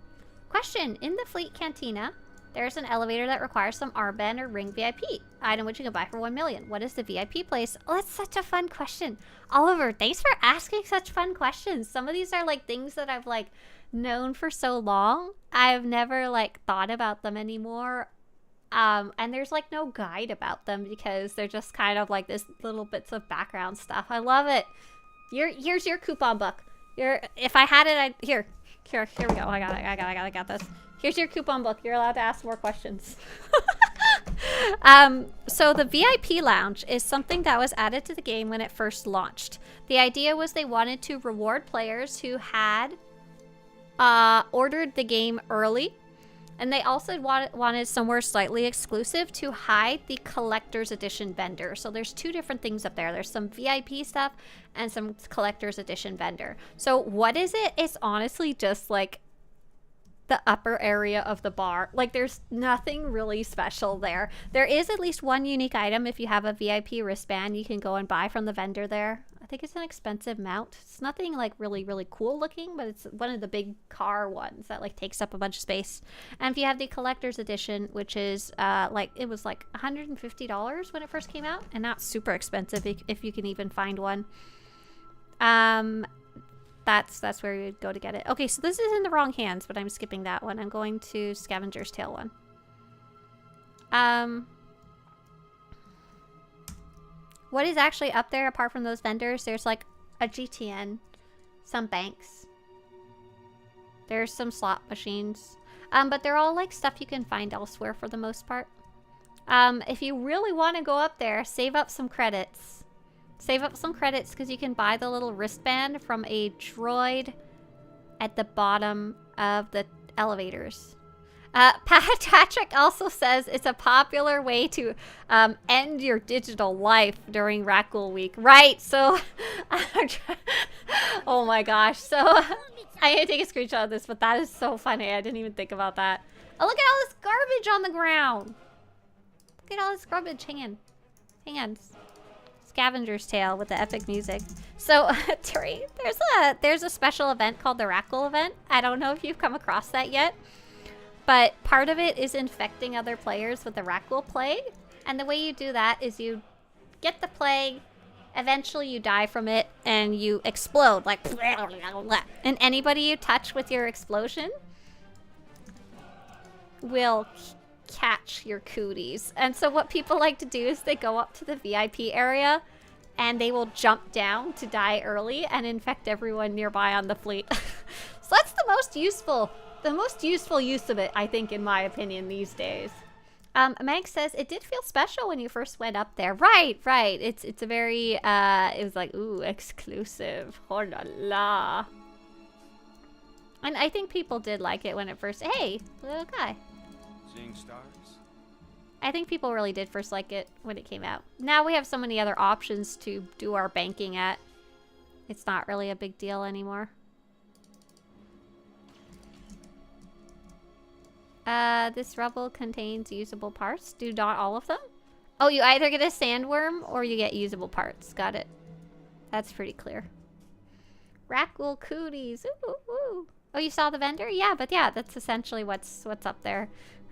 Question. In the Fleet Cantina, there's an elevator that requires some Arband or Ring VIP. Item which you can buy for 1 million. What is the VIP place? Oh, that's such a fun question. Oliver, thanks for asking such fun questions. Some of these are like things that I've like known for so long. I've never like thought about them anymore. And there's like no guide about them because they're just kind of like this little bits of background stuff. I love it. Here's your coupon book. If I had it, here we go. I got this. Here's your coupon book. You're allowed to ask more questions. So the VIP lounge is something that was added to the game when it first launched. The idea was they wanted to reward players who had ordered the game early, and they also wanted somewhere slightly exclusive to hide the collector's edition vendor. So there's 2 different things up there. There's some VIP stuff and some collector's edition vendor. So what is it? It's honestly just like the upper area of the bar. Like there's nothing really special there. There is at least one unique item. If you have a VIP wristband, you can go and buy from the vendor there. I think it's an expensive mount. It's nothing like really, really cool looking, but it's one of the big car ones that like takes up a bunch of space. And if you have the collector's edition, which is it was like $150 when it first came out, and not super expensive if you can even find one. That's where you would go to get it. Okay, so this is In the Wrong Hands, but I'm skipping that one. I'm going to Scavenger's Tail 1. What is actually up there apart from those vendors? There's like a GTN, some banks. There's some slot machines. But they're all like stuff you can find elsewhere for the most part. If you really want to go up there, save up some credits. Save up some credits because you can buy the little wristband from a droid at the bottom of the elevators. Patrick also says it's a popular way to end your digital life during Rackle Week. Right, so... oh my gosh. So, I need to take a screenshot of this, but that is so funny. I didn't even think about that. Oh, look at all this garbage on the ground. Look at all this garbage. Hang on. Scavenger's Tale with the epic music. So, Turi, there's a special event called the Rackle event. I don't know if you've come across that yet. But part of it is infecting other players with the Rackle plague. And the way you do that is you get the plague, eventually you die from it, and you explode. Like, and anybody you touch with your explosion will catch your cooties. And so what people like to do is they go up to the VIP area and they will jump down to die early and infect everyone nearby on the fleet. So that's the most useful use of it, I think, in my opinion, these days. Meg says, it did feel special when you first went up there. Right. It's a very, it was like, ooh, exclusive. Oh la la. And I think people did like it when it first, hey, little guy. Seeing stars? I think people really did first like it when it came out. Now we have so many other options to do our banking at. It's not really a big deal anymore. This rubble contains usable parts. Do not all of them? Oh, you either get a sandworm or you get usable parts. Got it. That's pretty clear. Rackle cooties. Ooh, ooh. Oh, you saw the vendor? Yeah, but yeah, that's essentially what's up there.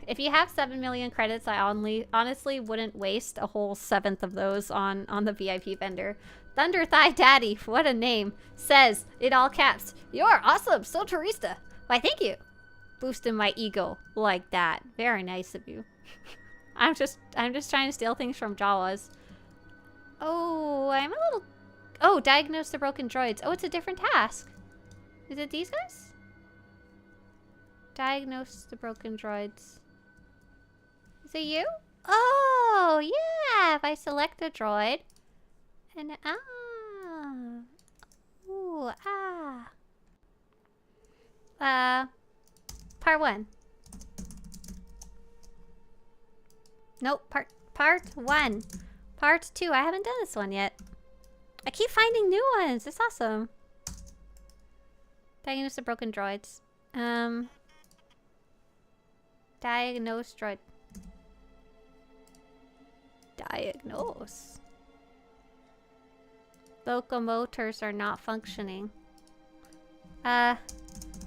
If you have 7 million credits, I honestly wouldn't waste a whole 7th of those on the VIP vendor. Thunder Thigh Daddy, what a name, says, in all caps, "You're awesome, Swtorista." Why, thank you. Boosting my ego like that. Very nice of you. I'm just trying to steal things from Jawas. Oh, I'm a little... Oh, diagnose the broken droids. Oh, it's a different task. Is it these guys? Diagnose the broken droids. Is it you? Oh, yeah. If I select a droid. And, Ooh, Part 1. Nope, part 1. Part 2. I haven't done this one yet. I keep finding new ones. It's awesome. Diagnose the broken droids. Diagnose droid. Diagnose. Locomotors are not functioning.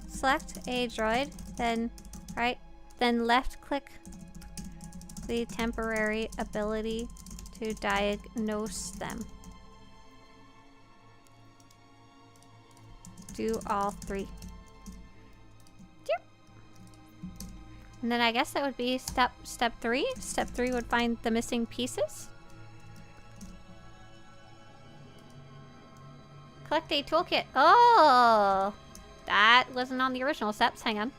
Select a droid, then left click the temporary ability to diagnose them. Do all 3. Yep. And then I guess that would be step 3. Step 3 would find the missing pieces. Collect a toolkit. Oh! That wasn't on the original steps. Hang on.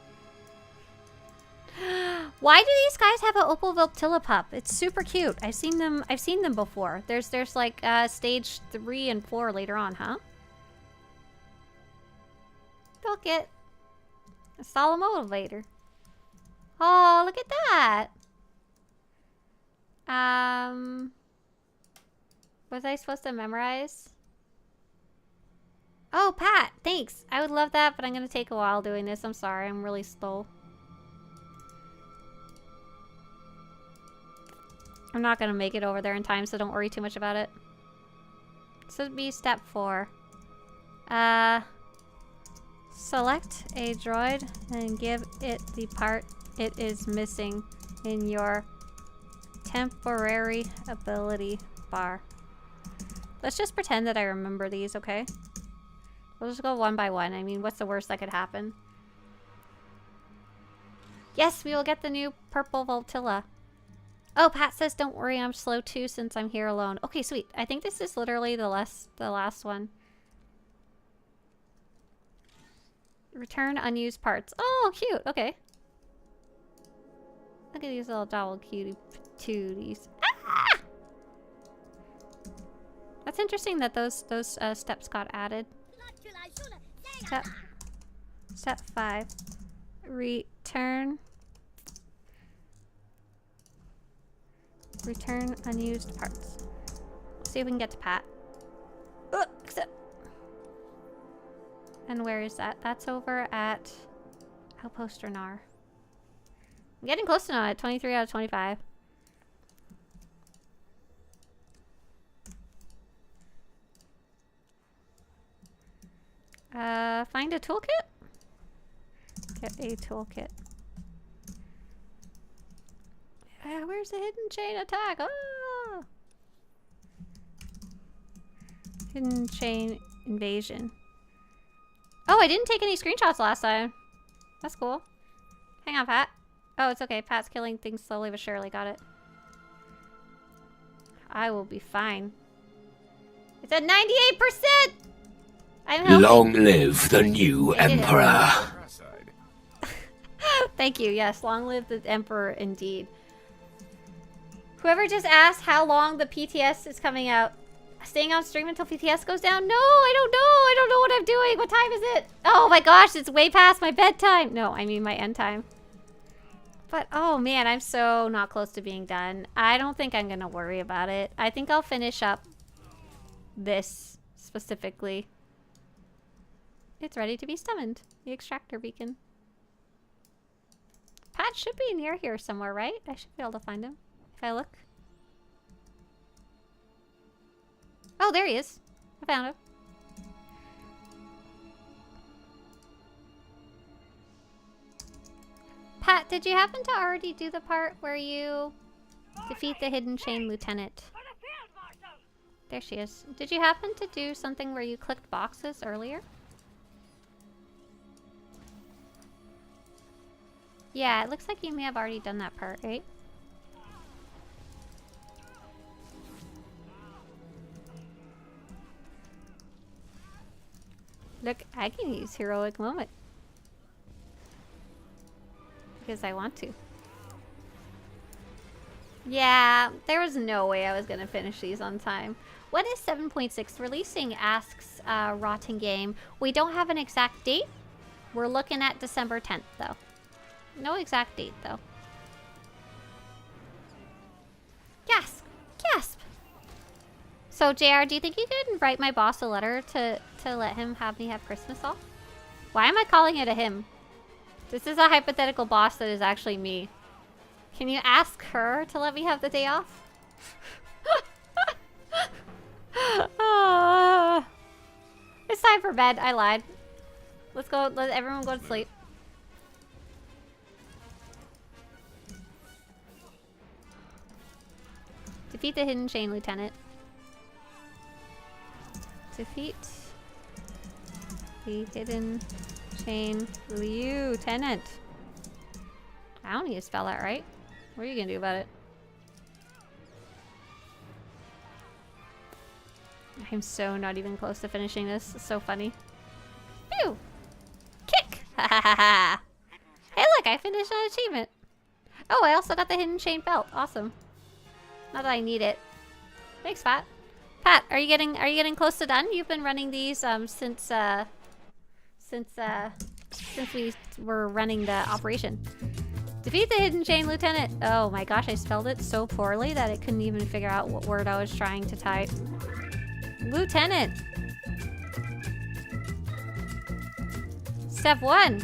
Why do these guys have an Opal Voltilla pup? It's super cute. I've seen them before. There's like stage 3 and 4 later on, huh? Toolkit. A Solemn Motivator. Oh, look at that. Was I supposed to memorize? Oh, Pat, thanks. I would love that, but I'm going to take a while doing this. I'm sorry, I'm really slow. I'm not going to make it over there in time, so don't worry too much about it. This would be step 4. Select a droid and give it the part it is missing in your temporary ability bar. Let's just pretend that I remember these, okay? We'll just go one by one. I mean, what's the worst that could happen? Yes, we will get the new purple Voltilla. Oh, Pat says, don't worry, I'm slow too since I'm here alone. Okay, sweet. I think this is literally the last one. Return unused parts. Oh, cute. Okay. Look at these little dowel cutie patooties. Ah! That's interesting that those steps got added. Step 5. Return Return unused parts. Let's see if we can get to Pat. Except. And where is that? That's over at Outpost or Nar. I'm getting close to now at 23 out of 25. Find a toolkit? Get a toolkit. Where's the hidden chain attack? Oh! Hidden chain invasion. Oh, I didn't take any screenshots last time. That's cool. Hang on, Pat. Oh, it's okay. Pat's killing things slowly but surely. Got it. I will be fine. It's at 98%! I'm helping. Long live the new Emperor. Thank you. Yes, long live the Emperor indeed. Whoever just asked how long the PTS is coming out. Staying on stream until PTS goes down? No, I don't know. I don't know what I'm doing. What time is it? Oh my gosh, it's way past my bedtime. No, I mean my end time. But oh man, I'm so not close to being done. I don't think I'm gonna worry about it. I think I'll finish up this specifically. It's ready to be summoned. The extractor beacon. Pat should be near here somewhere, right? I should be able to find him if I look. Oh, there he is. I found him. Pat, did you happen to already do the part where you defeat the hidden chain lieutenant? There she is. Did you happen to do something where you clicked boxes earlier? Yeah, it looks like you may have already done that part, right? Look, I can use heroic moment. Because I want to. Yeah, there was no way I was going to finish these on time. When is 7.6 releasing? Asks Rotten Game. We don't have an exact date. We're looking at December 10th, though. No exact date, though. Gasp! Gasp! So, JR, do you think you could write my boss a letter to let him have me have Christmas off? Why am I calling it a him? This is a hypothetical boss that is actually me. Can you ask her to let me have the day off? It's time for bed. I lied. Let's go. Let everyone go to sleep. Defeat the hidden chain lieutenant. Defeat the hidden chain lieutenant. I don't need to spell that right. What are you gonna do about it? I'm so not even close to finishing this. It's so funny. Phew! Kick! Ha ha ha ha! Hey look, I finished an achievement. Oh, I also got the hidden chain belt. Awesome. Not that I need it. Thanks, Pat. Pat, are you getting close to done? You've been running these since we were running the operation. Defeat the hidden chain lieutenant. Oh my gosh, I spelled it so poorly that it couldn't even figure out what word I was trying to type. Lieutenant. Step 1.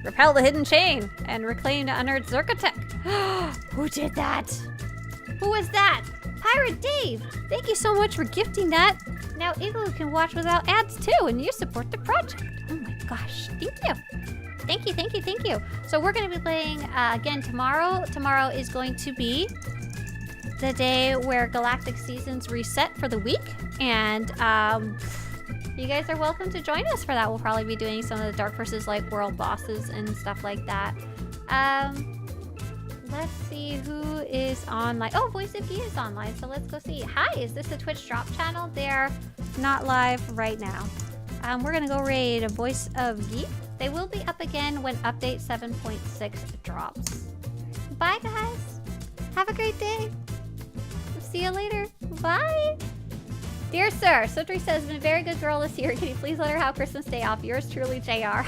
Repel the hidden chain and reclaim the unearthed Zerkotech. Who did that? Who was that? Pirate Dave! Thank you so much for gifting that. Now Igloo can watch without ads too, and you support the project. Oh my gosh, thank you. Thank you, thank you, thank you. So we're going to be playing again tomorrow. Tomorrow is going to be the day where Galactic Seasons reset for the week. And you guys are welcome to join us for that. We'll probably be doing some of the Dark vs. Light world bosses and stuff like that. Let's see who is online. Oh, Voice of Gee is online, so let's go see. Hi, is this a Twitch drop channel? They're not live right now. We're gonna go raid a Voice of Gee. They will be up again when update 7.6 drops. Bye, guys. Have a great day. See you later. Bye. Dear sir, Swtorista has been a very good girl this year. Can you please let her have Christmas Day off? Yours truly, JR.